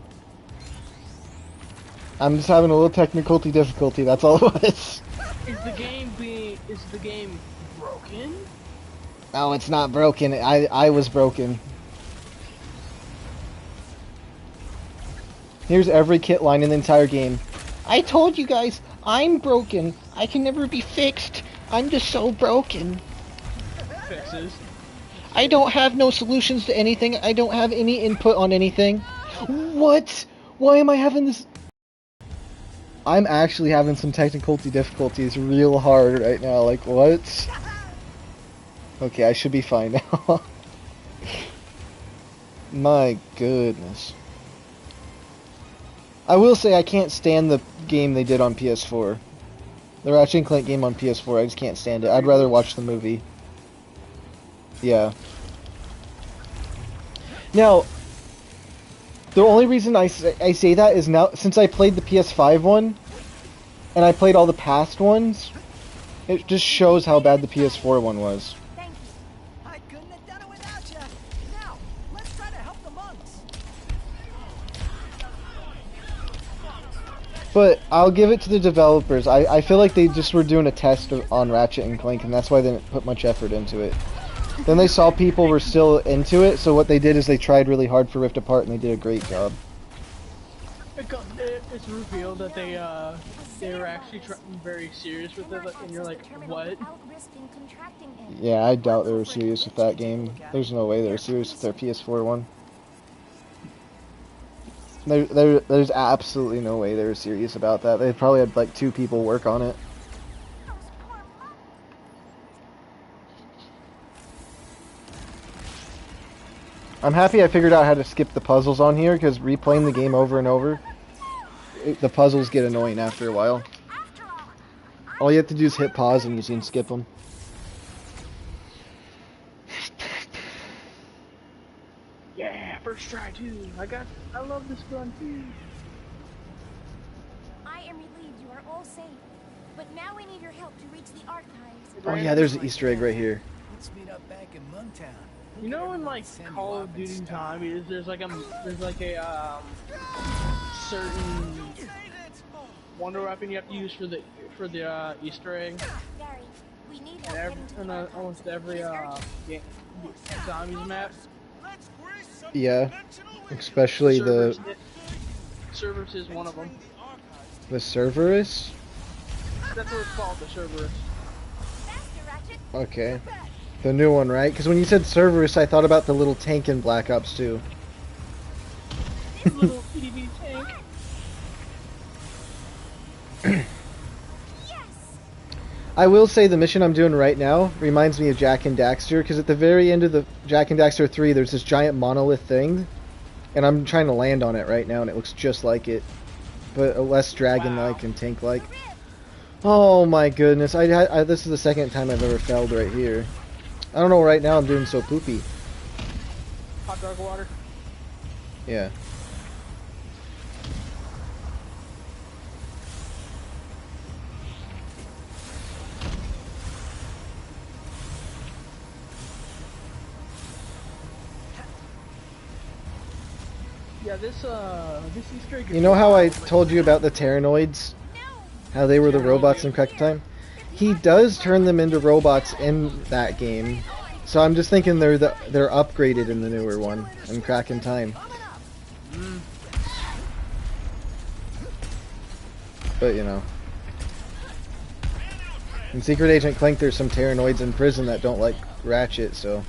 I'm just having a little technical difficulty, that's all it was. Is the game broken? No, it's not broken. I was broken. Here's every kit line in the entire game. I told you guys, I'm broken. I can never be fixed. I'm just so broken. Fixes. I don't have no solutions to anything. I don't have any input on anything. What? Why am I having this? I'm actually having some technical difficulties real hard right now. Like, what? Okay, I should be fine now. My goodness. I will say I can't stand the game they did on PS4. The Ratchet Clank game on PS4, I just can't stand it. I'd rather watch the movie. Yeah. Now, the only reason I say that is now, since I played the PS5 one, and I played all the past ones, it just shows how bad the PS4 one was. I couldn't have done it without you. Now, let's try to help the monks. But I'll give it to the developers. I feel like they just were doing a test on Ratchet and Clank, and that's why they didn't put much effort into it. Then they saw people were still into it, so what they did is they tried really hard for Rift Apart, and they did a great job. It's revealed that they were actually very serious with it, and you're like, what? Yeah, I doubt they were serious with that game. There's no way they were serious with their PS4 one. There's absolutely no way they were serious about that. They probably had like 2 people work on it. I'm happy I figured out how to skip the puzzles on here, because replaying the game over and over, the puzzles get annoying after a while. All you have to do is hit pause and you can skip them. Yeah, first try too. I love this gun too. But now we need your help to reach the archives. Oh yeah, there's an Easter egg right here. Let's meet up back in Mungtown. You know, in like Call of Duty Zombies, there's like a certain wonder weapon you have to use for the Easter egg. Gary, we need In almost every zombies map. Yeah, especially the Cerberus is one of them. the Cerberus. That's what it's called, the Cerberus. Okay, the new one, right? Because when you said Cerberus, I thought about the little tank in Black Ops 2. Little PDB tank. I will say the mission I'm doing right now reminds me of Jak and Daxter, because at the very end of the Jak and Daxter 3, there's this giant monolith thing, and I'm trying to land on it right now, and it looks just like it, but less dragon-like and tank-like. Oh my goodness, this is the second time I've ever failed right here. I don't know, right now I'm doing so poopy. Hot dog water. Yeah. Yeah, this Easter egg. You know how I told you about the Terranoids? How they were the robots in Crack Time? He does turn them into robots in that game. So I'm just thinking they're upgraded in the newer one, in Crack in Time. But you know. In Secret Agent Clank there's some Terranoids in prison that don't like Ratchet, so...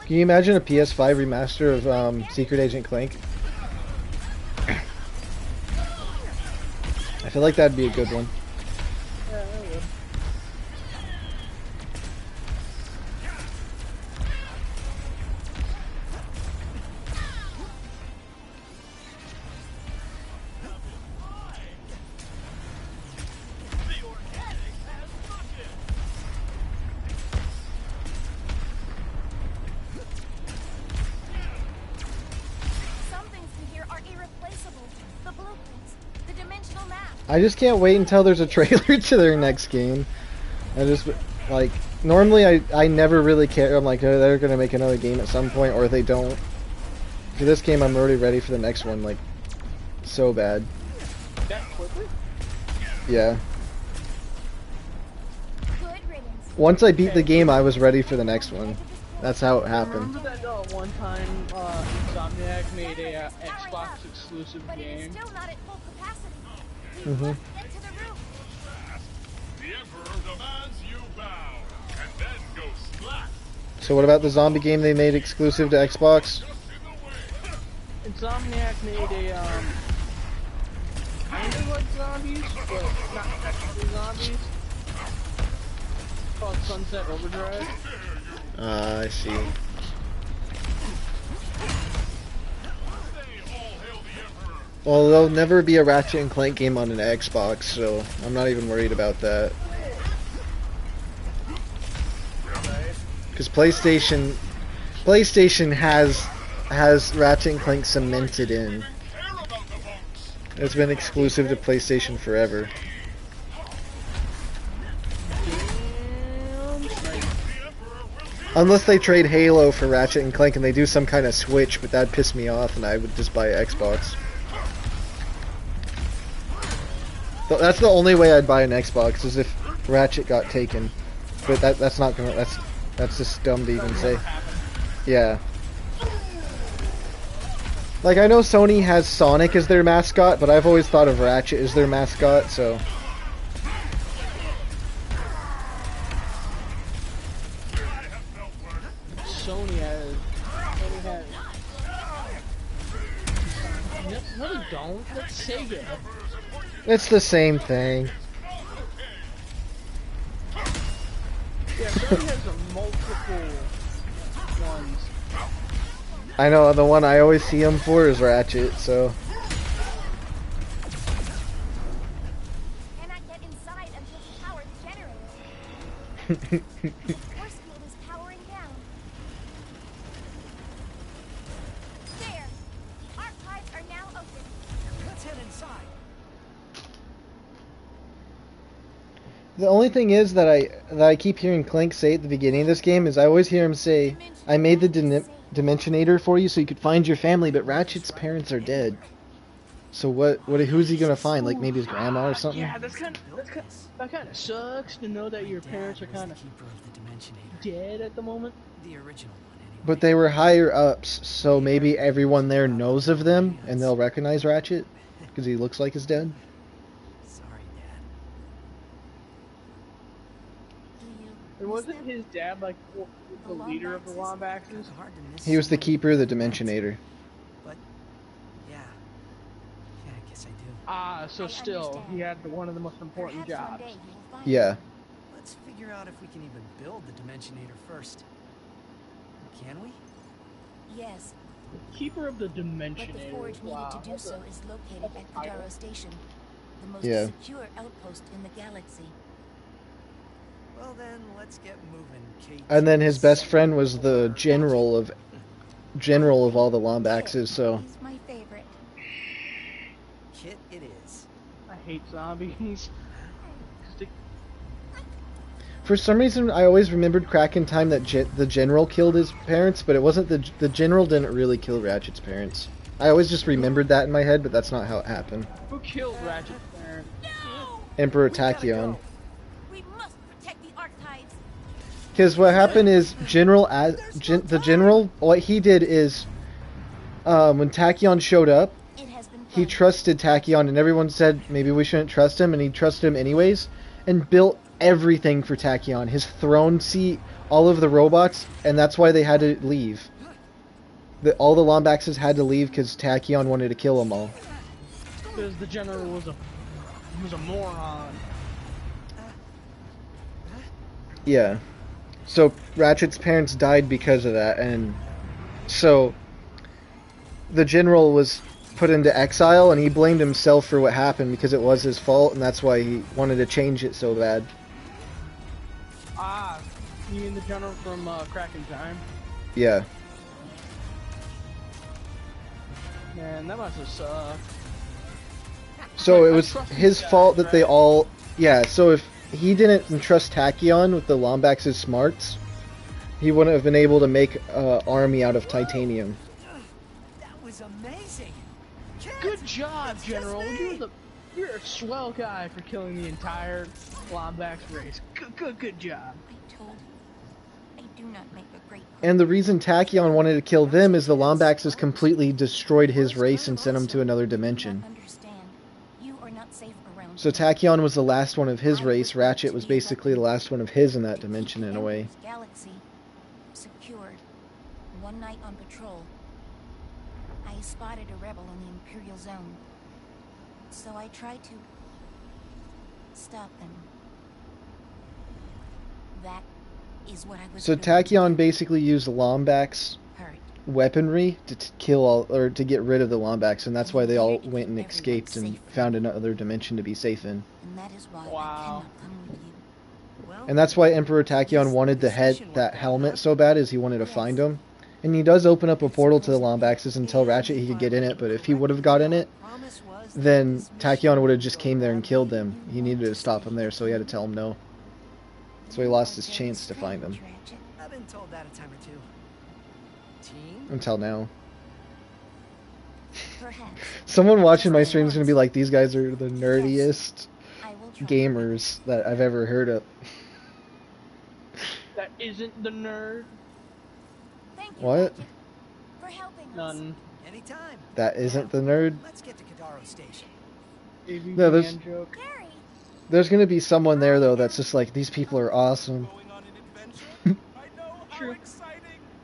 Can you imagine a PS5 remaster of Secret Agent Clank? I feel like that'd be a good one. Yeah, that would. I just can't wait until there's a trailer to their next game. I just, like, normally I never really care. I'm like, oh, they're going to make another game at some point, or they don't. For this game, I'm already ready for the next one, like, so bad. That quickly? Yeah. Once I beat the game, I was ready for the next one. That's how it happened. Remember that one time Insomniac made a Xbox exclusive game? Mm-hmm. The Emperor demands you bow, and then go slack. So what about the zombie game they made exclusive to Xbox? Insomniac made a kind of like zombies, but not technically zombies. It's called Sunset Overdrive. I see. Well, there'll never be a Ratchet and Clank game on an Xbox, so I'm not even worried about that. Because PlayStation has Ratchet and Clank cemented in. It's been exclusive to PlayStation forever. Unless they trade Halo for Ratchet and Clank and they do some kind of switch, but that'd piss me off and I would just buy an Xbox. That's the only way I'd buy an Xbox, is if Ratchet got taken. But that's not gonna, that's just dumb to even say. Yeah. Like, I know Sony has Sonic as their mascot, but I've always thought of Ratchet as their mascot, so... Sony has... No, they don't. That's Sega. It's the same thing. Yeah, Sony has multiple ones. I know, the one I always see him for is Ratchet, so... Cannot get inside until you power the generator. Force field is powered The only thing is that I keep hearing Clank say at the beginning of this game is I always hear him say, "I made the Dimensionator for you so you could find your family, but Ratchet's parents are dead." So who's he gonna find? Like maybe his grandma or something? Yeah, that kind of sucks to know that your parents are kind of dead at the moment. The original one, anyway. But they were higher ups, so maybe everyone there knows of them and they'll recognize Ratchet because he looks like his dad. Sorry, Dad. And wasn't his dad like the leader of the Lombaxes? He was the keeper of the Dimensionator. But yeah, I guess I do. Ah, so still, he had one of the most important jobs. Yeah. Let's figure out if we can even build the Dimensionator first. Can we? Yes. Keeper of the Dimensionator. But the forge needed to do so is located at Kadaro Station, the most Yeah. secure outpost in the galaxy. Well then, let's get moving, Kate. And then his best friend was the general of all the Lombaxes, so He's my favorite. Kit it is. I hate zombies. for some reason I always remembered crack in time that the general killed his parents, but it wasn't the general didn't really kill Ratchet's parents. I always just remembered that in my head, but that's not how it happened. Who killed Ratchet's parents? Emperor Tachyon. We must protect the archives. Because what happened is the general, what he did is when Tachyon showed up, he trusted Tachyon, and everyone said maybe we shouldn't trust him, and he trusted him anyways, and built everything for Tachyon, his throne seat, all of the robots, and that's why they had to leave. All the Lombaxes had to leave because Tachyon wanted to kill them all. Because the general was a moron. Yeah. So Ratchet's parents died because of that, and so the general was put into exile, and he blamed himself for what happened because it was his fault, and that's why he wanted to change it so bad. Ah, you mean the general from Crack in Time? Yeah. Man, that must have sucked. So it was his fault that they all... Yeah, so if he didn't entrust Tachyon with the Lombax's smarts, he wouldn't have been able to make an army out of titanium. That was amazing. Good job, General. You're a swell guy for killing the entire Lombax race. Good job. I do not make a great. And the reason Tachyon wanted to kill them is the Lombaxes completely destroyed his race and sent him to another dimension. You are not safe around. So Tachyon was the last one of his race. Ratchet was basically the last one of his in that dimension in a way. Galaxy secured. One night on patrol, I spotted a rebel in the Imperial Zone. So I tried to stop them. That is what I was. So Tachyon basically used Lombax weaponry to kill all, or to get rid of the Lombax, and that's why they all went and escaped and found another dimension to be safe in. And that is why wow. I cannot come with you. And that's why Emperor Tachyon wanted that helmet so bad, is he wanted to find him. And he does open up a portal to the Lombaxes and tell Ratchet he could get in it, but if he would have got in it, then Tachyon would have just came there and killed them. He needed to stop him there, so he had to tell him no. So he lost his chance to find them. I've been told that a time or two. Team? Until now. Someone watching my stream is going to be like, these guys are the nerdiest gamers that I've ever heard of. That isn't the nerd. What? None. Anytime. That isn't the nerd? Let's get to Kadaro Station. No, there's going to be someone there, though, that's just like, these people are awesome. True.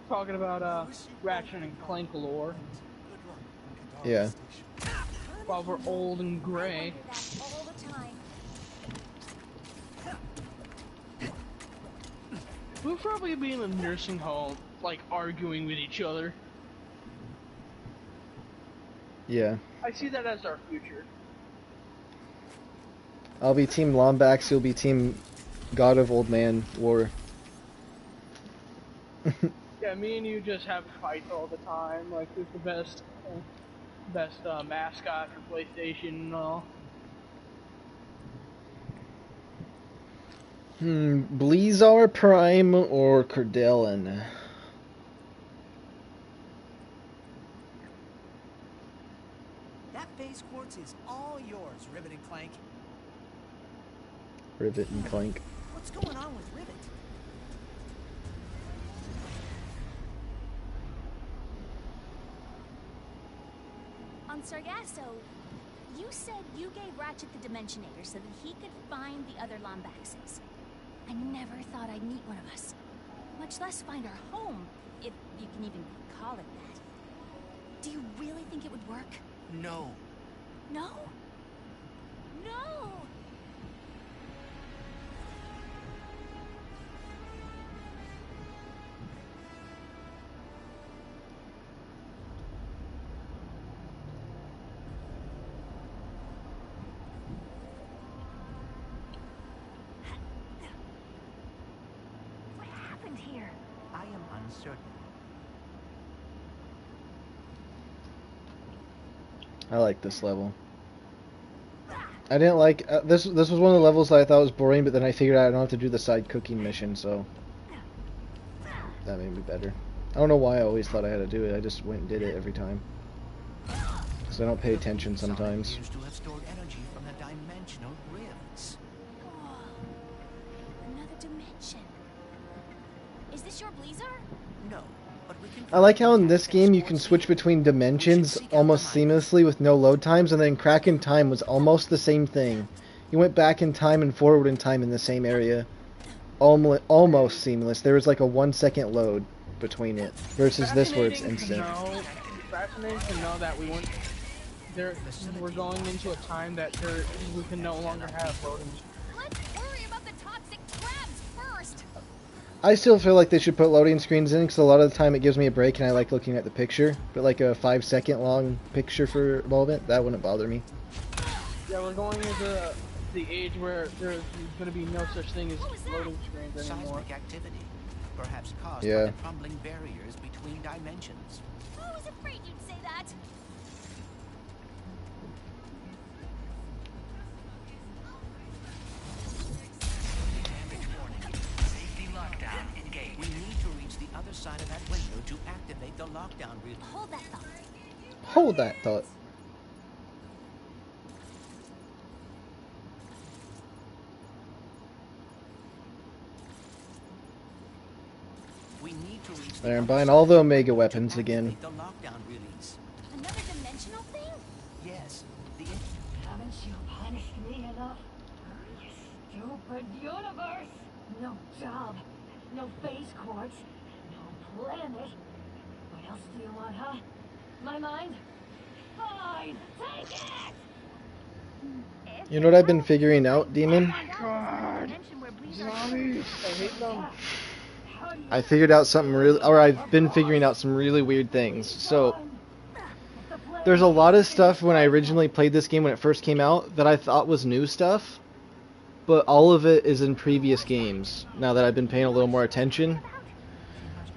Talking about Ratchet and Clank lore. Yeah. While we're old and gray. We'll probably be in a nursing home, like arguing with each other. Yeah. I see that as our future. I'll be Team Lombax, you'll be Team God of Old Man War. Yeah, me and you just have fights all the time. Like, who's the best mascot for PlayStation and all. Blizar Prime or Cordellan? That phase quartz is all yours, Rivet and Clank. Rivet and Clank. What's going on with Rivet? On Sargasso, you said you gave Ratchet the Dimensionator so that he could find the other Lombaxes. I never thought I'd meet one of us, much less find our home, if you can even call it that. Do you really think it would work? No. No? No! What happened here? I am uncertain. I like this level. I didn't like this. This was one of the levels that I thought was boring, but then I figured out I don't have to do the side cooking mission, so that made me better. I don't know why I always thought I had to do it. I just went and did it every time. So I don't pay attention sometimes. Appears to have stored energy from the dimensional rifts. Another dimension. Is this your Blizar? No, but we can. I like how in this game you can switch between dimensions almost seamlessly with no load times, and then Kraken Time was almost the same thing. You went back in time and forward in time in the same area. Almost seamless. There was like a 1 second load between it, versus this where it's instant. Fascinating to know that we went there. We're going into a time that we can no longer have loading. Let's worry about the toxic crabs first. I still feel like they should put loading screens in, because a lot of the time it gives me a break and I like looking at the picture. But like a 5 second long picture for a moment, that wouldn't bother me. Yeah, we're going into the age where there's going to be no such thing as loading screens anymore. Seismic activity, perhaps caused by Yeah. the crumbling barriers between dimensions. I was afraid you'd say that. Damage warning. Safety lockdown engaged. We need to reach the other side of that window to activate the lockdown relay. Hold that thought. Hold that thought. We need to reach There, I'm buying all the Omega weapons again. the lockdown release. Another dimensional thing? Yes, the Haven't you punished me enough? You stupid universe! No job, no phase quartz, no planet. What else do you want, huh? My mind? Fine, take it! You know what I've been figuring out, Demon? God, zombies! I hate them. I figured out something really, or I've been figuring out some really weird things. So, there's a lot of stuff when I originally played this game when it first came out that I thought was new stuff, but all of it is in previous games, now that I've been paying a little more attention.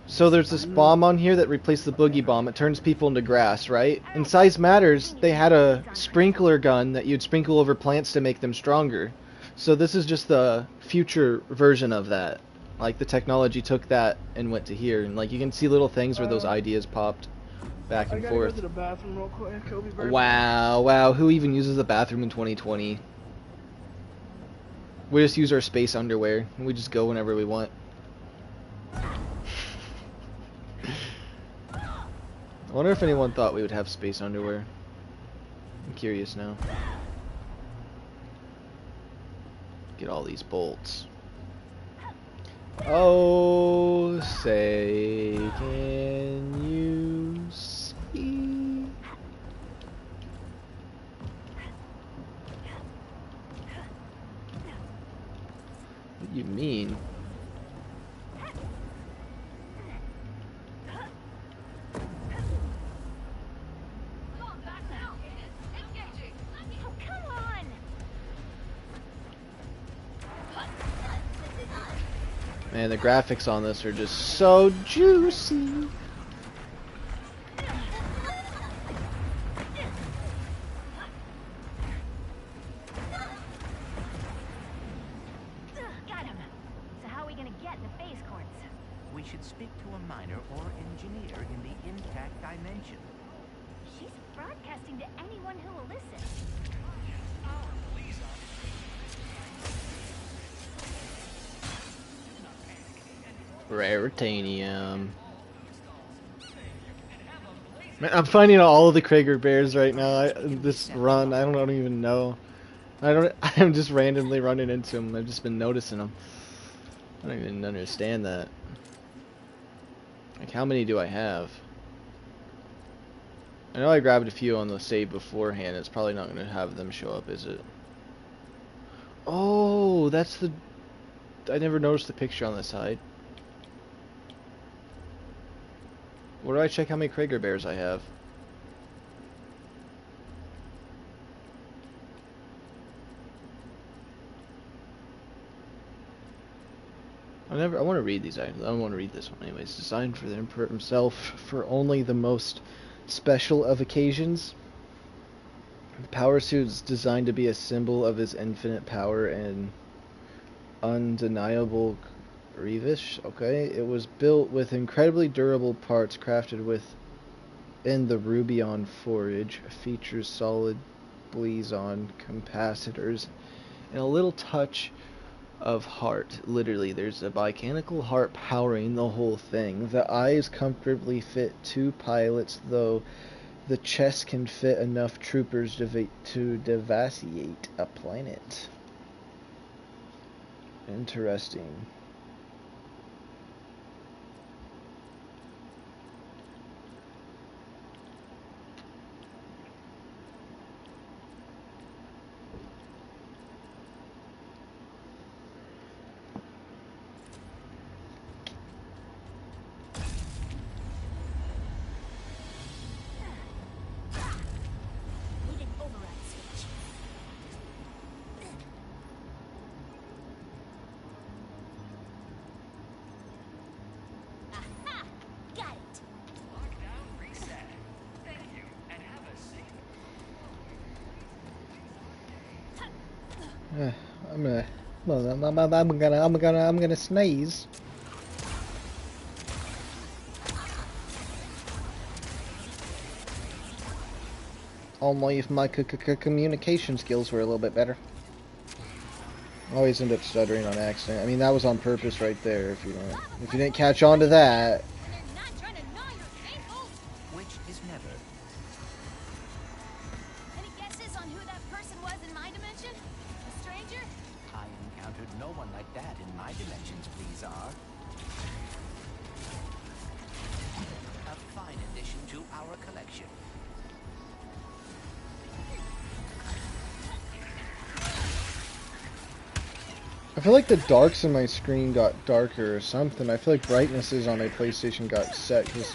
So there's this bomb on here that replaced the boogie bomb. It turns people into grass, right? In Size Matters, they had a sprinkler gun that you'd sprinkle over plants to make them stronger. So this is just the future version of that. Like, the technology took that and went to here. And, like, you can see little things where those ideas popped back and I gotta forth. go to the bathroom real quick. I'll be right back. Wow, who even uses the bathroom in 2020? We just use our space underwear, and we just go whenever we want. I wonder if anyone thought we would have space underwear. I'm curious now. Get all these bolts. Oh, say, can you see? What do you mean? Oh, come on! Man, the graphics on this are just so juicy. Got him. a miner or engineer in the intact dimension. She's broadcasting to anyone who will listen. Raritanium. Man, I'm finding all of the Krager bears right now. This run, I don't even know. I'm just randomly running into them. I've just been noticing them. I don't even understand that. Like, how many do I have? I know I grabbed a few on the save beforehand. It's probably not going to have them show up, is it? Oh, that's the... I never noticed the picture on the side. Where do I check how many Krager bears I have? I want to read these items. I don't want to read this one anyways. Designed for the Emperor himself for only the most special of occasions. The power suit is designed to be a symbol of his infinite power and undeniable Revish. Okay, it was built with incredibly durable parts crafted within the Rubion forage. Features solid Blizon capacitors and a little touch of heart. Literally, there's a mechanical heart powering the whole thing. The eyes comfortably fit 2 pilots, though the chest can fit enough troopers to devastate a planet. Interesting. I'm gonna sneeze. Only if my communication skills were a little bit better. I always end up stuttering on accident. I mean, that was on purpose right there. If you didn't catch on to that. Which is never. Any guesses on who that person was in my dimension? A stranger? I encountered no one like that in my dimensions, please, are. A fine addition to our collection. I feel like the darks in my screen got darker or something. I feel like brightnesses on my PlayStation got set because...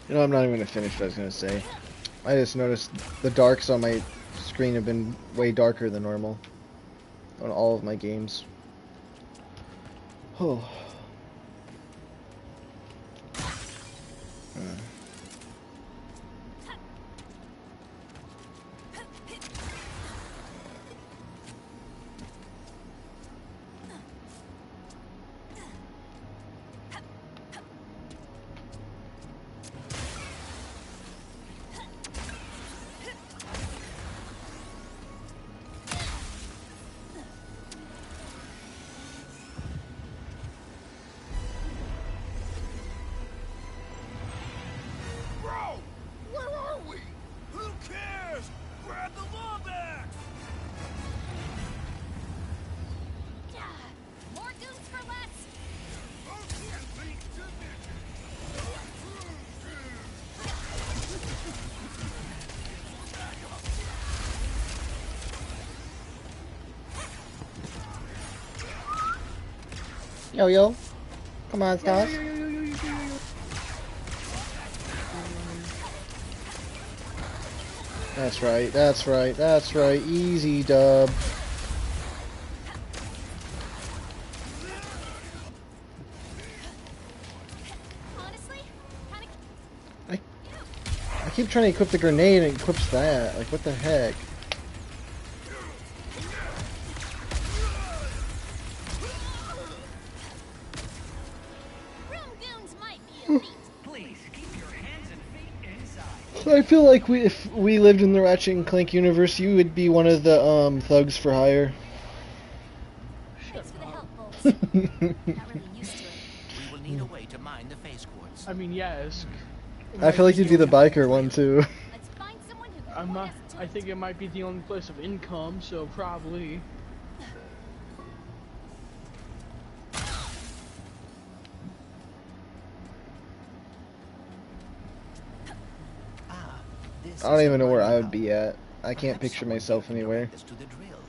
You know, I'm not even going to finish what I was going to say. I just noticed the darks on my screen have been way darker than normal on all of my games. Oh. Yo, come on, Stas. That's right, that's right, that's right. Easy dub. I keep trying to equip the grenade and it equips that. Like, what the heck? Please keep your hands and feet inside. I feel like if we lived in the Ratchet and Clank universe, you would be one of the thugs for hire. Thanks for the help, folks. Not really used to it. We will need a way to mine the phase quartz. I mean, yes. I feel like you'd be the biker one too. Let's find someone who can point us to I think it might be the only place of income, so probably. I don't even know where I would be at. I can't picture myself anywhere. To the drill.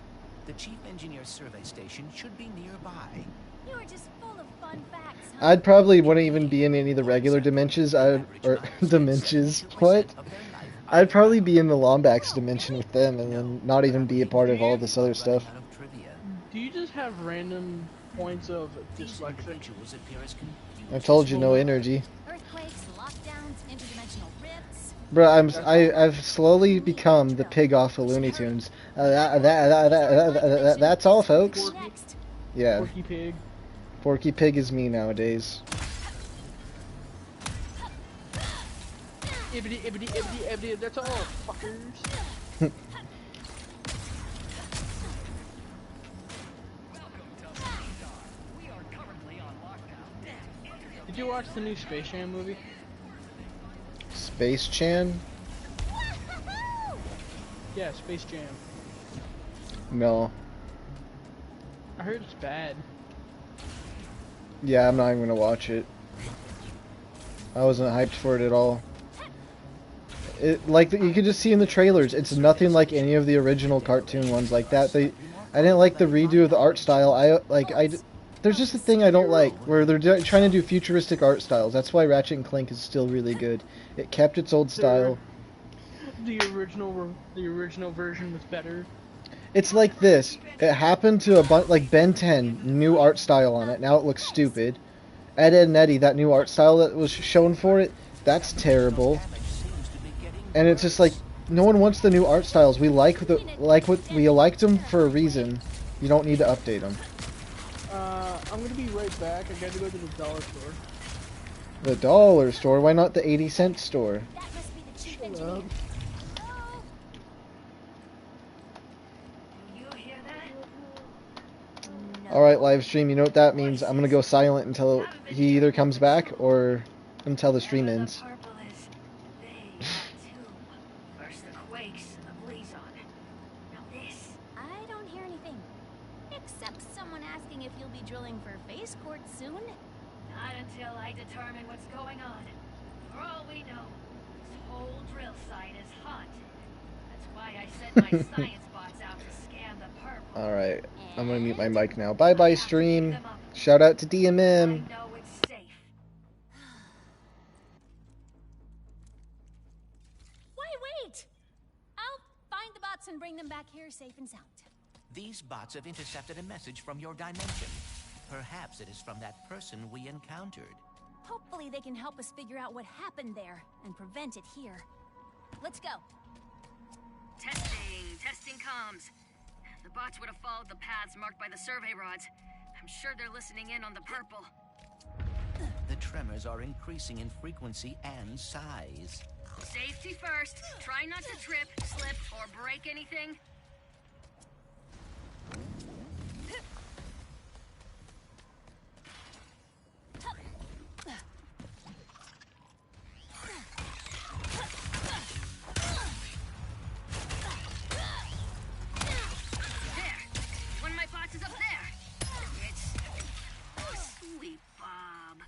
The chief engineer's survey station should be nearby. You are just full of fun facts, huh? I'd probably wouldn't even be in any of the regular dimensions. Dimensions. What? I'd probably be in the Lombax dimension with them, and then not even be a part of all this other stuff. Do you just have random points of dyslexic? I told you, no energy. Earthquakes, lockdowns, interdimensional rifts. Bro, I've slowly become the pig off of Looney Tunes. That's all, folks. Yeah. Porky Pig. Porky Pig is me nowadays. Ibbity, ibbity, ibbity, ibbity, that's all, fuckers. Did you watch the new Space Jam movie? Space Chan? Yeah, Space Jam. No. I heard it's bad. Yeah, I'm not even gonna watch it. I wasn't hyped for it at all. Like you could just see in the trailers, it's nothing like any of the original cartoon ones like that. I didn't like the redo of the art style. There's just a thing I don't like, where they're trying to do futuristic art styles. That's why Ratchet and Clank is still really good. It kept its old style. The original version was better. It's like this. It happened to a bunch, like Ben 10, new art style on it. Now it looks stupid. Ed, Edd and Eddy, that new art style that was shown for it, that's terrible. And it's just like, no one wants the new art styles. We liked them for a reason. You don't need to update them. I'm gonna be right back. I gotta go to the dollar store. The dollar store? Why not the 80-cent store? Shut up. Alright, live stream, you know what that means. I'm gonna go silent until he either comes back or until the stream ends. First the quakes and the blaze on. Now this. I don't hear anything. Except someone asking if you'll be drilling for phase quartz soon. Not until I determine what's going on. For all we know, this whole drill site is haunted. That's why I sent my science bots out to scan the purple. Alright, I'm gonna mute my mic now. Bye bye, stream. Shout out to DMM. Wait! I'll find the bots and bring them back here safe and sound. These bots have intercepted a message from your dimension. Perhaps it is from that person we encountered. Hopefully they can help us figure out what happened there and prevent it here. Let's go. Testing comms. The bots would have followed the paths marked by the survey rods. I'm sure they're listening in on the purple. The tremors are increasing in frequency and size. Safety first. Try not to trip, slip, or break anything. One of my bots is up there. It's Sweet Bob.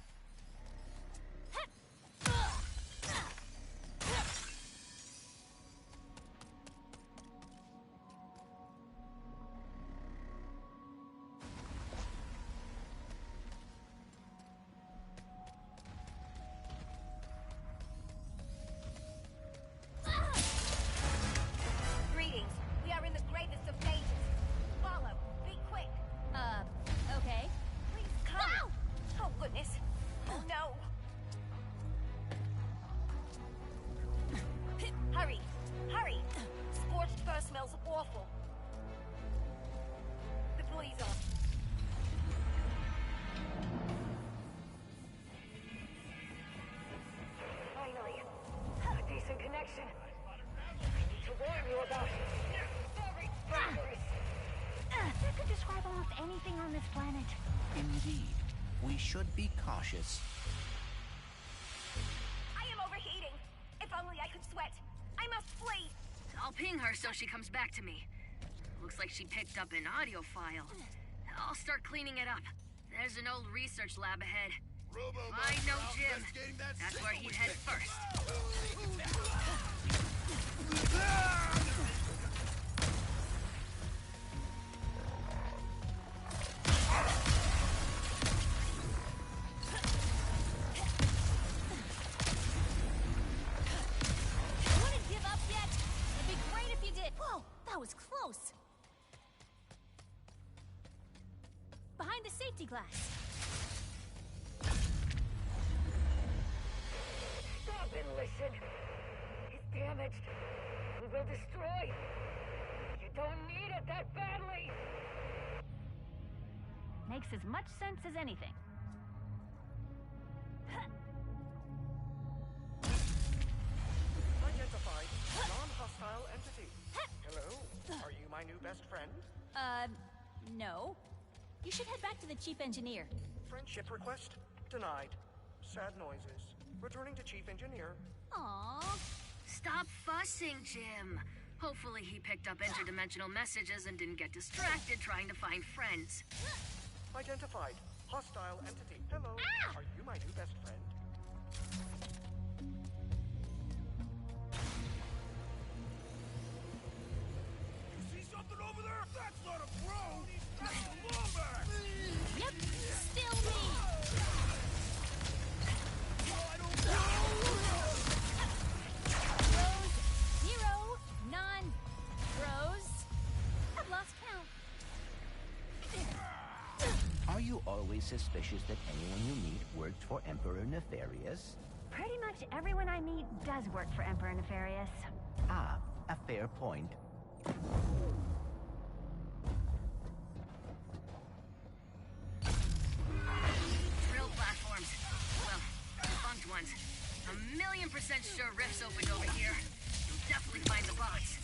anything on this planet. Indeed. We should be cautious. I am overheating. If only I could sweat. I must flee. I'll ping her so she comes back to me. Looks like she picked up an audio file. I'll start cleaning it up. There's an old research lab ahead. I know Jim. That's where he'd head first. Wouldn't give up yet? It'd be great if you did. Whoa, that was close. Behind the safety glass. Stop and listen. He's damaged. We will destroy. You don't need it that badly. Makes as much sense as anything. Identified non-hostile entity. Hello, are you my new best friend? No. You should head back to the chief engineer. Friendship request denied. Sad noises. Returning to chief engineer. Aww. Stop fussing, Jim. Hopefully he picked up interdimensional messages and didn't get distracted trying to find friends. Identified hostile entity. Hello, are you my new best friend? You see something over there? That's not a bro! That's a Lombax! Yep, still me! Bros, 0, non-bros. I've lost count. Are you always suspicious that anyone you meet works for Emperor Nefarious? Pretty much everyone I meet does work for Emperor Nefarious. Ah, a fair point. Drill platforms. Well, defunct ones. 1,000,000% sure rifts opened over here. You'll definitely find the bots.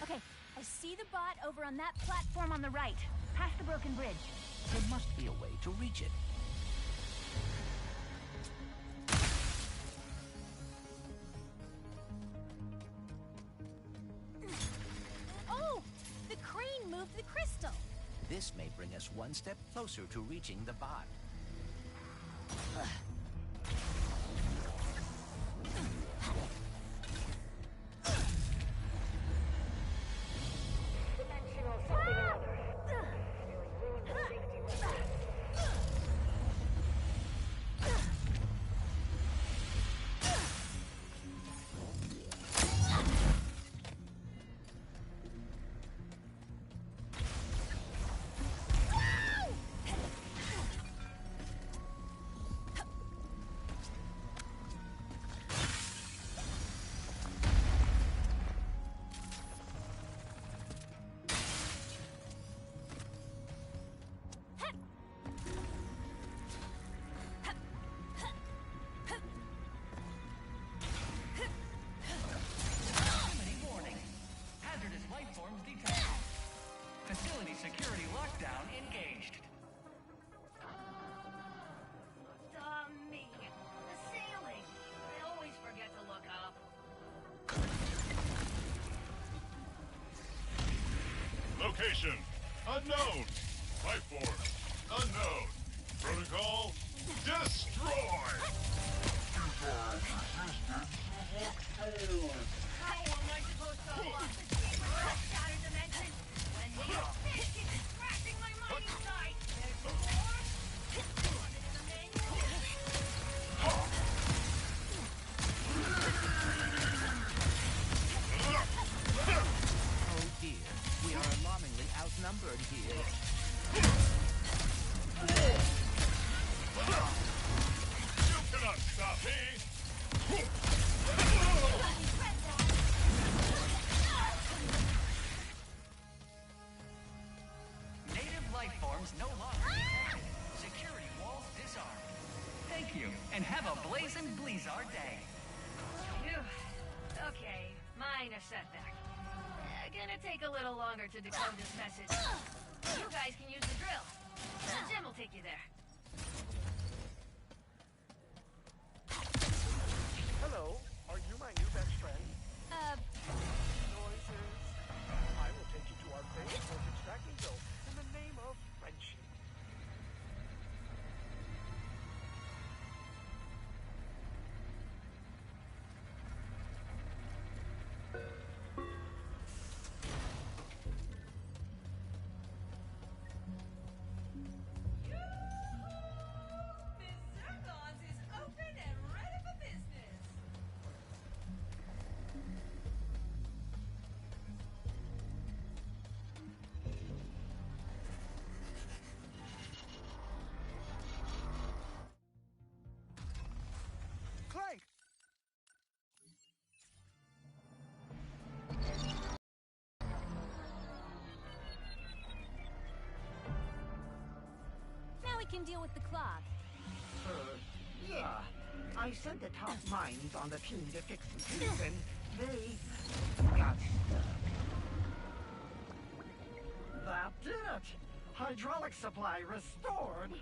Okay, I see the bot over on that platform on the right, past the broken bridge. There must be a way to reach it. Oh! The crane moved the crystal! This may bring us one step closer to reaching the bot. Dimensional something or other. Nearly ruined the safety window. Enemy warning. Hazardous life forms detected. Facility security lockdown engaged. Me. The ceiling. I always forget to look up. Location unknown. Life force unknown. Protocol destroy. How am I supposed to unlock the key for that shattered dimension when these fish keep distracting my mining site? There's more. Want it in the manual? Oh dear, we are alarmingly outnumbered here. You can have a blazing Blizzard day. Phew. Okay, minor setback. Gonna take a little longer to decode this message. You guys can use the drill. Jim will take you there. Hello, are you my new best friend? Noises. I will take you to our phase for extracting zone in the name of friendship. Clank! Now we can deal with the clock. Yeah. I sent the top minds on the team to fix the fuse, and they got stuck. That did it! Hydraulic supply restored!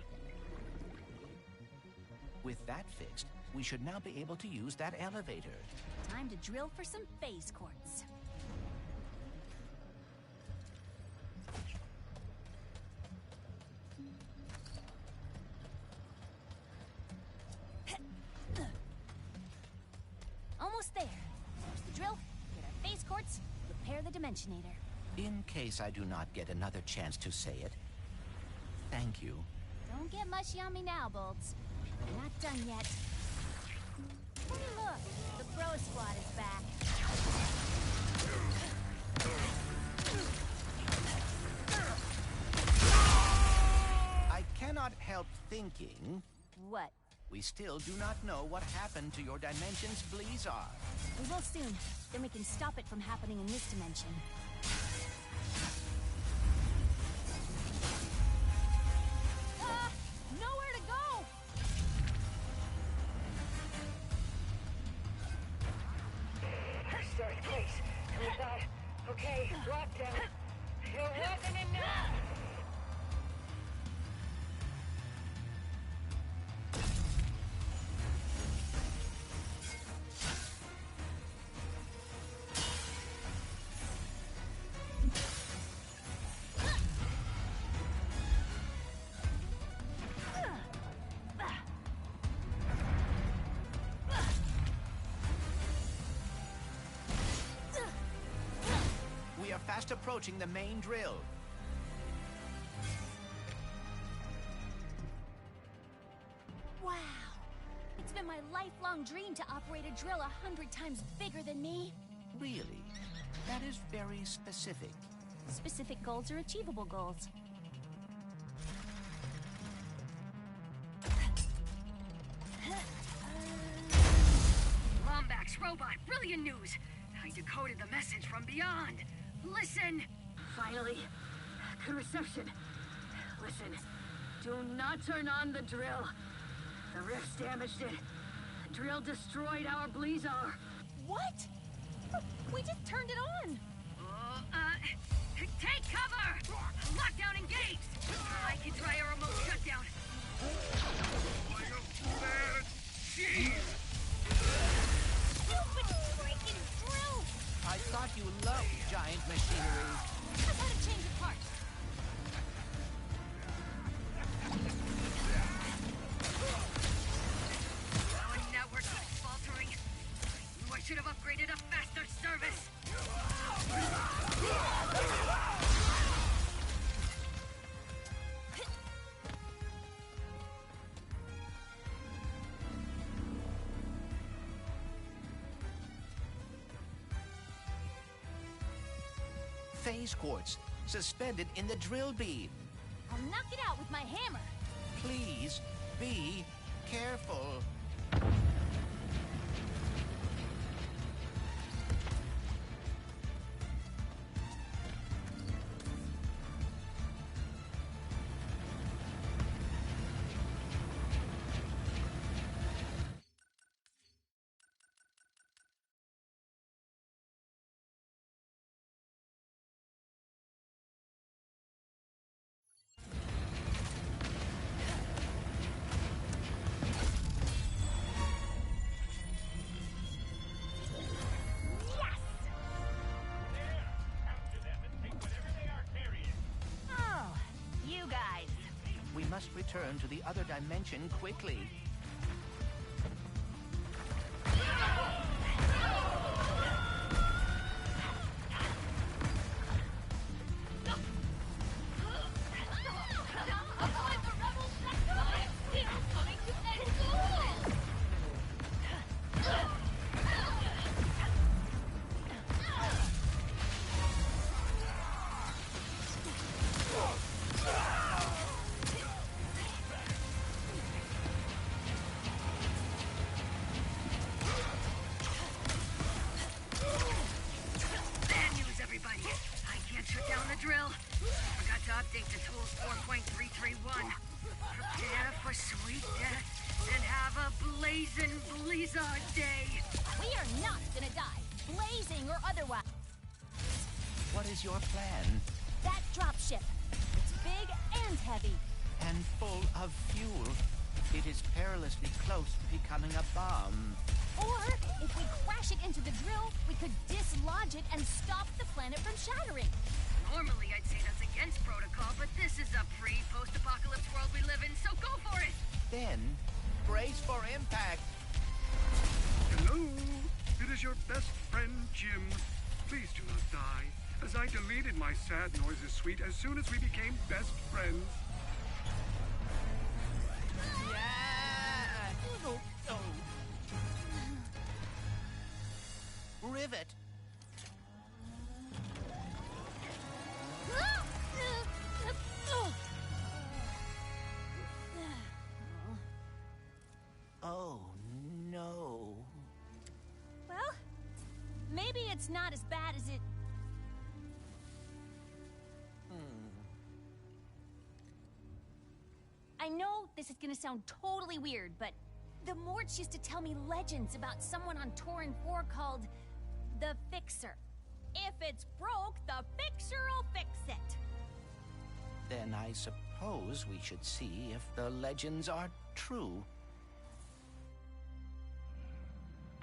With that fixed, we should now be able to use that elevator. Time to drill for some phase quartz. Almost there. Use the drill, get our phase quartz, repair the Dimensionator. In case I do not get another chance to say it, thank you. Don't get mushy on me now, Bolts. We're not done yet. Hey, look! The Bro Squad is back. I cannot help thinking... What? We still do not know what happened to your dimension's Blizzard. We will soon. Then we can stop it from happening in this dimension. Nowhere to go! Sorry, please. With that, okay, lockdown. It wasn't enough! We are fast approaching the main drill. Wow! It's been my lifelong dream to operate a drill 100 times bigger than me. Really? That is very specific. Specific goals are achievable goals. Lombax robot, brilliant news! I decoded the message from beyond. Listen! Finally, good reception. Listen, do not turn on the drill. The rifts damaged it. The drill destroyed our Blizzard. What? We just turned it on! Take cover! Lockdown engaged! I can try a remote shutdown. Stupid freaking drill! I thought you loved giant machinery. I've had to change the part. Our network keeps faltering. I should have upgraded a faster service. Phase quartz, suspended in the drill beam. I'll knock it out with my hammer. Please, be careful. must return to the other dimension quickly. What is your plan? That dropship. It's big and heavy. And full of fuel. It is perilously close to becoming a bomb. Or, if we crash it into the drill, we could dislodge it and stop the planet from shattering. Normally I'd say that's against protocol, but this is a pre-post-apocalypse world we live in, so go for it! Then, brace for impact. Hello, it is your best friend, Jim. Please do not die, as I deleted my sad noises suite as soon as we became best friends. Yeah. Oh. Rivet. Oh, no. Well, maybe it's not as bad as it... I know this is gonna sound totally weird, but the Morts used to tell me legends about someone on Torin 4 called the Fixer. If it's broke, the Fixer'll fix it. Then I suppose we should see if the legends are true.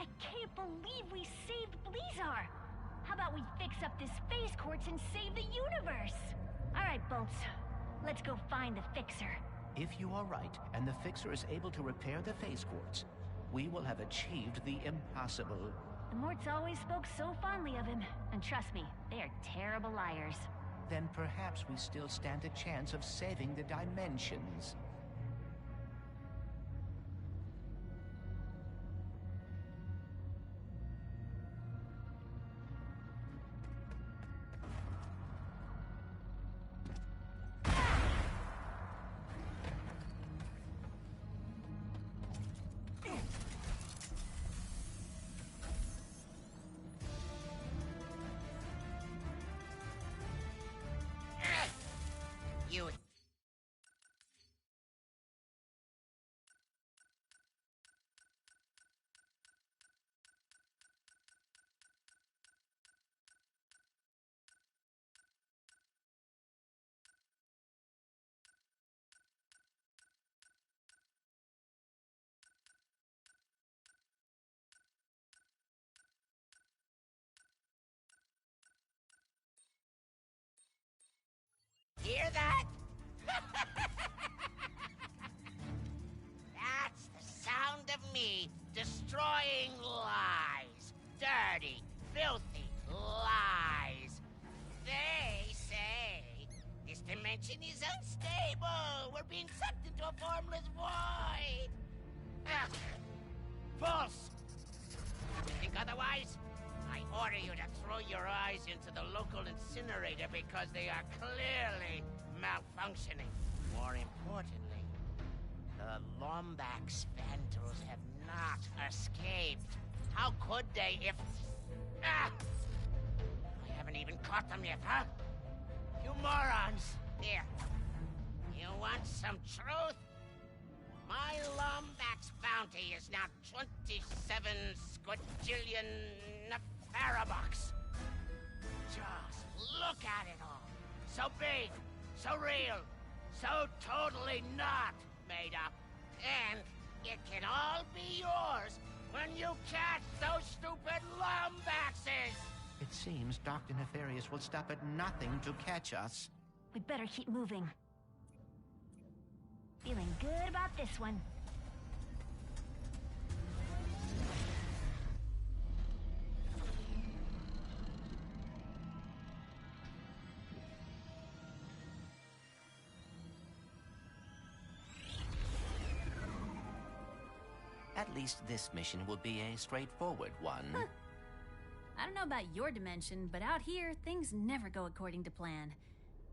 I can't believe we saved Blizzar! How about we fix up this phase quartz and save the universe? Alright, Bolts. Let's go find the Fixer. If you are right, and the Fixer is able to repair the phase quartz, we will have achieved the impossible. The Morts always spoke so fondly of him, and trust me, they are terrible liars. Then perhaps we still stand a chance of saving the dimensions. You... Hear that? That's the sound of me destroying lies. Dirty, filthy lies. They say this dimension is unstable. We're being sucked into a formless void. Ugh. False. You think otherwise? I order you to throw your eyes into the local incinerator because they are clearly malfunctioning. More importantly, the Lombax Vandals have not escaped. How could they if... Ah! I haven't even caught them yet, huh? You morons! Here. You want some truth? My Lombax bounty is now 27 squadrillion Farabucks. Just look at it all. So big, so real, so totally not made up. And it can all be yours when you catch those stupid Lombaxes! It seems Dr. Nefarious will stop at nothing to catch us. We better keep moving. Feeling good about this one. At least this mission will be a straightforward one. Huh. I don't know about your dimension, but out here, things never go according to plan.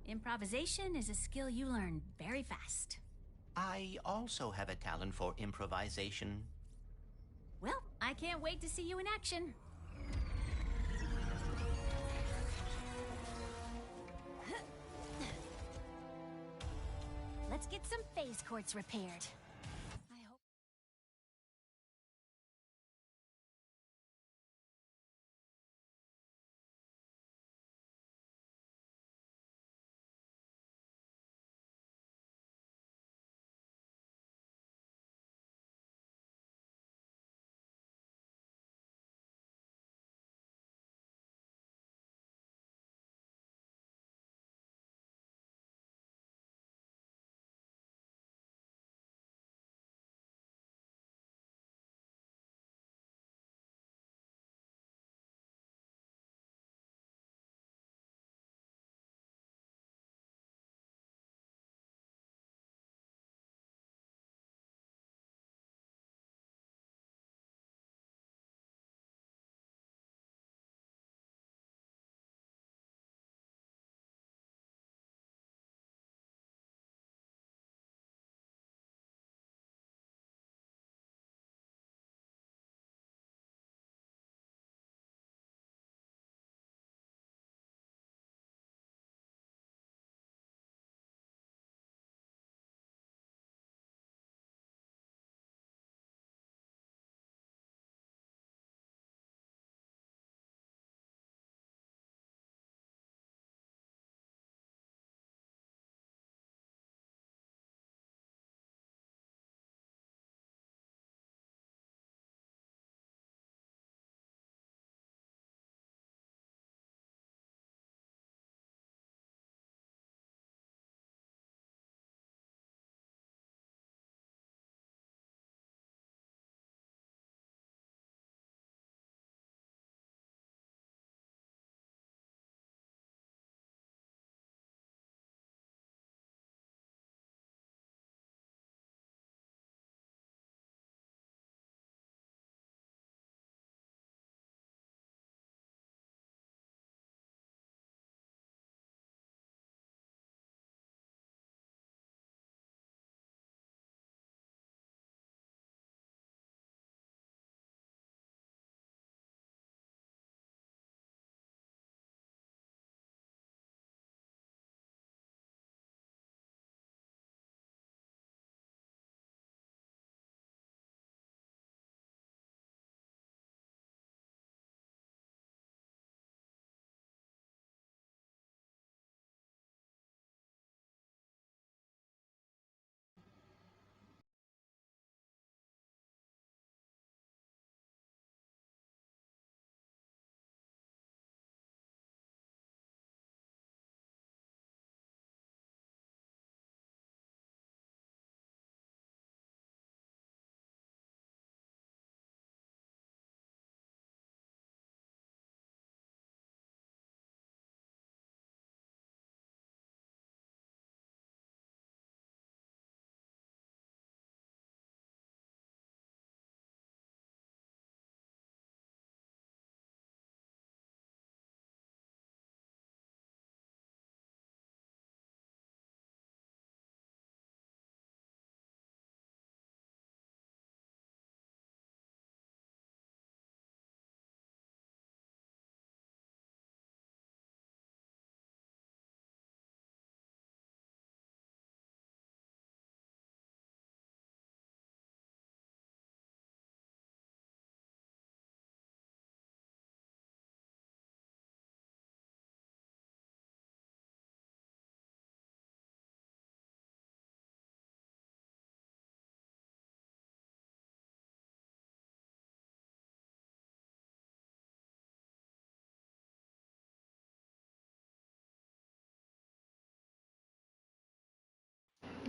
Improvisation is a skill you learn very fast. I also have a talent for improvisation. Well, I can't wait to see you in action. Let's get some phase quartz repaired.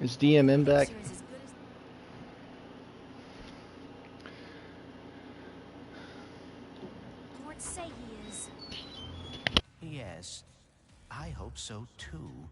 Is DMM back? Elixir is as good as... Morts say he is. Yes, I hope so too.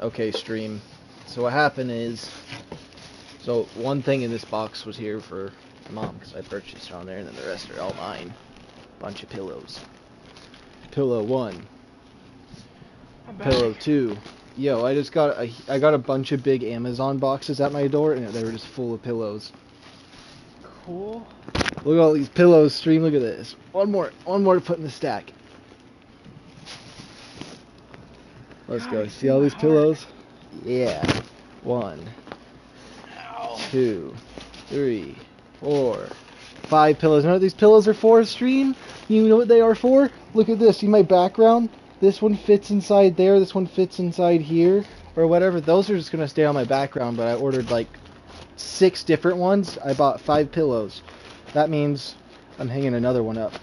Okay, stream. So what happened is, so one thing in this box was here for Mom, because I purchased it on there, and then the rest are all mine. Bunch of pillows. Pillow 1. Pillow 2. Yo, I just got I got a bunch of big Amazon boxes at my door, and they were just full of pillows. Cool. Look at all these pillows, stream. Look at this. One more to put in the stack. Let's go. See all these pillows? Yeah. 1, 2, 3, 4, 5 pillows. You know what these pillows are for, stream? You know what they are for? Look at this. See my background? This one fits inside there. This one fits inside here. Or whatever. Those are just going to stay on my background, but I ordered like 6 different ones. I bought 5 pillows. That means I'm hanging another one up.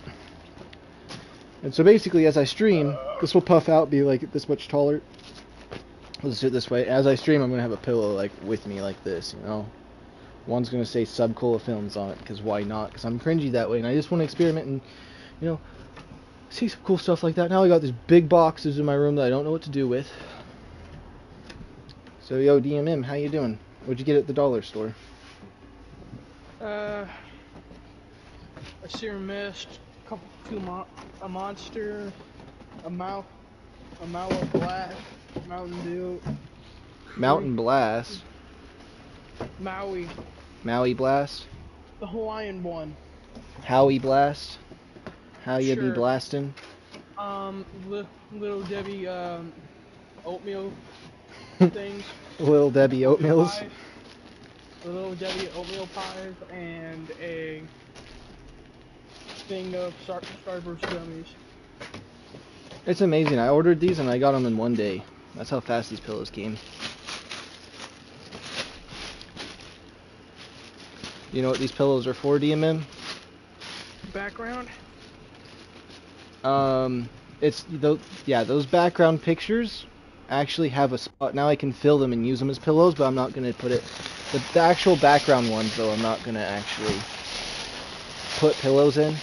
And so basically, as I stream, this will puff out, be like this much taller. Let's do it this way. As I stream, I'm going to have a pillow like with me like this, you know. One's going to say Subcola Films on it, because why not? Because I'm cringy that way, and I just want to experiment and, you know, see some cool stuff like that. Now I got these big boxes in my room that I don't know what to do with. So, yo, DMM, how you doing? What'd you get at the dollar store? A serum mist, a monster, a blast, Mountain Dew. Mountain Blast. Maui Blast. The Hawaiian one. Howie Blast. How you be Sure. blasting? Little Debbie oatmeal things. Little Debbie oatmeals. Little Debbie oatmeal pies and a thing of Starburst gummies. It's amazing. I ordered these and I got them in one day. That's how fast these pillows came. You know what these pillows are for, DMM? Background? Those background pictures actually have a spot. Now I can fill them and use them as pillows, but I'm not going to put it... The actual background ones, though, I'm not going to actually put pillows in.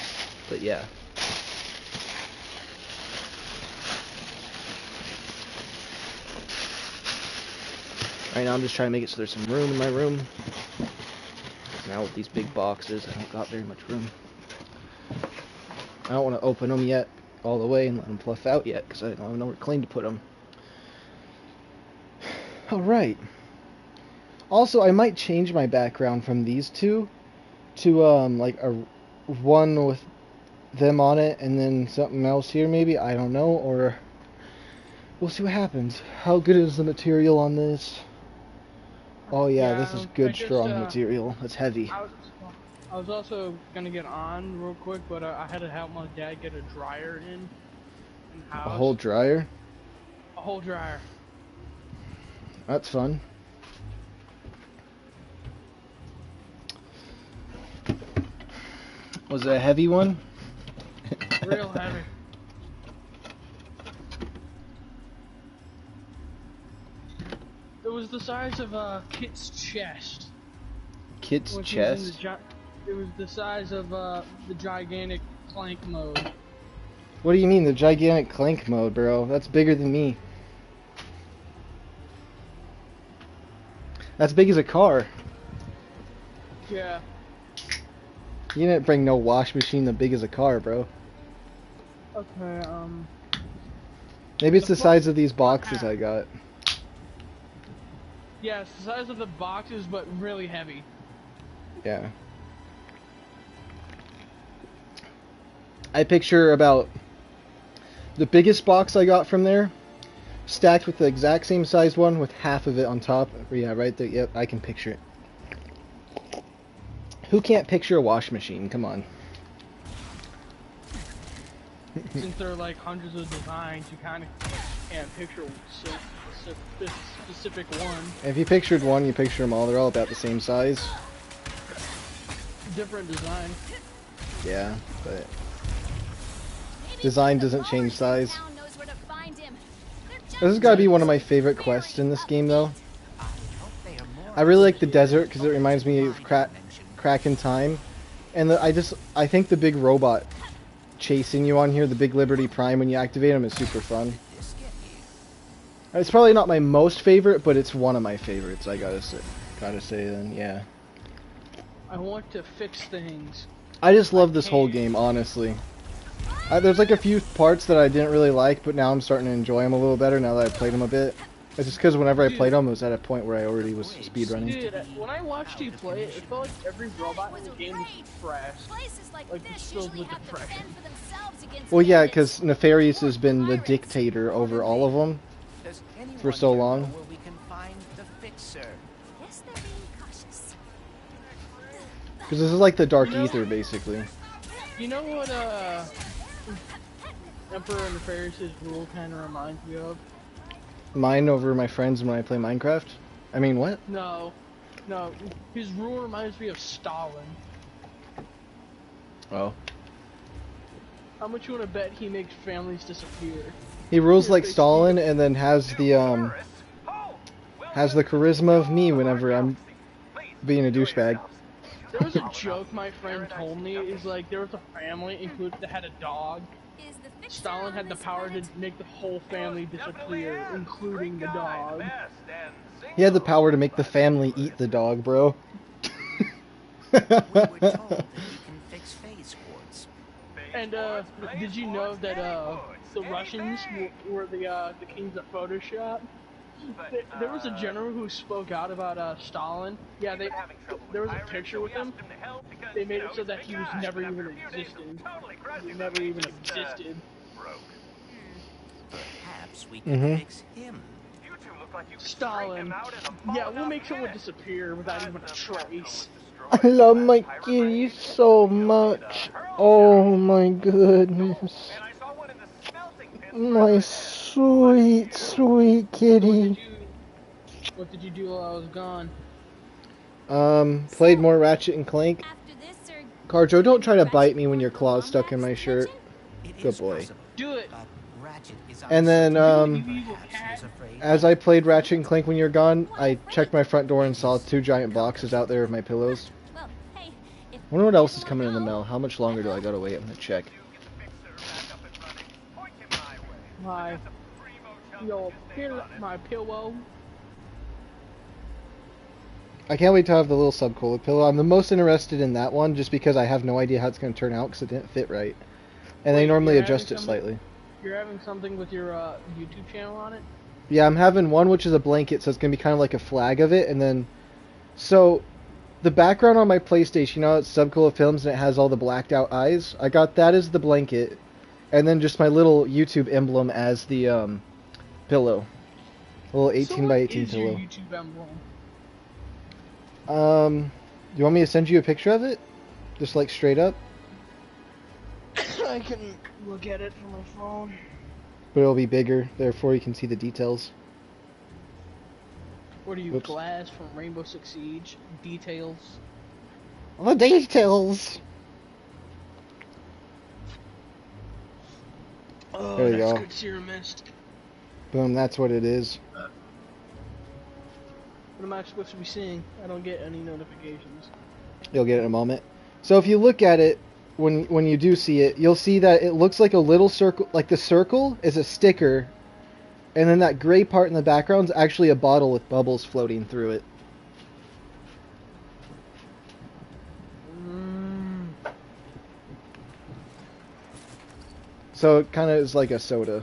But yeah. Right now I'm just trying to make it so there's some room in my room. Now with these big boxes, I don't got very much room. I don't want to open them yet all the way and let them fluff out yet, because I don't have nowhere clean to put them. Alright. Also, I might change my background from these two to like a one with them on it and then something else here maybe. I don't know, or we'll see what happens. How good is the material on this? Oh yeah, this is good, strong material. It's heavy. I was also gonna get on real quick, but I had to help my dad get a dryer in the house. A whole dryer? A whole dryer. That's fun. Was it a heavy one? Real heavy. It was the size of Kit's chest. Kit's chest? It was the size of the gigantic Clank mode. What do you mean, the gigantic Clank mode, bro? That's bigger than me. That's big as a car. Yeah. You didn't bring no wash machine that big as a car, bro. Okay, Maybe it's the size of these boxes I got. yeah, it's the size of the boxes, but really heavy. Yeah. I picture about the biggest box I got from there stacked with the exact same size one with half of it on top. Yeah, right there. Yep, I can picture it. Who can't picture a wash machine? Come on. Since there are like hundreds of designs, you kind of can't picture a specific one. If you pictured one, you picture them all. They're all about the same size. Different design. Yeah, but design doesn't change size. This has got to be one of my favorite quests in this game, though. I really like the desert because it reminds me of Crack in Time, and I think the big robot chasing you on here, the big Liberty Prime, when you activate him, is super fun. It's probably not my most favorite, but it's one of my favorites. I gotta say then, yeah. I want to fix things. I just love this whole game, honestly. There's like a few parts that I didn't really like, but now I'm starting to enjoy them a little better now that I've played them a bit. It's just because whenever I played them, it was at a point where I already was speedrunning. Dude, when I watched you play it, it felt like every robot in the game was depressed. Like, it's filled with depression. Well, yeah, because Nefarious has been the dictator over all of them for so long. Because this is like the Dark Ether, basically. You know what, Emperor Nefarious' rule kind of reminds me of? Mine over my friends when I play Minecraft? I mean, what? No. His rule reminds me of Stalin. Oh. How much you want to bet he makes families disappear? He rules like Stalin and then has the charisma of me whenever I'm being a douchebag. There was a joke my friend told me, is like, there was a family that had a dog. Stalin had the power to make the whole family disappear, including the dog. He had the power to make the family eat the dog, bro. And, did you know that, the Russians were the kings of Photoshop? There was a general who spoke out about, Stalin. Yeah, there was a picture with him. They made it so that he was never even existed. He never even existed. Perhaps we can fix him. Stalin. Yeah, we'll make someone disappear without even a trace. I love my kitty so much. Oh my goodness. My sweet, sweet kitty. What did you do while I was gone? Played more Ratchet and Clank. Carjo, don't try to bite me when your claw's stuck in my shirt. Good boy. Do it. And then, as I played Ratchet and Clank when you're gone, I checked my front door and saw 2 giant boxes out there of my pillows. I wonder what else is coming in the mail. How much longer do I gotta wait? I'm gonna check. My pillow. I can't wait to have the little sub-cola pillow. I'm the most interested in that one just because I have no idea how it's going to turn out because it didn't fit right. And they normally adjust it slightly. You're having something with your YouTube channel on it? Yeah, I'm having one which is a blanket, so it's going to be kind of like a flag of it. And then, so, the background on my PlayStation, you know, it's sub-cola films and it has all the blacked out eyes. I got that as the blanket. And then just my little YouTube emblem as the pillow. A little 18 by 18 pillow. Your YouTube emblem? You want me to send you a picture of it? Just like straight up? I can look at it from my phone. But it'll be bigger, therefore you can see the details. What are you, Glass from Rainbow Six Siege? Details? The details! Oh, there you that's go. good serum mist. Boom, that's what it is. What am I supposed to be seeing? I don't get any notifications. You'll get it in a moment. So if you look at it, when you do see it, you'll see that it looks like a little circle, like the circle is a sticker, and then that gray part in the background is actually a bottle with bubbles floating through it. So it kind of is like a soda,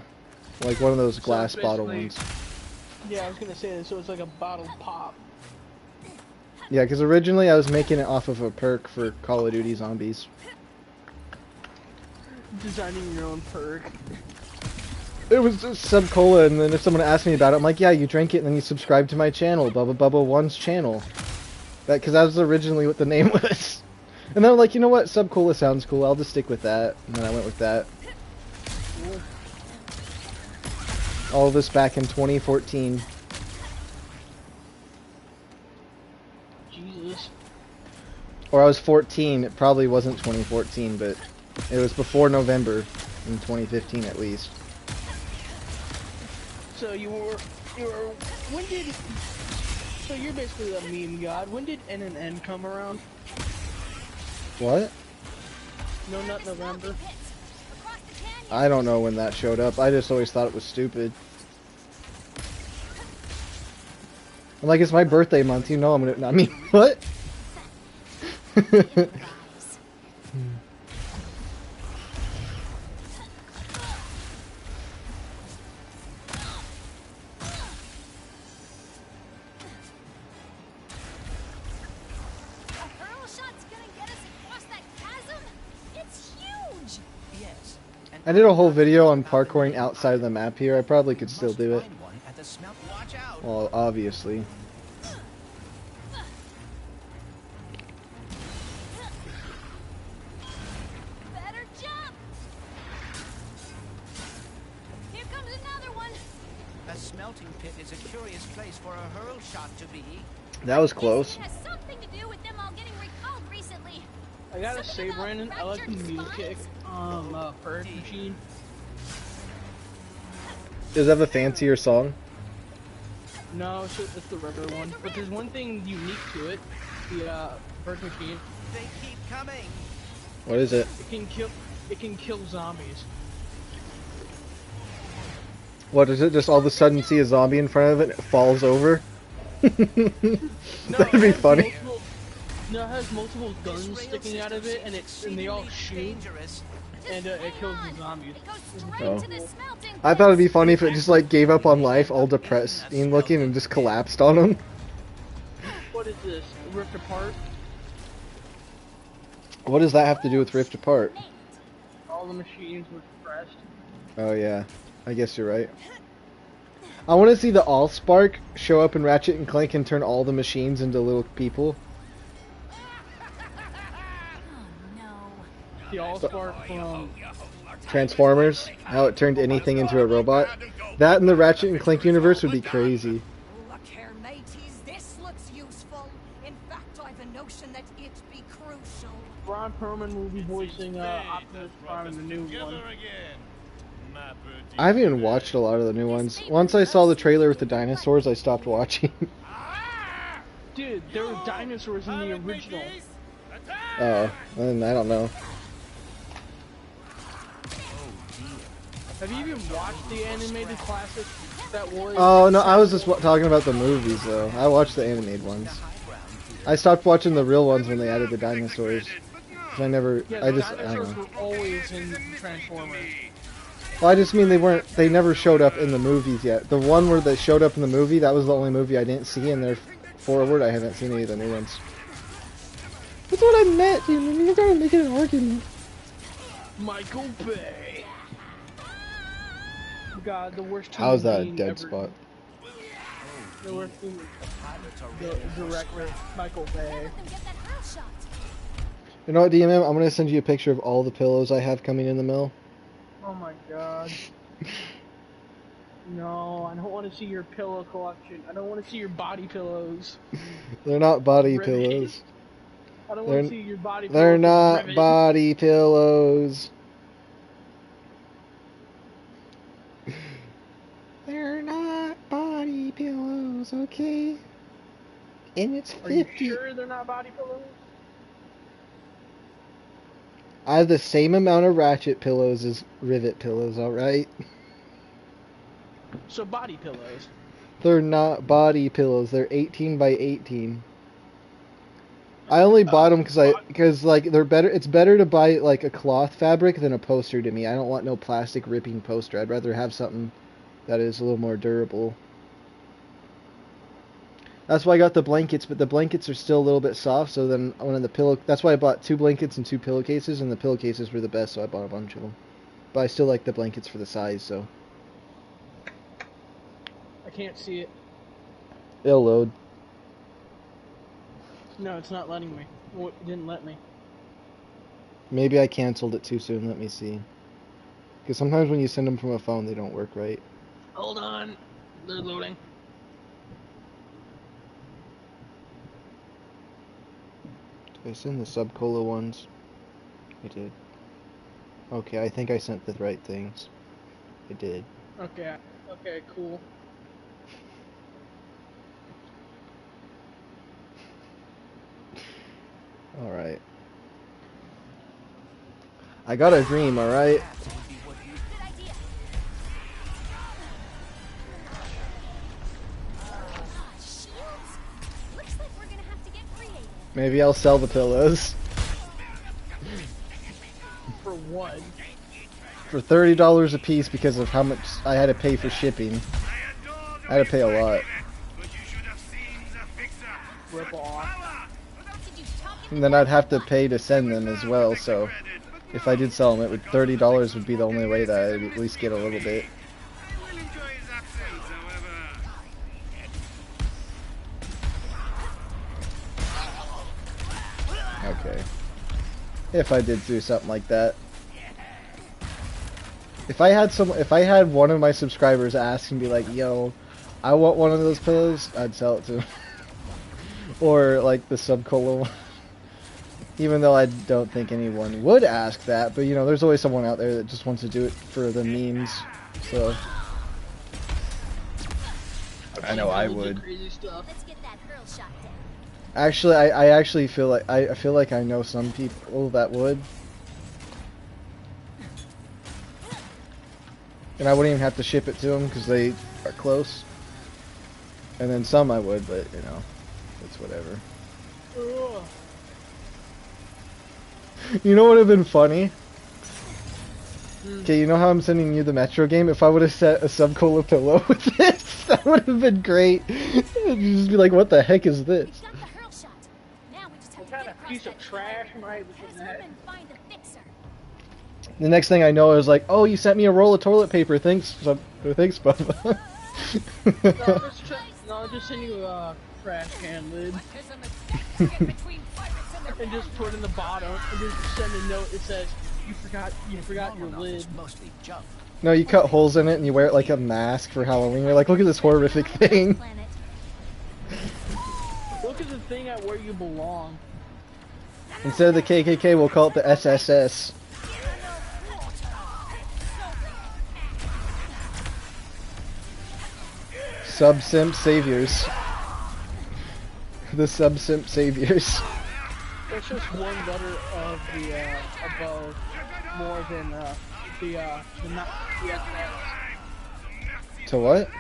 like one of those glass bottle ones. Yeah, I was gonna say that, so it's like a bottled pop. Yeah, because originally I was making it off of a perk for Call of Duty Zombies. Designing your own perk. It was just sub cola, and then if someone asked me about it, I'm like, yeah, you drank it and then you subscribe to my channel, Bubba Bubba 1's channel. Because that was originally what the name was. And then I'm like, you know what, sub cola sounds cool, I'll just stick with that. And then I went with that. All this back in 2014. Jesus. Or I was 14, it probably wasn't 2014, but it was before November in 2015 at least. So when did, so you're basically a meme god. When did NNN come around? What? No, not November. I don't know when that showed up. I just always thought it was stupid. I'm like, it's my birthday month, you know I'm gonna... I mean, what? I did a whole video on parkouring outside of the map here. I probably could still do it. Well, obviously. Better jump! Here comes another one. A smelting pit is a curious place for a hurl shot to be. That was close. It has something to do with them all getting recalled recently. I gotta say, Brandon, I like the music Bird Machine. Does it have a fancier song? No, it's the regular one. But there's one thing unique to it. The Bird Machine. They keep coming. What is it? It can kill zombies. What is it? Just all of a sudden see a zombie in front of it and it falls over? That'd be funny. No, it has multiple guns sticking out of it, and they all shoot, and it kills the zombies. Oh. I thought it'd be funny if it just like gave up on life, all depressed, looking, and just collapsed on them. What is this? Ripped apart? What does that have to do with Rift Apart? All the machines were depressed. Oh yeah, I guess you're right. I want to see the Allspark show up in Ratchet and Clank and turn all the machines into little people. The Allspark from Transformers, how it turned anything into a robot. That in the Ratchet and Clank universe would be crazy. Look here, mateys, this looks useful. In fact, I've a notion that it be crucial. Ron Perlman will be voicing Optimus Prime in the new one. I haven't even watched a lot of the new ones. Once I saw the trailer with the dinosaurs, I stopped watching. Dude, there were dinosaurs in the original. Oh, then I don't know. Have you even watched the animated classic that was? Oh no, I was just talking about the movies though. I watched the animated ones. I stopped watching the real ones when they added the dinosaurs. I never, Yeah, I the don't dinosaurs know. were always in Transformers. Well, I just mean they never showed up in the movies yet. The one where they showed up in the movie, that was the only movie I didn't see, and forward, I haven't seen any of the new ones. That's what I meant, dude. You're trying to make it an argument. Michael Bay. God, the worst. How's that a human dead being spot? The worst human. The director, Michael Bay. You know what, DMM? I'm gonna send you a picture of all the pillows I have coming in the mail. Oh my god. No, I don't want to see your pillow collection. I don't want to see your body pillows. They're not body Rivet. pillows. I don't want to see your body pillows. They're with not rivet. body pillows. They're not body pillows, okay? And it's 50. Are you sure they're not body pillows? I have the same amount of Ratchet pillows as Rivet pillows, alright? So body pillows. They're not body pillows. They're 18 by 18. I only bought them because like they're better. It's better to buy like a cloth fabric than a poster to me. I don't want no plastic ripping poster. I'd rather have something that is a little more durable. That's why I got the blankets, but the blankets are still a little bit soft. So then one of the pillow. That's why I bought 2 blankets and 2 pillowcases, and the pillowcases were the best, so I bought a bunch of them. But I still like the blankets for the size, so. I can't see it. It'll load. No, it's not letting me. Oh, it didn't let me. Maybe I canceled it too soon. Let me see. Because sometimes when you send them from a phone, they don't work right. Hold on. They're loading. Did I send the Subcola ones? I did. Okay, I think I sent the right things. I did. Okay. Okay, cool. Alright. I got a dream, alright? Maybe I'll sell the pillows. For what? For $30 a piece because of how much I had to pay for shipping. I had to pay a lot. Rip off. And then I'd have to pay to send them as well, so if I did sell them, $30 would be the only way that I'd at least get a little bit. Okay. If I did do something like that. If I had one of my subscribers ask and be like, yo, I want one of those pillows, I'd sell it to them. Or like the Subcola one. Even though I don't think anyone would ask that, but you know, there's always someone out there that just wants to do it for the memes, so. I know I would. Actually, I actually feel like I feel like I know some people that would. And I wouldn't even have to ship it to them because they are close. And then some I would, but you know, it's whatever. Ugh. You know what would have been funny? Okay, you know how I'm sending you the Metro game? If I would have set a Subcola pillow with this, that would have been great. You'd just be like, what the heck is this? What kind of piece of trash am I looking at? The next thing I know is like, oh, you sent me a roll of toilet paper. Thanks, thanks, Bubba. No, I'll just send you a trash can lid. And just put it in the bottom, and just send a note that says, you forgot your lid. No, you cut holes in it and you wear it like a mask for Halloween. You're like, look at this horrific thing. Look at the thing at where you belong. Instead of the KKK, we'll call it the SSS. Sub-simp saviors. The sub-simp saviors. It's just one letter of the above more than the not the SS. To what?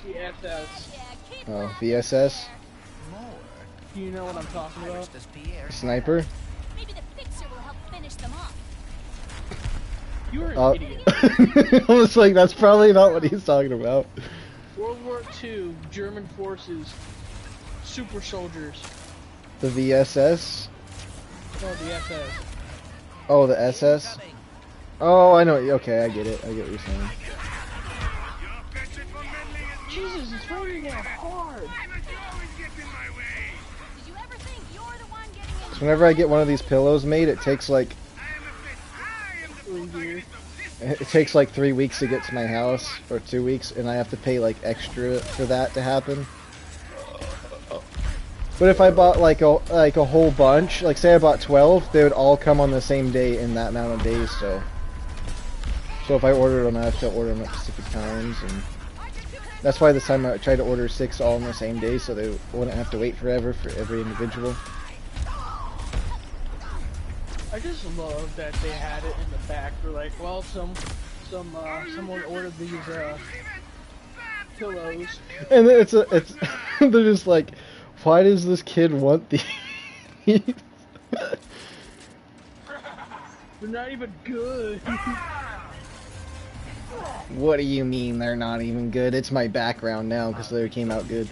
The SS. Oh, VSS? Do you know what I'm talking about? Sniper? Maybe the fixer will help finish them off. You're an idiot. I was like, that's probably not what he's talking about. World War II, German forces, super soldiers. The VSS? No, the SS. Oh, the SS? Oh, I know. Okay, I get it. I get what you're saying. Jesus, it's raining down hard. So whenever I get one of these pillows made, it takes like... It takes like 3 weeks to get to my house, or 2 weeks, and I have to pay like extra for that to happen. But if I bought like a whole bunch, like say I bought 12, they would all come on the same day in that amount of days. So if I order them, I have to order them at specific times, and that's why this time I tried to order 6 all on the same day, so they wouldn't have to wait forever for every individual. I just love that they had it in the back. They're like, well, someone ordered these pillows, and it's they're just like, why does this kid want these? They're not even good. What do you mean they're not even good? It's my background now because they came out good.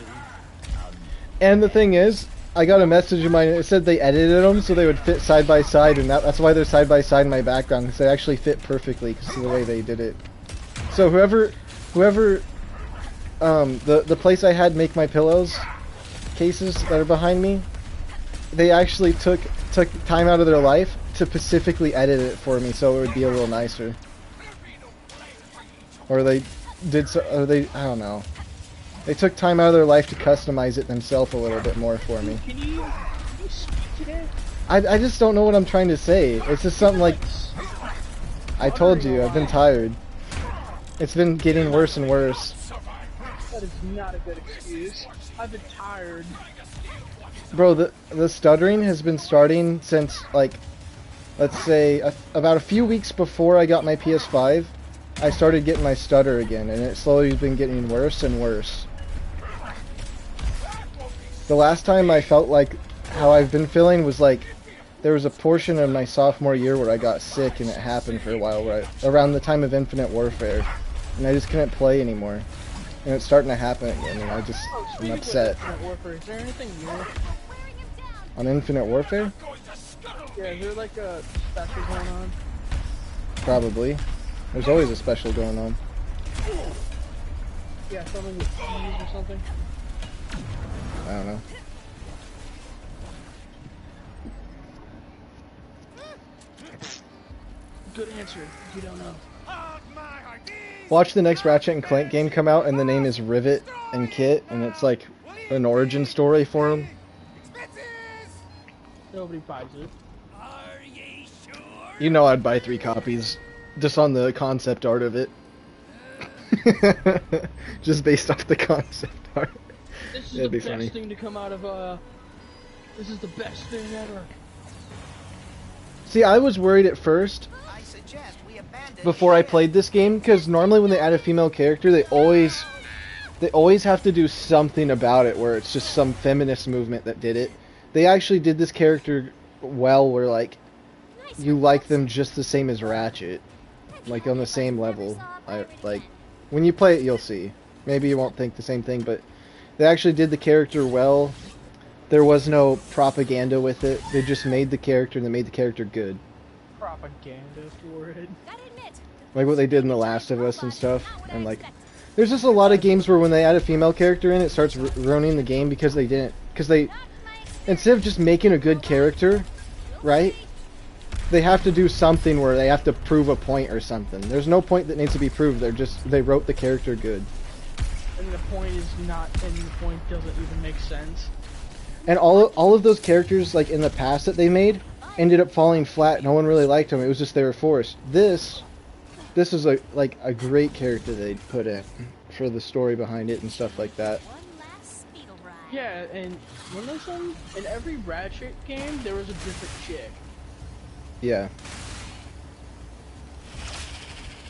And the thing is, I got a message in mine. It said they edited them so they would fit side by side, and that's why they're side by side in my background, because they actually fit perfectly because of the way they did it. So whoever, the place I had make my pillows cases that are behind me, they actually took time out of their life to specifically edit it for me so it would be a little nicer. Or they did so, or they, I don't know. They took time out of their life to customize it themselves a little bit more for me. Can you speak today? I just don't know what I'm trying to say. It's just something like, I told you, I've been tired. It's been getting worse and worse. That is not a good excuse. I've been tired. Bro, the stuttering has been starting since, like, let's say, about a few weeks before I got my PS5, I started getting my stutter again, and it slowly has been getting worse and worse. The last time I felt like how I've been feeling was like there was a portion of my sophomore year where I got sick, and it happened for a while, around the time of Infinite Warfare, and I just couldn't play anymore. And it's starting to happen again, and I'm upset. Infinite Warfare, is there anything new? On Infinite Warfare? Yeah, is there like a special going on? Probably. There's always a special going on. Yeah, something with keys or something. I don't know. Good answer. You don't know. Watch the next Ratchet and Clank game come out, and the name is Rivet and Kit, and it's like an origin story for them. Nobody buys it. You know I'd buy 3 copies, just on the concept art of it. Just based off the concept art. This is It'd the be best funny. thing to come out of, this is the best thing ever. See, I was worried at first, before I played this game, because normally when they add a female character, they always have to do something about it, where it's just some feminist movement that did it. They actually did this character well, where like you like them just the same as Ratchet, like on the same level. Like when you play it, you'll see. Maybe you won't think the same thing, but they actually did the character well. There was no propaganda with it. They just made the character, and they made the character good. Propaganda for it. Like what they did in The Last of Us and stuff. And like, there's just a lot of games where when they add a female character in, it starts ruining the game because they didn't. Because they, instead of just making a good character, right? They have to do something where they have to prove a point or something. There's no point that needs to be proved. They wrote the character good. And the point is not, and the point doesn't even make sense. And all of those characters, like in the past that they made, ended up falling flat. No one really liked them. It was just they were forced. This is a great character they put in for the story behind it and stuff like that. Yeah, and in every Ratchet game, there was a different chick. Yeah.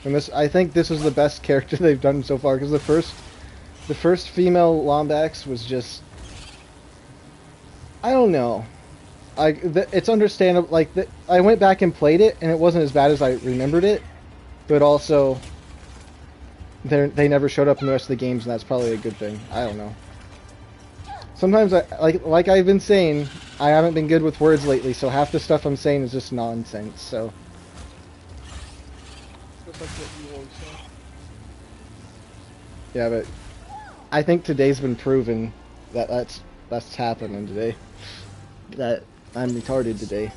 And I think this is the best character they've done so far, because the first female Lombax was just, I don't know. It's understandable. Like I went back and played it, and it wasn't as bad as I remembered it. But also, they never showed up in the rest of the games, and that's probably a good thing. I don't know. Sometimes, like I've been saying, I haven't been good with words lately, so half the stuff I'm saying is just nonsense. So. Just like what you always say. Yeah, but I think today's been proven that that's happening today. That I'm retarded today.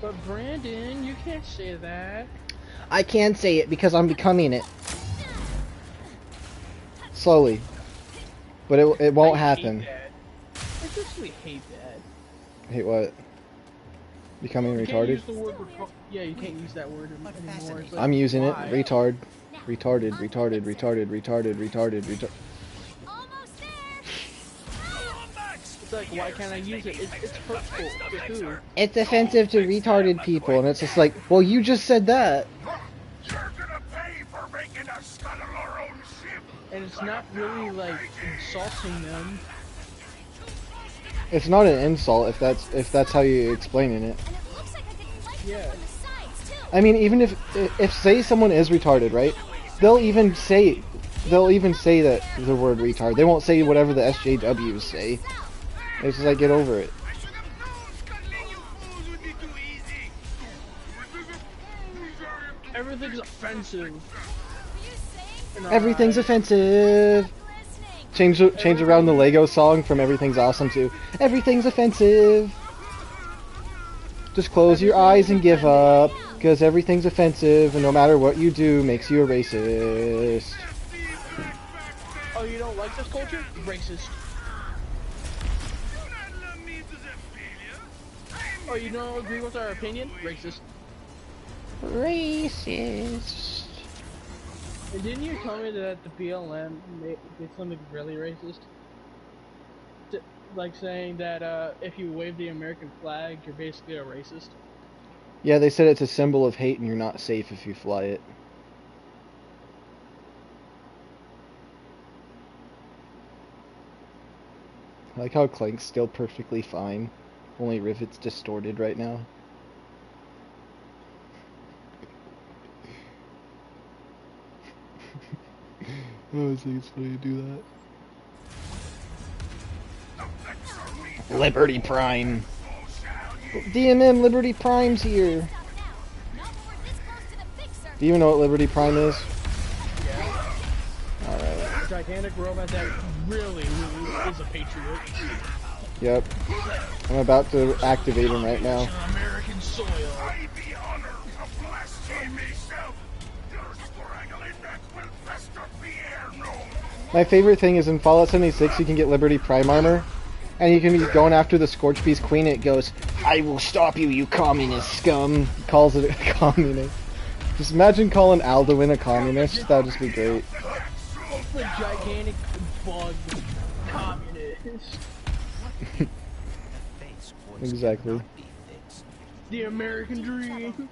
But Brandon, you can't say that. I can say it because I'm becoming it. Slowly. But it won't happen. I just really hate that. Hate what? Becoming retarded? Use the word yeah, you can't use that word anymore. Like, I'm using why? it. Retard. Retarded, retarded, retarded, retarded, retarded. It's like, why can't I use it? It's hurtful to who? It's offensive to retarded people, and it's just like, well, you just said that. And it's not really like insulting them. It's not an insult if that's how you're explaining it. Yeah. I mean, even if say someone is retarded, right? They'll even say that the word retard. They won't say whatever the SJWs say. It's just like, get over it. Everything's offensive. Everything's offensive. Change around the Lego song from Everything's Awesome to Everything's Offensive. Just close your eyes and give up, because everything's offensive, and no matter what you do makes you a racist. Oh, you don't like this culture? Racist. Oh, you don't agree with our opinion? Racist. Racist. And didn't you tell me that the BLM did something really racist? Like saying that if you wave the American flag, you're basically a racist? Yeah, they said it's a symbol of hate and you're not safe if you fly it. I like how Clank's still perfectly fine. Only Rivet's distorted right now. Oh, I think it's funny to do that. Liberty Prime. DMM Liberty Prime's here. Do you even know what Liberty Prime is? Yeah. Alright. Gigantic robot that really is a patriot. Yep. I'm about to activate him right now. American soil. My favorite thing is in Fallout 76 you can get Liberty Prime armor, and you can be going after the Scorch Beast Queen and it goes, "I will stop you, you communist scum." It calls it a communist. Just imagine calling Alduin a communist, that would just be great. It's a gigantic bug communist. Exactly. The American dream.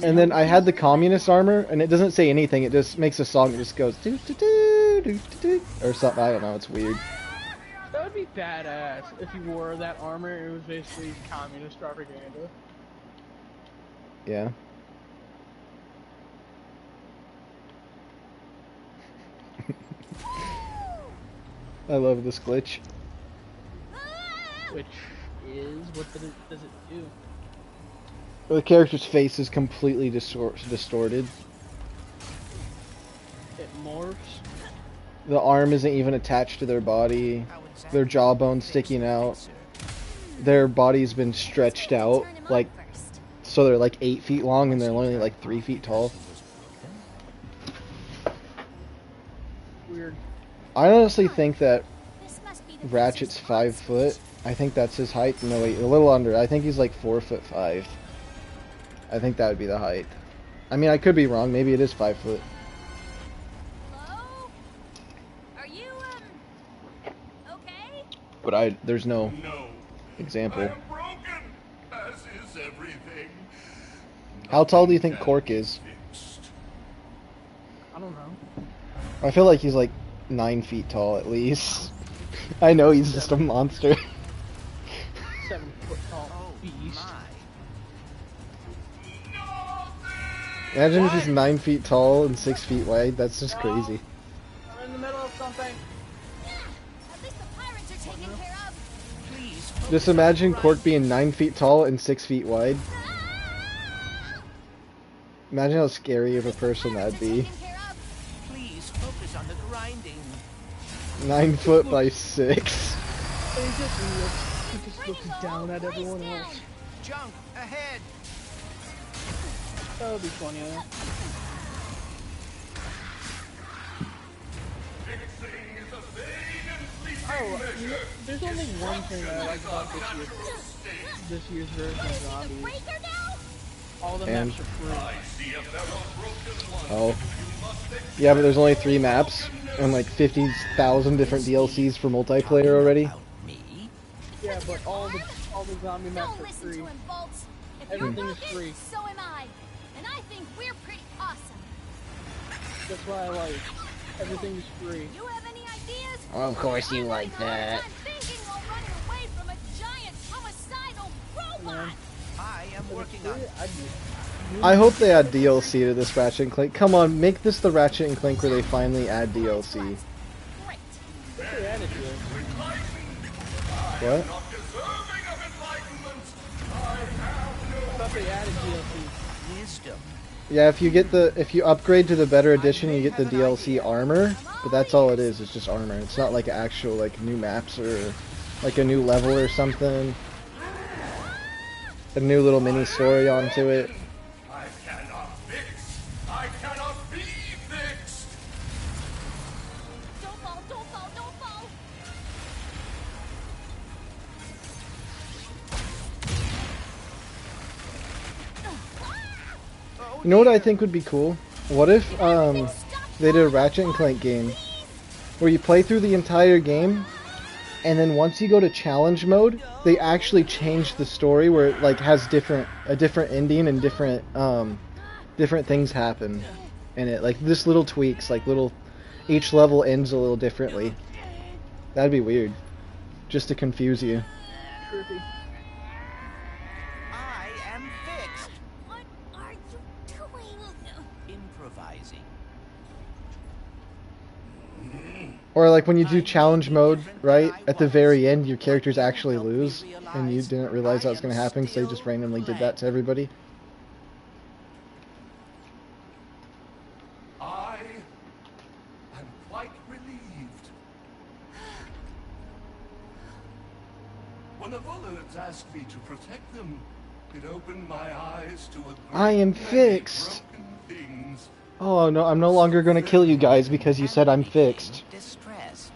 And then I had the communist armor, and it doesn't say anything, it just makes a song that just goes doo doo doo doo doo or something, I don't know, it's weird. That would be badass if you wore that armor and it was basically communist propaganda. Yeah. I love this glitch. Which is, what does it do? The character's face is completely distorted. It morphs. The arm isn't even attached to their body. Their jawbone's sticking out. Their body's been stretched out, like, so they're like 8 feet long and they're only like 3 feet tall. Weird. I honestly think that Ratchet's 5 foot. I think that's his height. No, wait, a little under. I think he's like 4'5". I think that would be the height. I mean, I could be wrong. Maybe it is 5 foot. Hello? Are you, okay? But there's no example. I am broken, as is everything. How tall do you think Cork is? I don't know. I feel like he's like 9 feet tall at least. I know he's just a monster. 7 foot tall beast. Imagine if he's 9 feet tall and 6 feet wide. That's just crazy. I'm in the middle of something. At least the pirates are taken care of. Just imagine Cork being 9 feet tall and 6 feet wide. Imagine how scary of a person that'd be. Please focus on the grinding. 9 foot by 6. He just looks down at everyone else. Junk ahead. That would be funny, huh? Oh, there's only one thing that I like about this year's version of Zombies. All the maps are free. Oh. Yeah, but there's only 3 maps and like 50,000 different DLCs for multiplayer already. Yeah, but all the zombie maps are free. Everything is free. So am I. And I think we're pretty awesome. That's why I like everything is free. You have any ideas? Of course you like that. Thinking while running away from a giant homicidal robot. I am working on it. I hope they add DLC to this Ratchet and Clank. Come on, make this the Ratchet and Clank where they finally add DLC. They added DLC. What? I thought they added DLC. Wisdom. Yeah, if you upgrade to the better edition, you get the DLC armor, but that's all it is. It's just armor. It's not like actual like new maps or like a new level or something. A new little mini story onto it. I cannot fix. I cannot be fixed. Don't fall, don't fall, don't fall. You know what I think would be cool? What if they did a Ratchet and Clank game where you play through the entire game, and then once you go to challenge mode, they actually change the story where it like has a different ending and different things happen in it. Like just little tweaks, like each level ends a little differently. That'd be weird. just to confuse you. Trippy. I am fixed. What are you doing? Improvising. Or like when you do challenge mode, right? At the very end, your characters actually lose, and you didn't realize that was going to happen because they just randomly did that to everybody. I am quite relieved. When the Vullards asked me to protect them, it opened my eyes to a I am great many fixed. broken things. Oh no, I'm no longer going to kill you guys because you said I'm fixed. Distressed.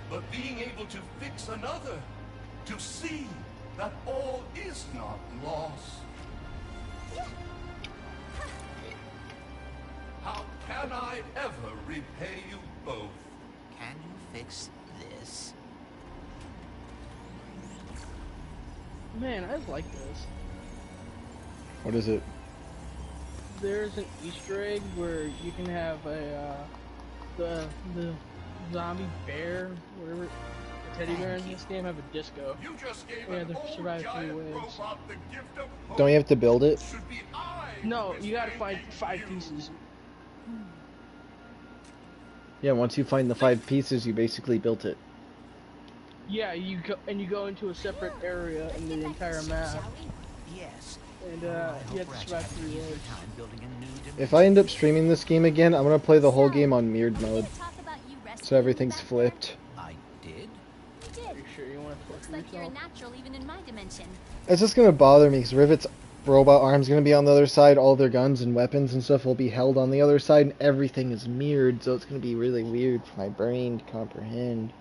But being able to fix another, to see that all is not lost. How can I ever repay you both? Can you fix this? Man, I like this. What is it? There's an Easter egg where you can have a the zombie bear, whatever, the teddy bear in this game have a disco. You just gave Yeah, an they old survive 3 giant waves. robot the gift of hope. Don't you have to build it? Should be I No, who you gotta is find thanking 5 you. pieces. Yeah, once you find the 5 pieces, you basically built it. Yeah, you go into a separate area in the entire map, Yes. and you have to survive 3 waves. Time building a new dimension. If I end up streaming this game again, I'm going to play the whole game on mirrored mode, so everything's flipped. I did. You did. Are you sure you want to Looks torture like you're a yourself? natural even in my dimension. It's just going to bother me because Rivet's robot arm's going to be on the other side, all their guns and weapons and stuff will be held on the other side, and everything is mirrored, so it's going to be really weird for my brain to comprehend.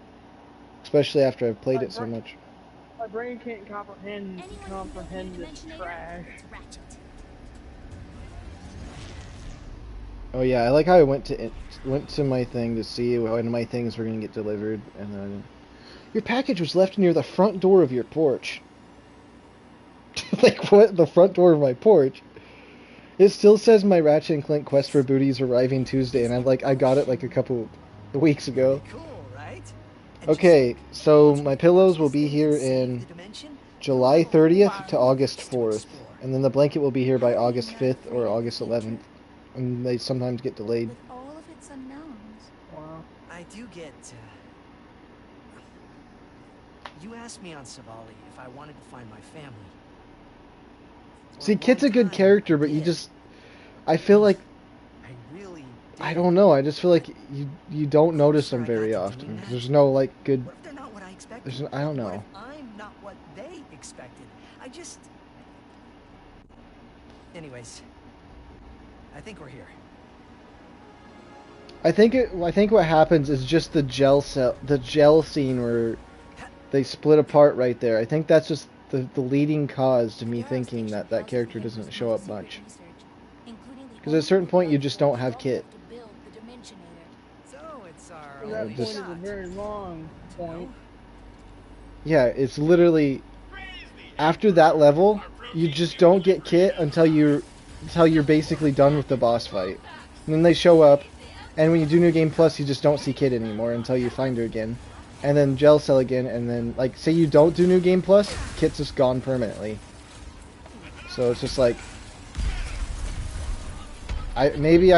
Especially after I've played it so much. My brain can't comprehend this trash. Oh yeah, I like how I went to my thing to see when my things were going to get delivered, and then your package was left near the front door of your porch. Like what? The front door of my porch? It still says my Ratchet and Clank quest for booty is arriving Tuesday, and I got it like a couple weeks ago. Cool, right? Okay, so my pillows will be here in July 30th to August 4th, and then the blanket will be here by August 5th or August 11th, and they sometimes get delayed. With all of its unknowns. Wow. I do get. You asked me on Savali if I wanted to find my family. See, Kit's a good character, but I feel like, I don't know, I just feel like you don't notice him very often. There's no, like, good, What if they're not what I expected? I don't What know. if I'm not what they expected? Anyways, I think we're here. I think what happens is just the gel scene where they split apart right there. I think that's just the leading cause to me thinking that character doesn't show up much. Because at a certain point, you just don't have Kit. So it's our That only point is shot. a very long point. Yeah, it's literally after that level, you just don't get Kit until you're basically done with the boss fight. And then they show up, and when you do New Game Plus, you just don't see Kit anymore until you find her again. And then Gel Cell again, and then, like, say you don't do New Game Plus, Kit's just gone permanently. So it's just like, maybe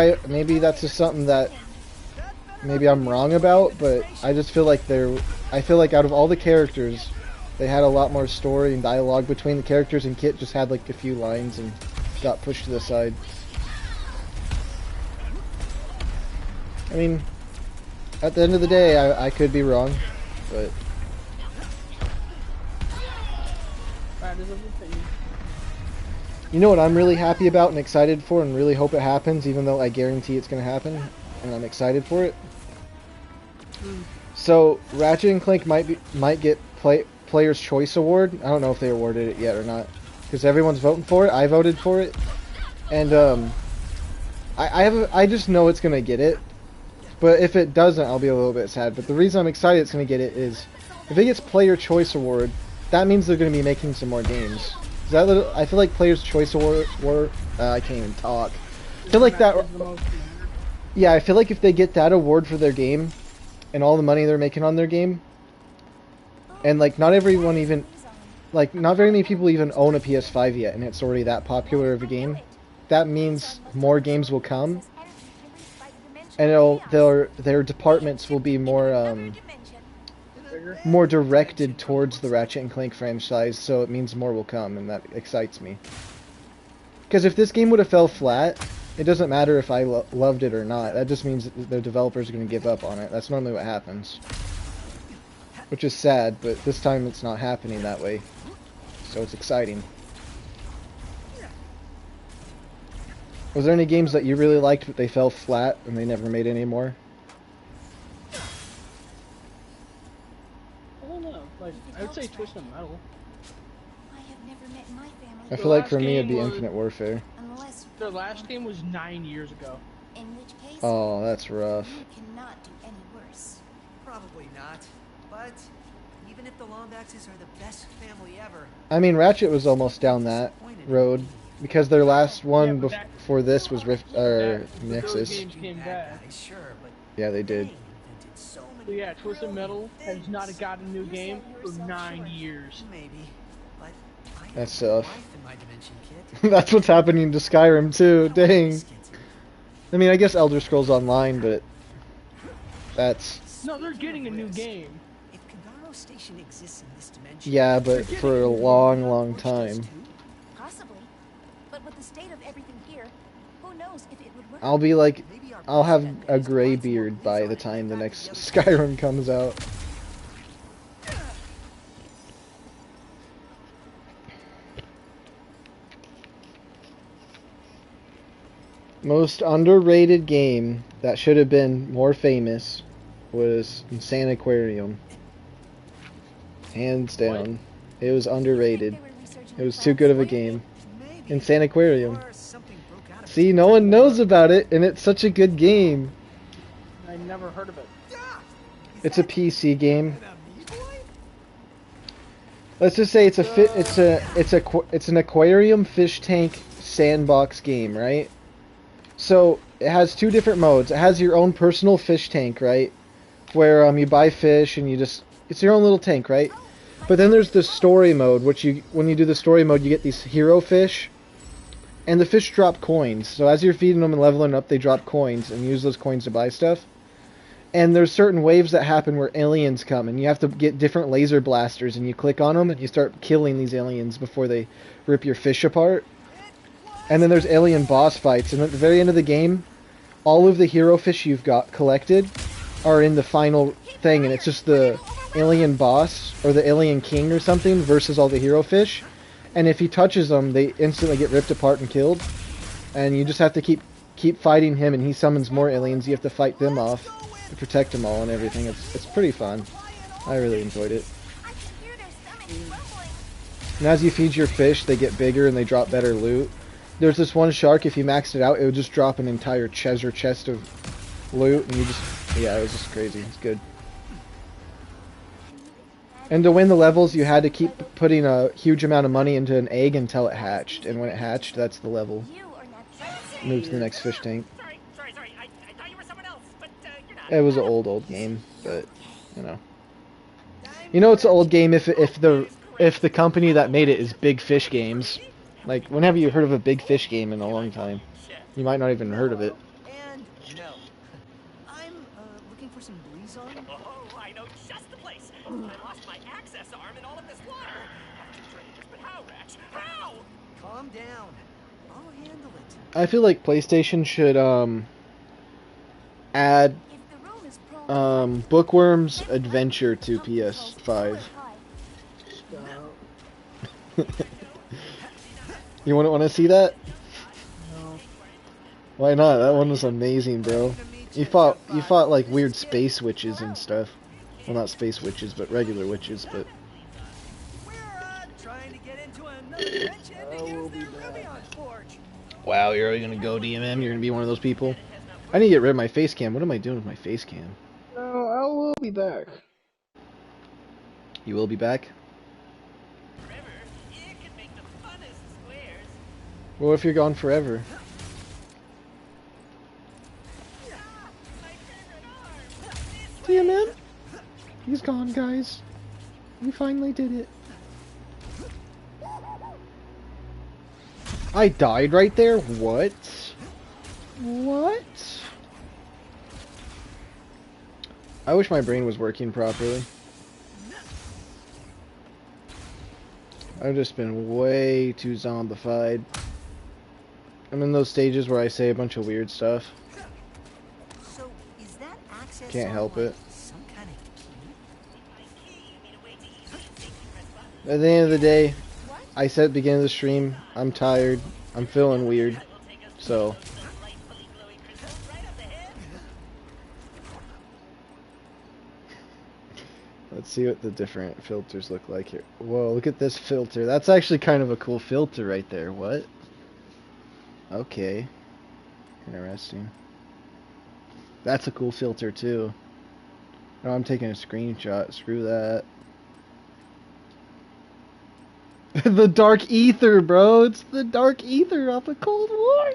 that's just something that maybe I'm wrong about, but I just feel like out of all the characters, they had a lot more story and dialogue between the characters, and Kit just had like a few lines and got pushed to the side. I mean, at the end of the day, I could be wrong, but That is a good thing. you know what I'm really happy about and excited for and really hope it happens, even though I guarantee it's going to happen, and I'm excited for it? So, Ratchet and Clank might get Player's Choice Award. I don't know if they awarded it yet or not, because everyone's voting for it. I voted for it, and I just know it's going to get it. But if it doesn't, I'll be a little bit sad. But the reason I'm excited it's going to get it is, if it gets Player Choice Award, that means they're going to be making some more games. I feel like Player's Choice Award, I can't even talk. I feel like that. Yeah, I feel like if they get that award for their game, and all the money they're making on their game, And like not everyone even, like not very many people even own a PS5 yet, and it's already that popular of a game. That means more games will come, and their departments will be more directed towards the Ratchet and Clank franchise. So it means more will come, and that excites me. Because if this game would have fell flat, it doesn't matter if I loved it or not. That just means that the developers are going to give up on it. That's normally what happens. Which is sad, but this time it's not happening that way. So it's exciting. Was there any games that you really liked but they fell flat and they never made any more? I don't know. Like, I would say Twisted Metal. I feel like for me it'd be Infinite Warfare. Their last game was 9 years ago. Oh, that's rough. Probably not. But even if the Lombaxes are the best family ever. I mean, Ratchet was almost down that road because their last one before this was Nexus. Yeah, they did. But yeah, Twisted Metal has not gotten a new game for 9 years. Maybe, but that's tough. That's what's happening to Skyrim too. Dang. I mean, I guess Elder Scrolls Online, but that's. No, they're getting a new game. If Kagaro Station exists in this dimension. Yeah, but for a long, long time. Possibly, but with the state of everything here, who knows if it would work. I'll be like, I'll have a gray beard by the time the next Skyrim comes out. Most underrated game that should have been more famous was Insane Aquarium. Hands down. It was underrated. It was too good of a game. Insane Aquarium. See, no one knows about it, and it's such a good game. I never heard of it. It's a PC game. Let's just say it's an aquarium fish tank sandbox game, right? So it has two different modes. It has your own personal fish tank, right? Where you buy fish and it's your own little tank, right? But then there's the story mode, which when you do the story mode, you get these hero fish, and the fish drop coins. So as you're feeding them and leveling up, they drop coins, and you use those coins to buy stuff. And there's certain waves that happen where aliens come, and you have to get different laser blasters, and you click on them, and you start killing these aliens before they rip your fish apart. And then there's alien boss fights, and at the very end of the game, all of the hero fish you've got collected are in the final thing, and it's just the alien boss, or the alien king or something, versus all the hero fish. And if he touches them, they instantly get ripped apart and killed. And you just have to keep fighting him, and he summons more aliens. You have to fight them off to protect them all and everything. It's pretty fun. I really enjoyed it. And as you feed your fish, they get bigger and they drop better loot. There's this one shark, if you maxed it out, it would just drop an entire treasure chest of loot, and yeah, it was just crazy. It's good. And to win the levels, you had to keep putting a huge amount of money into an egg until it hatched, and when it hatched, that's the level. Move to the next fish tank. It was an old game, but, you know. You know it's an old game if the company that made it is Big Fish Games. Like, when have you heard of a Big Fish game in a long time? You might not even heard of it. And no. I'm looking for some blees on. Oh, I know just the place. I lost my access arm in all of this water. But how, Ratch? How? Calm down. I'll handle it. I feel like PlayStation should add Bookworm's Adventure to PS5. You wouldn't want to see that? No. Why not? That one was amazing, bro. You fought like weird space witches and stuff. Well, not space witches, but regular witches. But wow, you're really gonna go DMM? You're gonna be one of those people? I need to get rid of my face cam. What am I doing with my face cam? No, I will be back. You will be back? What if you're gone forever? DMM? He's gone, guys. We finally did it. I died right there? What? What? I wish my brain was working properly. I've just been way too zombified. I'm in those stages where I say a bunch of weird stuff. So, is that access Can't help it. some kind of At the end of the day, I said at the beginning of the stream, I'm tired, I'm feeling weird, so... Let's see what the different filters look like here. Whoa, look at this filter. That's actually kind of a cool filter right there. What? Okay. Interesting. That's a cool filter too. Oh, I'm taking a screenshot. Screw that. The Dark Ether, bro. It's the Dark Ether off of Cold War.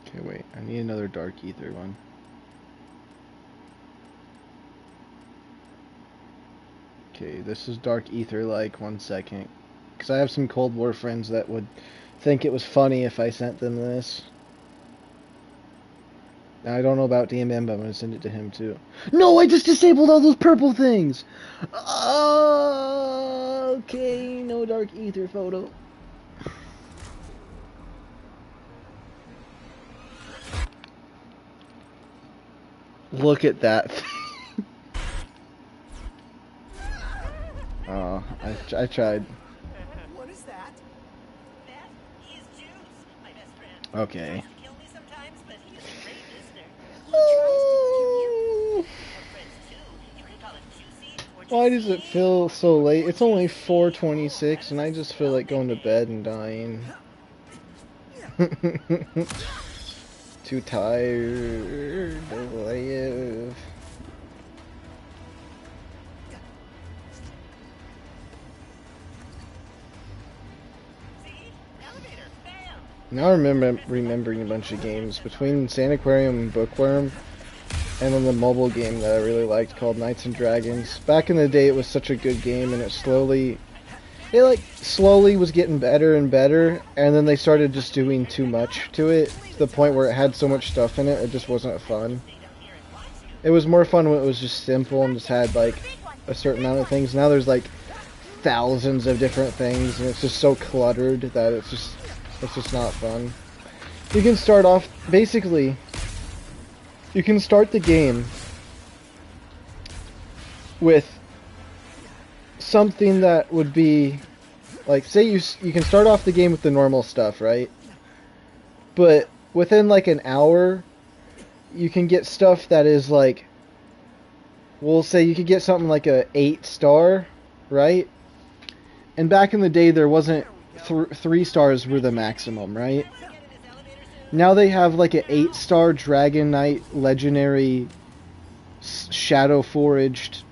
Okay, wait. I need another Dark Ether one. Okay, this is Dark Ether like, 1 second. Because I have some Cold War friends that would think it was funny if I sent them this. Now, I don't know about DMM, but I'm going to send it to him too. No, I just disabled all those purple things! Okay, no Dark Ether photo. Look at that. Oh, I tried. What is that? That is Juice, my best friend. Okay. He tries to kill me sometimes, but he is a great listener. Why does it feel so late? It's only 4:26 and I just feel like going to bed and dying. Too tired to live. Now I'm remembering a bunch of games. Between Sanaquarium and Bookworm, and then the mobile game that I really liked called Knights and Dragons. Back in the day it was such a good game, and it slowly was getting better and better, and then they started just doing too much to it, to the point where it had so much stuff in it, it just wasn't fun. It was more fun when it was just simple and just had like a certain amount of things. Now there's like thousands of different things, and it's just so cluttered that it's just not fun. You can start off, basically, you can start the game with something that would be, like, say you can start off the game with the normal stuff, right? But within like an hour, you can get stuff that is like, we'll say you could get something like a 8-star, right? And back in the day there wasn't 3 stars were the maximum, right? Now they have like an 8-star Dragon Knight Legendary Shadow Forged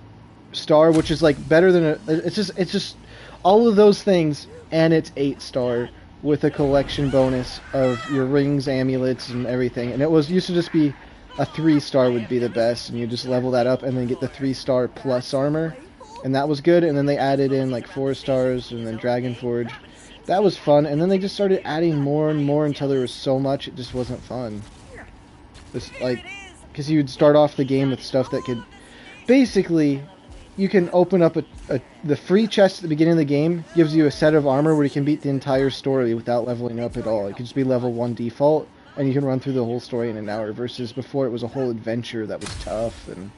star, which is like better than it's just all of those things, and it's 8-star with a collection bonus of your rings, amulets, and everything. And it used to just be a 3-star would be the best, and you just level that up and then get the 3-star plus armor, and that was good. And then they added in like 4 stars and then Dragon Forge. That was fun, and then they just started adding more and more until there was so much it just wasn't fun. Because you'd start off the game with stuff that could, basically, you can open up the free chest at the beginning of the game gives you a set of armor where you can beat the entire story without leveling up at all. It could just be level 1 default, and you can run through the whole story in an hour, versus before it was a whole adventure that was tough, and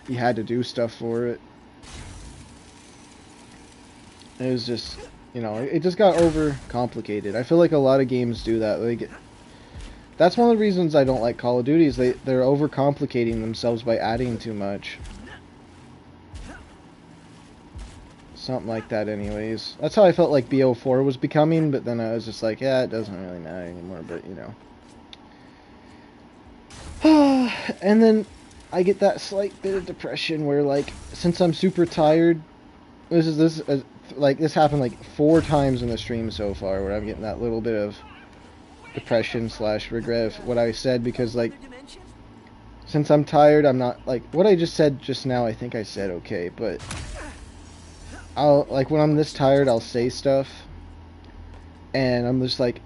you had to do stuff for it. It was just, you know, it just got over complicated. I feel like a lot of games do that. That's one of the reasons I don't like Call of Duty, is they're over complicating themselves by adding too much. Something like that anyways. That's how I felt like BO4 was becoming, but then I was just like, yeah, it doesn't really matter anymore, but you know. And then I get that slight bit of depression where, like, since I'm super tired, this happened like 4 times in the stream so far, where I'm getting that little bit of depression / regret of what I said, because, like, since I'm tired, I'm not, like, what I just said just now, I think I said okay, but I'll, like, when I'm this tired, I'll say stuff, and I'm just like,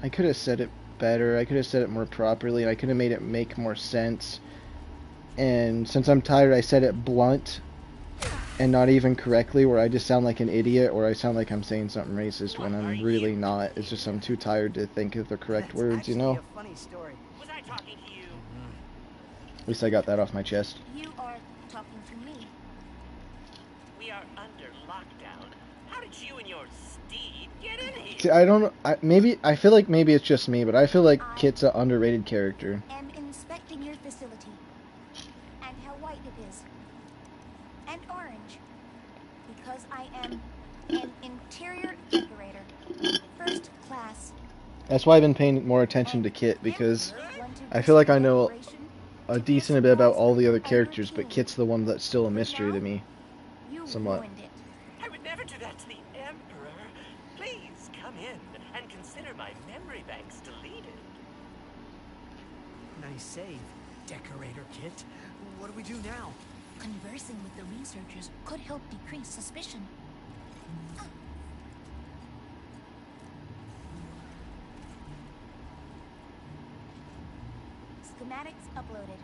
I could have said it better, I could have said it more properly, I could have made it make more sense. And since I'm tired, I said it blunt and not even correctly, where I just sound like an idiot, or I sound like I'm saying something racist when I'm really not. It's just I'm too tired to think of the correct words, you know? A funny story. Was I talking to you? At least I got that off my chest. You are talking to me. We are under lockdown. How did you and your steed get in here? See, I don't know. I feel like maybe it's just me, but I feel like Kit's an underrated character. I'm inspecting your facility. And how white it is. And orange. Because I am an interior decorator. First class. That's why I've been paying more attention to Kit, because I feel like I know a decent bit about all the other characters, but Kit's the one that's still a mystery to me. Somewhat. I would never do that to the Emperor. Please come in and consider my memory banks deleted. Nice save, Decorator Kit. What do we do now? Conversing with the researchers could help decrease suspicion. Schematics uploaded.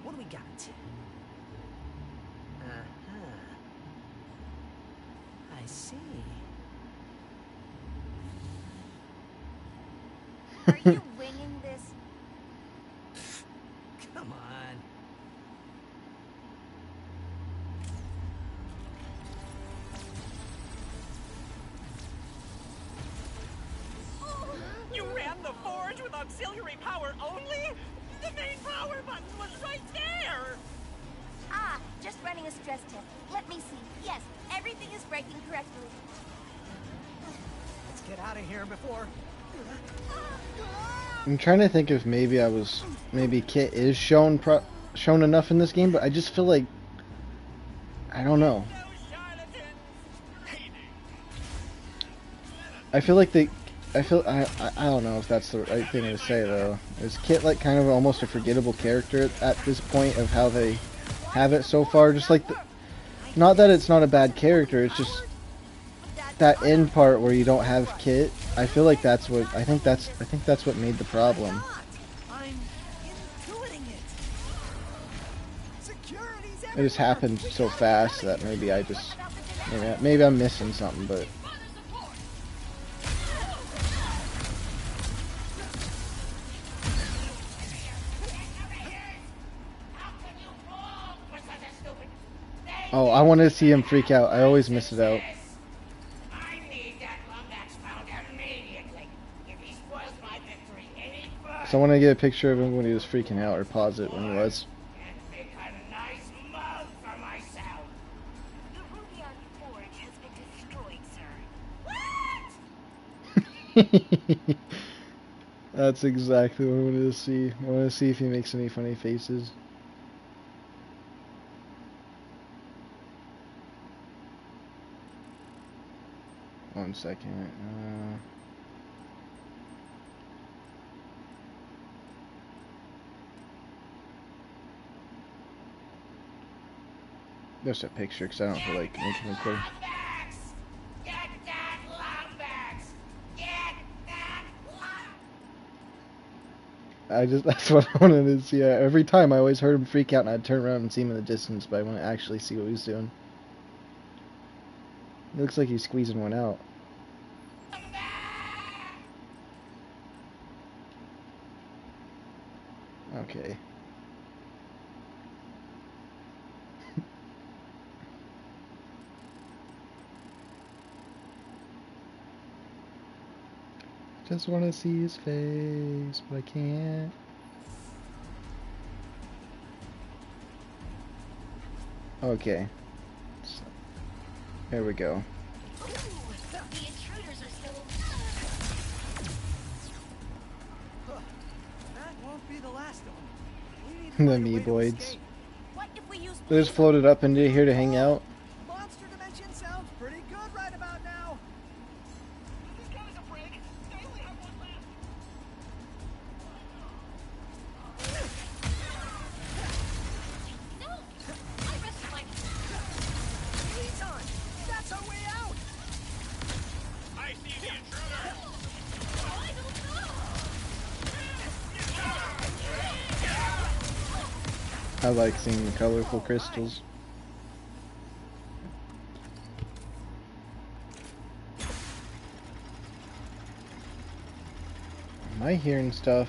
What do we got? I see. Are you winging this? Come on. You ran the forge with auxiliary power only? The main power button was right there! Ah, just running a stress test. Let me see. Yes, everything is breaking correctly. Let's get out of here before... I'm trying to think if maybe Kit is shown enough in this game, but I just feel like, I don't know. I feel like I don't know if that's the right thing to say, though. Is Kit like kind of almost a forgettable character at this point of how they have it so far? Just like not that it's not a bad character, it's just that end part where you don't have Kit. I feel like I think that's what made the problem. It just happened so fast that maybe I'm missing something, but oh, I want to see him freak out. I always miss it out. So I want to get a picture of him when he was freaking out, or pause it when he was. That's exactly what I wanted to see. I want to see if he makes any funny faces. One second. Just a picture, because I don't feel like making a clip. That's what I wanted to see. Every time I always heard him freak out and I'd turn around and see him in the distance, but I want to actually see what he's doing. It looks like he's squeezing one out. Okay. Just want to see his face, but I can't. Okay. So, there we go. The intruders are still... That won't be the last of them. We need The Meeboids. They just floated up into here to hang out. Monster Dimension sounds pretty good right about now. This count as a break. I only have one left. No! I rested my... Leads on! That's our way out! I see the intruder! I like seeing the colorful crystals. Am I hearing stuff?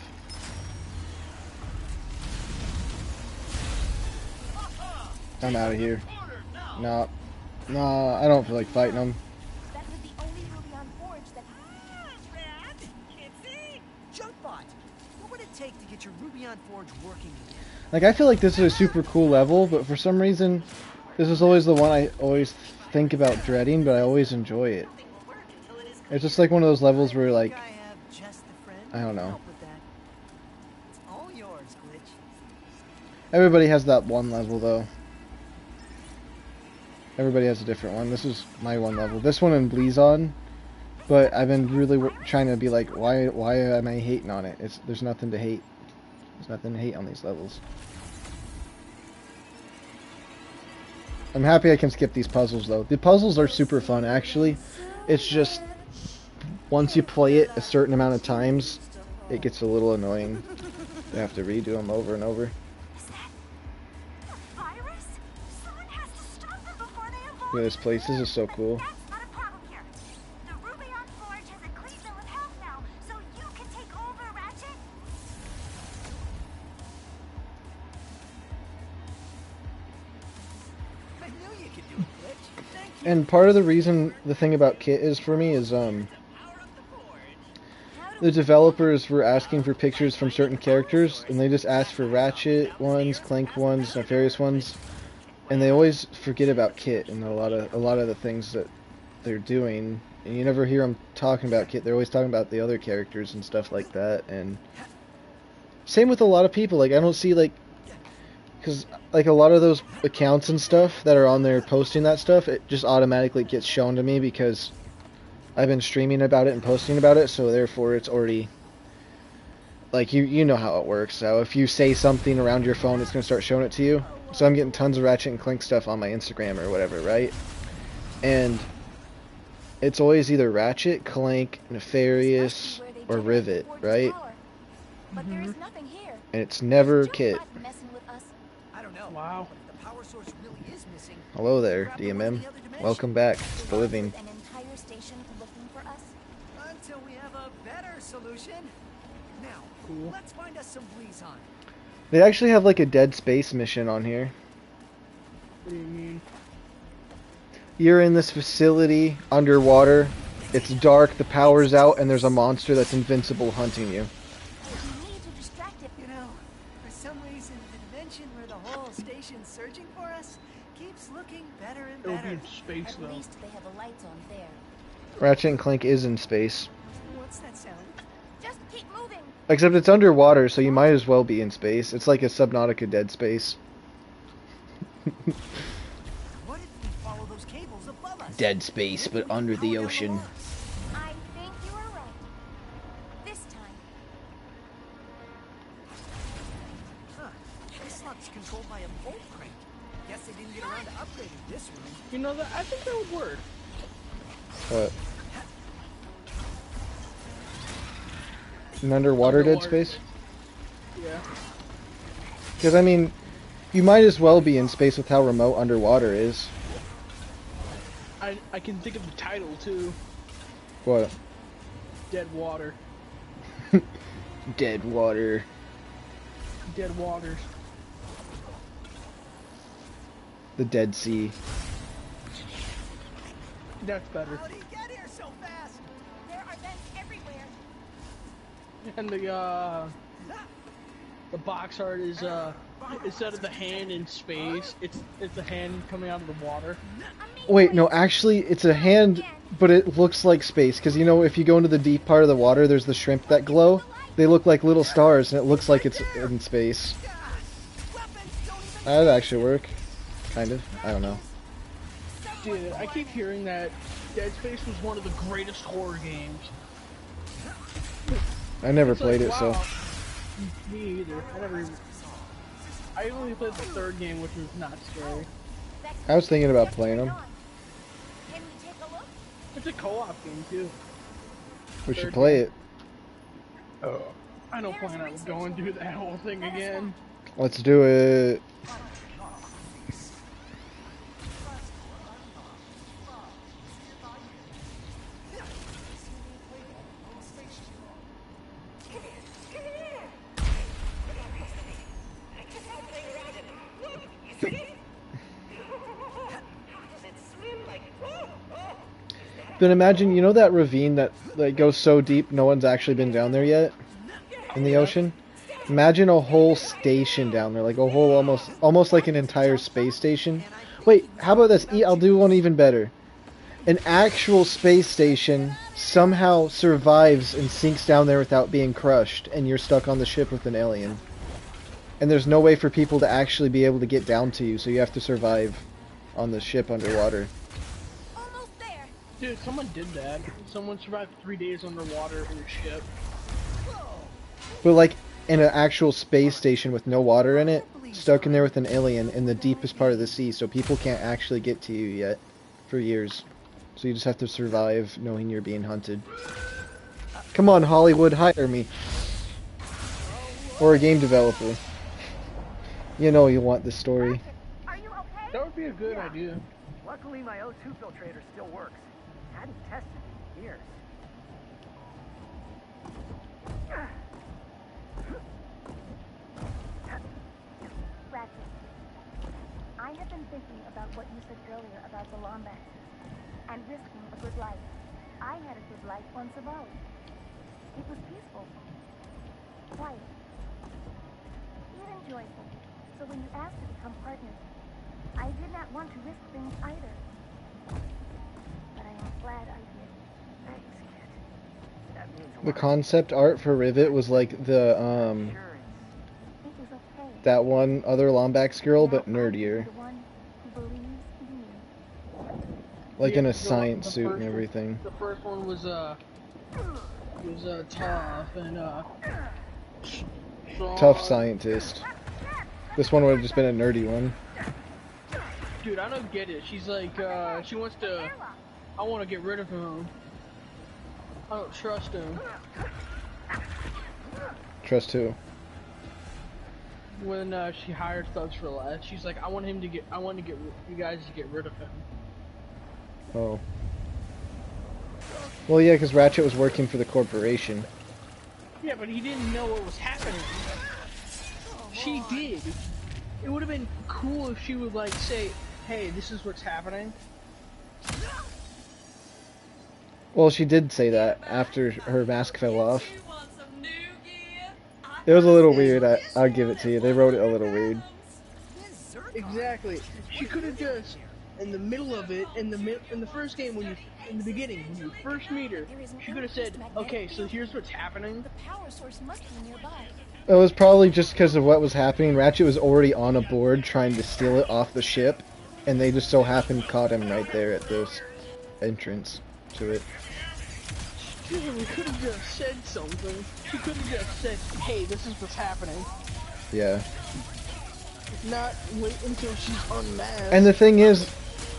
I'm out of here. No. No, I don't feel like fighting them. That was the only ruby on forge that... Junkbot! What would it take to get your Ruby on Forge working again? Like, I feel like this is a super cool level, but for some reason, this is always the one I always think about dreading, but I always enjoy it. It's just like one of those levels where, like, I don't know. It's all yours, Glitch. Everybody has that one level, though. Everybody has a different one. This is my one level. This one in Blizon, but I've been really trying to be like, why am I hating on it? There's nothing to hate. There's nothing to hate on these levels. I'm happy I can skip these puzzles, though. The puzzles are super fun, actually. It's just, once you play it a certain amount of times, it gets a little annoying. You have to redo them over and over. Look at this place. This is so cool. And part of the reason the thing about Kit is for me is the developers were asking for pictures from certain characters, and they just asked for Ratchet ones, Clank ones, Nefarious ones, and they always forget about Kit and a lot of the things that they're doing. And you never hear them talking about Kit. They're always talking about the other characters and stuff like that. And same with a lot of people. Like, I don't see, like, because like a lot of those accounts and stuff that are on there posting that stuff, it just automatically gets shown to me because I've been streaming about it and posting about it, so therefore it's already, like, you know how it works. So if you say something around your phone, it's going to start showing it to you. So I'm getting tons of Ratchet and Clank stuff on my Instagram or whatever, right? And it's always either Ratchet, Clank, Nefarious, or Rivet, right? But there is nothing here. And it's never Kit. I don't know. Wow. But if the power source really is missing, Hello there, DMM. Welcome back to the living. An entire station looking for us. until we have a better solution. Now, let's find us some Blizon. They actually have like a Dead Space mission on here. What do you mean? You're in this facility underwater. It's dark, the power's out, and there's a monster that's invincible hunting you. You know, for some reason, the dimension where the whole station's searching for us keeps looking better and It'll better. be in space, though. At least they have the lights on there. Ratchet and Clank is in space. What's that sound? Just keep moving. Except it's underwater, so you might as well be in space. It's like a Subnautica Dead Space. What if we follow those cables above us? Dead Space, but under the ocean. I think you are right. This time. Huh. This lock's controlled by a bolt crank. Guess they didn't get around to upgrading this room. You know, that I think that would work. What? An underwater Dead Space? Yeah. Because, I mean, you might as well be in space with how remote underwater is. I can think of the title, too. What? Dead Water. Dead Water. Dead Waters. The Dead Sea. That's better. How'd he get here so fast? There are vents everywhere. And the box art is instead of the hand in space, it's a hand coming out of the water. Wait, no, actually, it's a hand, but it looks like space. Because, you know, if you go into the deep part of the water, there's the shrimp that glow. They look like little stars, and it looks like it's in space. That'd actually work. Kind of. I don't know. Dude, I keep hearing that Dead Space was one of the greatest horror games. I never It's played like, it, so. wow. Me either. I only played the third game, which was not scary. I was thinking about playing them. It's a co-op game too. We should play it. Oh. I don't plan on going through that whole thing again. Let's do it. Then imagine, you know that ravine that like goes so deep no one's actually been down there yet in the ocean? Imagine a whole station down there, like a whole almost like an entire space station. Wait, how about this? I'll do one even better. An actual space station somehow survives and sinks down there without being crushed, and you're stuck on the ship with an alien. And there's no way for people to actually be able to get down to you, so you have to survive on the ship underwater. Dude, someone did that. Someone survived 3 days underwater in a ship. But like in an actual space station with no water in it, stuck in there with an alien in the deepest part of the sea, so people can't actually get to you yet for years. So you just have to survive knowing you're being hunted. Come on, Hollywood, hire me. Or a game developer. You know you want the story. That would be a good idea. Luckily, my O2 filtrator still works. Hadn't tested it in years. Ratchet, I have been thinking about what you said earlier about the Lombax and risking a good life. I had a good life on Savali. It was peaceful, quiet, even joyful. So when you asked to become partners, I did not want to risk things either. But I am glad I did. Thanks, kid. That means a The lot. concept art for Rivet was like the It was okay. that one other Lombax girl, but nerdier. The one who believes in you. Like Yeah, in a the science first suit and one- everything. The first one was tough and strong. Tough scientist. This one would have just been a nerdy one. Dude, I don't get it. She's like, she wants to. I want to get rid of him. I don't trust him. Trust who? When she hired Thugs for Less, she's like, I want you guys to get rid of him. Oh. Well, yeah, because Ratchet was working for the corporation. Yeah, but he didn't know what was happening. She did. It would have been cool if she would like say, "Hey, this is what's happening." Well, she did say that after her mask fell off. It was a little weird, I'll give it to you. They wrote it a little weird. Exactly. She could have just, in the middle of it, in the first game in the beginning, when you first meet her, she could have said, "Okay, so here's what's happening." The power source must be nearby. It was probably just because of what was happening. Ratchet was already on a board trying to steal it off the ship, and they just so happened caught him right there at the entrance to it. Dude, we could have just said something. She could have just said, "Hey, this is what's happening." Yeah. Not wait until she's unmasked. And the thing is,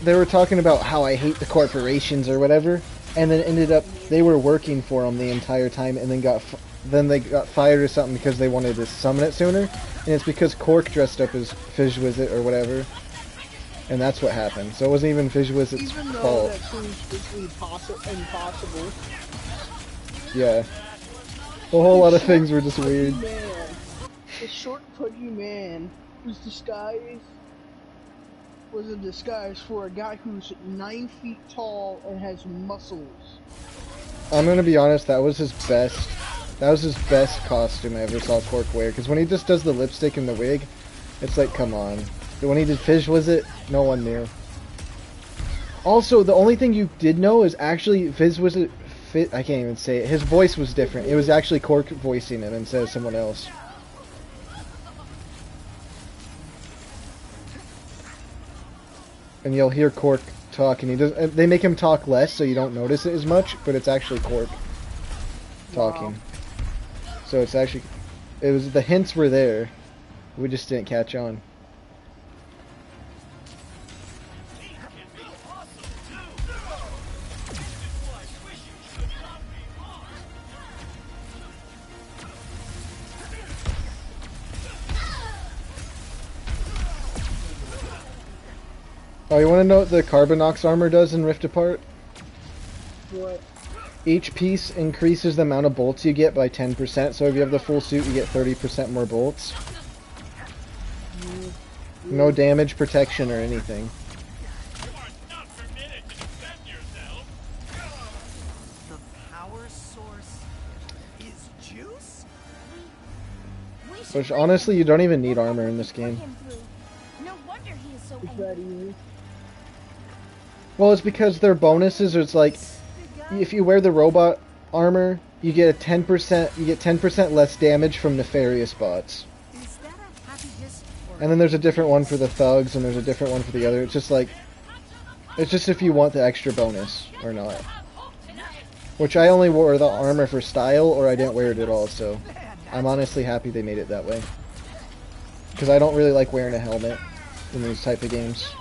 they were talking about how I hate the corporations or whatever, and then ended up they were working for them the entire time, and then they got fired or something because they wanted to summon it sooner, and it's because Cork dressed up as Fizz-Wizard or whatever, and that's what happened. So it wasn't even Fizz-Wizard's Even though fault. that seems impossible. Yeah. A whole lot of things were just weird. The short, pudgy man was a disguise for a guy who's 9 feet tall and has muscles. I'm gonna be honest, that was his best costume I ever saw Cork wear, because when he just does the lipstick and the wig, it's like, come on. When he did Fizz-Wizard, no one knew. Also, the only thing you did know is actually Fizz-Wizard, I can't even say it, his voice was different. It was actually Cork voicing him instead of someone else. and you'll hear Cork talk, and he does. They make him talk less, so you don't notice it as much. But it's actually Cork talking. Wow. So it's actually, it was the hints were there, we just didn't catch on. Oh, you want to know what the Carbonox armor does in Rift Apart? What? Each piece increases the amount of bolts you get by 10%, so if you have the full suit, you get 30% more bolts. No damage, protection, or anything. The power source is juice? Which, honestly, you don't even need armor in this game. No wonder he is so Is that easy? Well, it's because their bonuses, it's like, if you wear the robot armor, you get 10% less damage from nefarious bots. And then there's a different one for the thugs, and there's a different one for the other. It's just like, it's just if you want the extra bonus or not. Which I only wore the armor for style, or I didn't wear it at all, so I'm honestly happy they made it that way. Because I don't really like wearing a helmet in these type of games.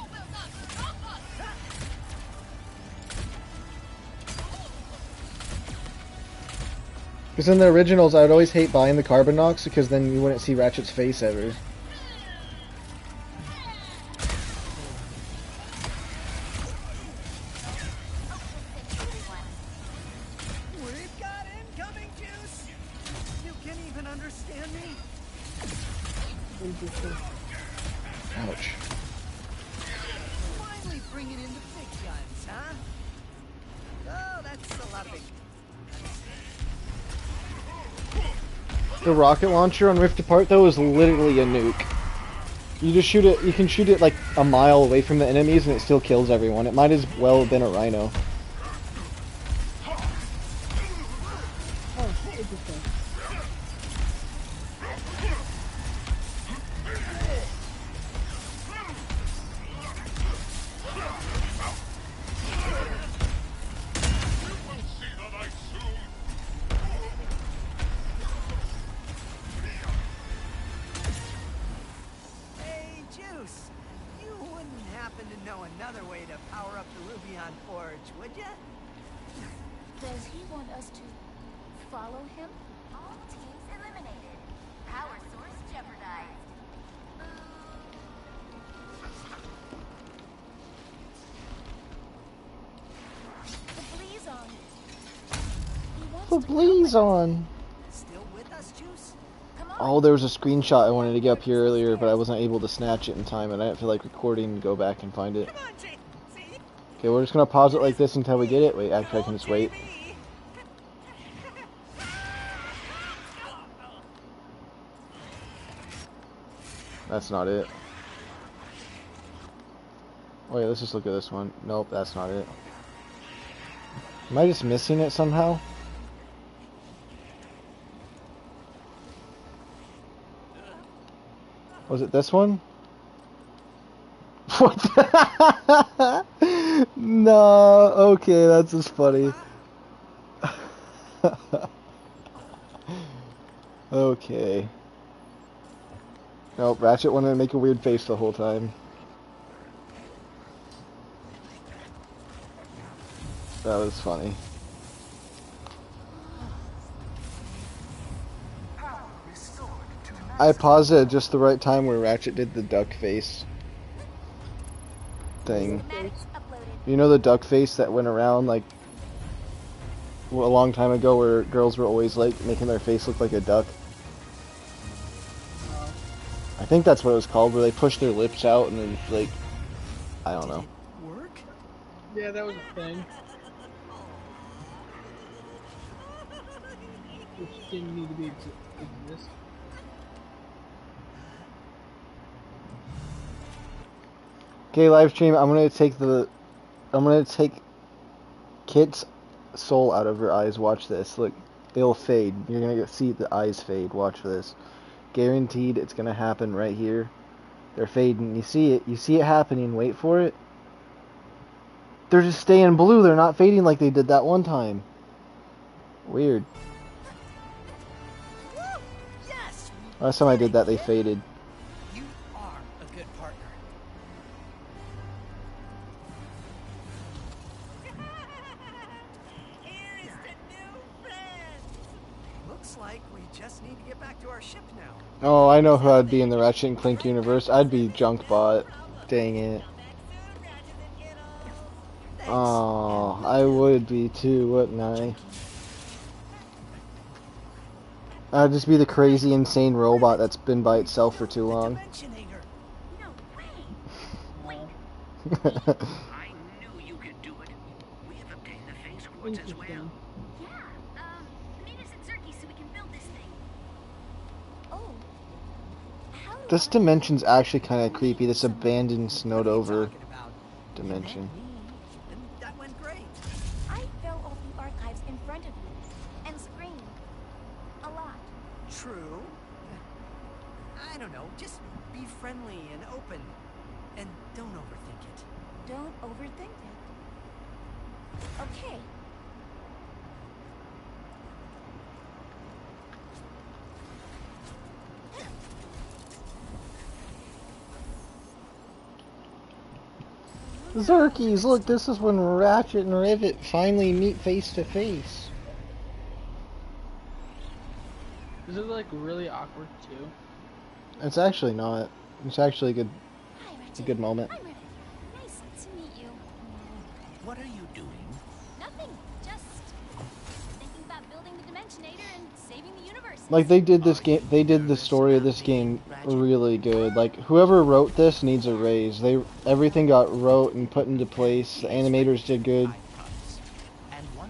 Because in the originals, I would always hate buying the Carbonox, because then you wouldn't see Ratchet's face ever. We've got incoming juice! You can even understand me? Ouch. Finally bringing in the big guns, huh? Oh, that's a lot big. The rocket launcher on Rift Apart, though, is literally a nuke. You just shoot it, you can shoot it like a mile away from the enemies and it still kills everyone. It might as well have been a rhino. Oh, interesting. Hey, Juice! You wouldn't happen to know another way to power up the Rubion Forge, would ya? Does he want us to follow him? All teams eliminated. Power source jeopardized. The Bleeze on. He wants The to Bleeze on! Still with us, Juice? Oh, there was a screenshot I wanted to get up here earlier, but I wasn't able to snatch it in time, and I didn't feel like recording to go back and find it. Okay, we're just gonna pause it like this until we get it. Wait, actually, I can just wait. That's not it. Wait, let's just look at this one. Nope, that's not it. Am I just missing it somehow? Was it this one? What the No, okay, that's just funny. Okay. Nope, Ratchet wanted to make a weird face the whole time. That was funny. I paused it at just the right time where Ratchet did the duck face thing. You know the duck face that went around like a long time ago where girls were always like making their face look like a duck? I think that's what it was called, where they push their lips out and then like, I don't know. Work? Yeah, that was a thing. Which didn't need to be exist. Okay, live stream. I'm gonna take Kit's soul out of her eyes. Watch this. Look, it'll fade. You're gonna see the eyes fade. Watch this. Guaranteed, it's gonna happen right here. They're fading. You see it. You see it happening. Wait for it. They're just staying blue. They're not fading like they did that one time. Weird. Yes. Last time I did that, they faded. You are a good partner. Here is the new friend. Looks like we just need to get back to our ship now. Oh, I know who I'd be in the Ratchet and Clank universe. I'd be Junkbot. Dang it. Oh, I would be too, wouldn't I? I'd just be the crazy, insane robot that's been by itself for too long. I knew you could do it. We have obtained the phase quartz as well. Yeah, meet us at Zerky so we can build this thing. Oh. This dimension's actually kind of creepy. This abandoned, snowed over dimension. That went great. I fell off the archives in front of you and screamed a lot. True. I don't know. Just be friendly and open. And don't overthink it. Don't overthink it. Okay. Zerkies, look, this is when Ratchet and Rivet finally meet face to face. Is it like really awkward too? It's actually not. It's actually a good moment. Nice to meet you. What are you doing? Nothing. Just thinking about building the Dimensionator and saving the universe. Like they did this game, they did the story of this game really good. Like whoever wrote this needs a raise. Everything got wrote and put into place. The animators did good.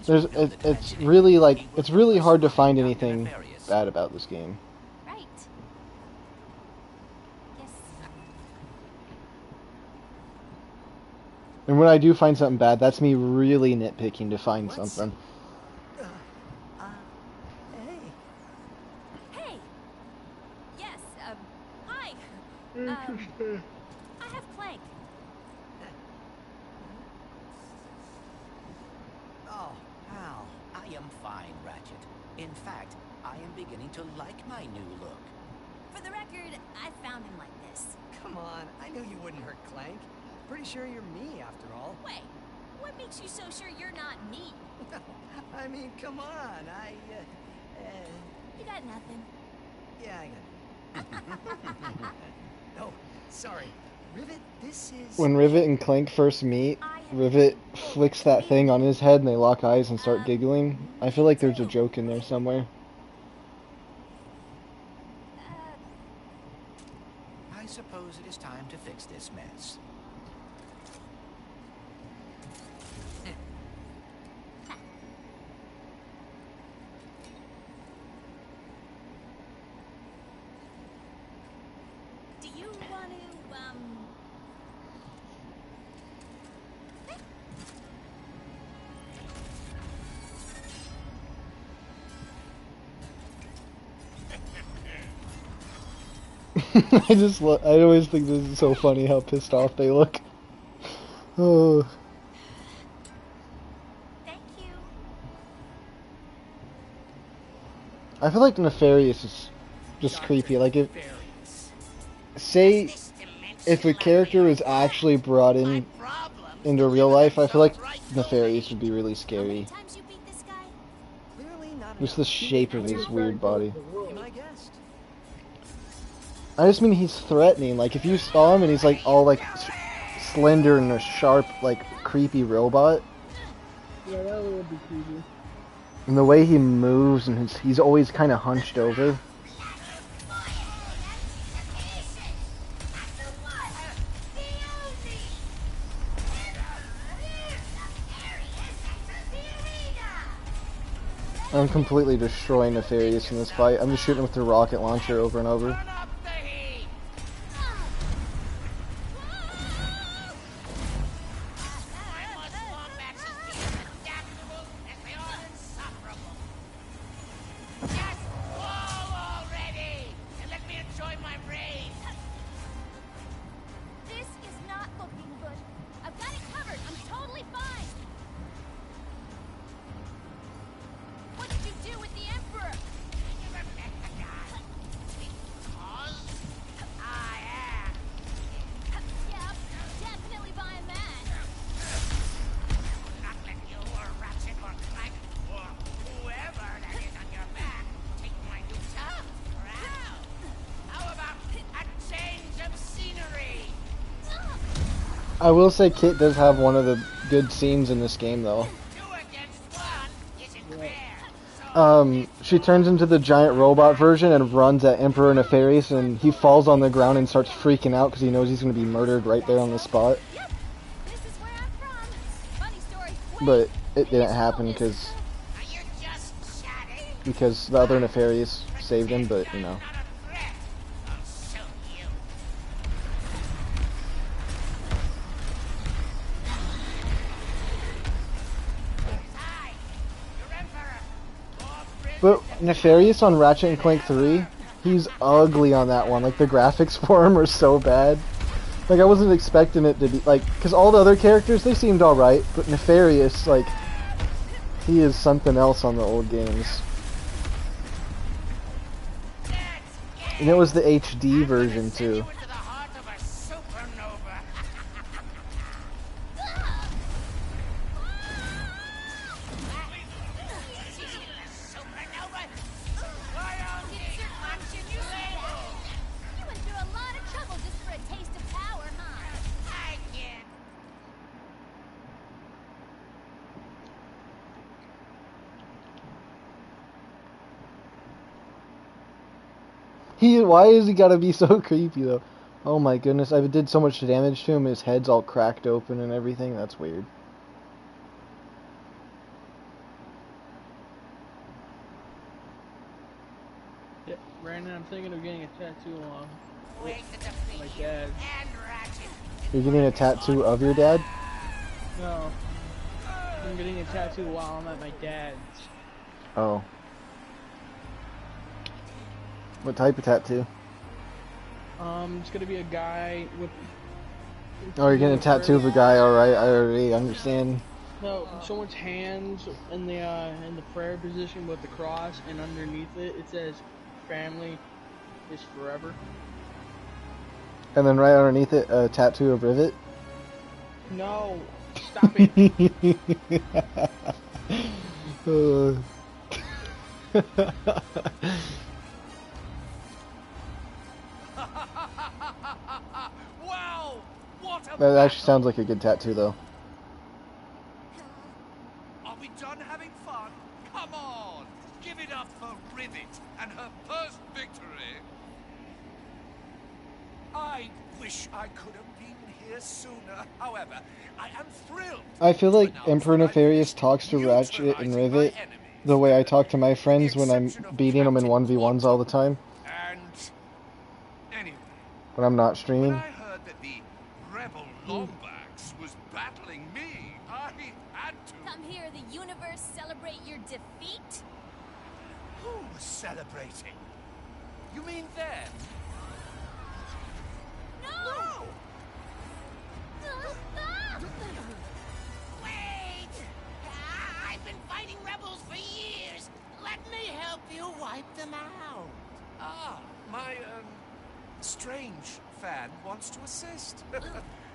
It's really like it's really hard to find anything bad about this game. Right. Yes. And when I do find something bad, that's me really nitpicking to find something. Hey. Yes. Hi. I have Clank. Oh, pal. I am fine, Ratchet. In fact, I am beginning to like my new look. For the record, I found him like this. Come on. I knew you wouldn't hurt Clank. Pretty sure you're me, after all. Wait. What makes you so sure you're not me? I mean, come on. You got nothing. Yeah, I got it. Oh, sorry. Rivet, this is... When Rivet and Clank first meet, Rivet flicks that thing on his head and they lock eyes and start giggling. I feel like there's a joke in there somewhere. I suppose it is time to fix this mess. Do you want to, I always think this is so funny how pissed off they look. Oh. Thank you. I feel like Nefarious is just creepy. Like say if a character was actually brought into real life, I feel like Nefarious would be really scary. Just the shape of his weird body. I just mean he's threatening. Like if you saw him and he's like all like slender and a sharp, like creepy robot. Yeah, that would be creepy. And the way he moves and he's always kind of hunched over. I'm completely destroying Nefarious in this fight. I'm just shooting with the rocket launcher over and over. This is not looking good. I've got it covered. I'm totally fine. I will say Kit does have one of the good scenes in this game, though. She turns into the giant robot version and runs at Emperor Nefarious, and he falls on the ground and starts freaking out because he knows he's going to be murdered right there on the spot. But it didn't happen because the other Nefarious saved him, but, you know. But Nefarious on Ratchet and Clank 3, he's ugly on that one. Like, the graphics for him are so bad. Like, I wasn't expecting it to be, like, because all the other characters, they seemed alright, but Nefarious, like, he is something else on the old games. And it was the HD version, too. Why is he gotta be so creepy though? Oh my goodness, I did so much damage to him, his head's all cracked open and everything, that's weird. Yeah, Brandon, I'm thinking of getting a tattoo on my dad. You're getting a tattoo of your dad? No. I'm getting a tattoo while I'm at my dad's. Oh. What type of tattoo? It's gonna be a guy with... Oh, you're getting a tattoo of a guy, alright, I already understand. No, someone's hands in the prayer position with the cross, and underneath it, it says, family is forever. And then right underneath it, a tattoo of Rivet? No, stop it. Wow! What a That actually sounds like a good tattoo, though. Are we done having fun? Come on! Give it up for Rivet and her first victory! I wish I could have been here sooner. However, I am thrilled. I feel like Emperor Nefarious talks to Ratchet and Rivet the way I talk to my friends when I'm beating them in 1v1s all the time. And anyway, When I'm not streaming. when I heard that the rebel Lombax was battling me, I had to. Come here, the universe celebrate your defeat? Who was celebrating? You mean them? No! Wait! I've been fighting rebels for years. Let me help you wipe them out. Ah, my, strange fan wants to assist.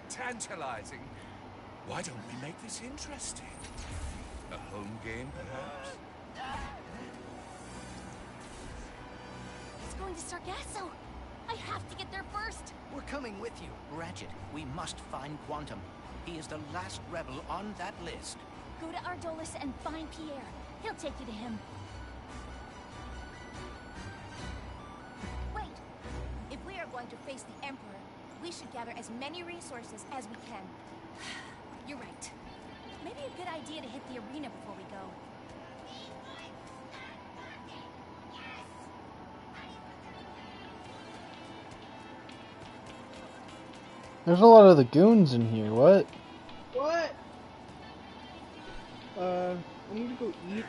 Tantalizing. Why don't we make this interesting? A home game, perhaps? It's going to Sargasso. I have to get there first. We're coming with you. Ratchet, we must find Quantum. He is the last rebel on that list. Go to Ardolis and find Pierre. He'll take you to him. Wait. If we are going to face the Emperor, we should gather as many resources as we can. You're right. Maybe a good idea to hit the arena before we go. There's a lot of the goons in here, what? What? I need to go eat.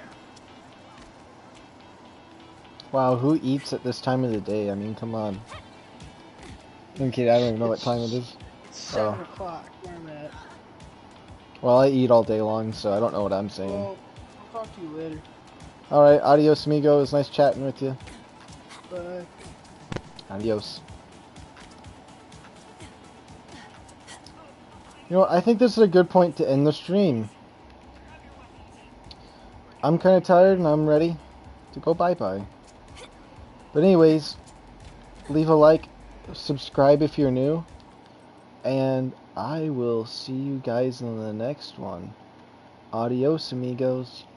Wow, who eats at this time of the day? I mean, come on. Okay, I don't even know what time it is. It's 7 o'clock where I'm at. Well, I eat all day long, so I don't know what I'm saying. Well, I'll talk to you later. Alright, adios, amigo. It was nice chatting with you. Bye. Adios. You know what, I think this is a good point to end the stream. I'm kind of tired and I'm ready to go bye-bye. But anyways, leave a like, subscribe if you're new, and I will see you guys in the next one. Adios, amigos.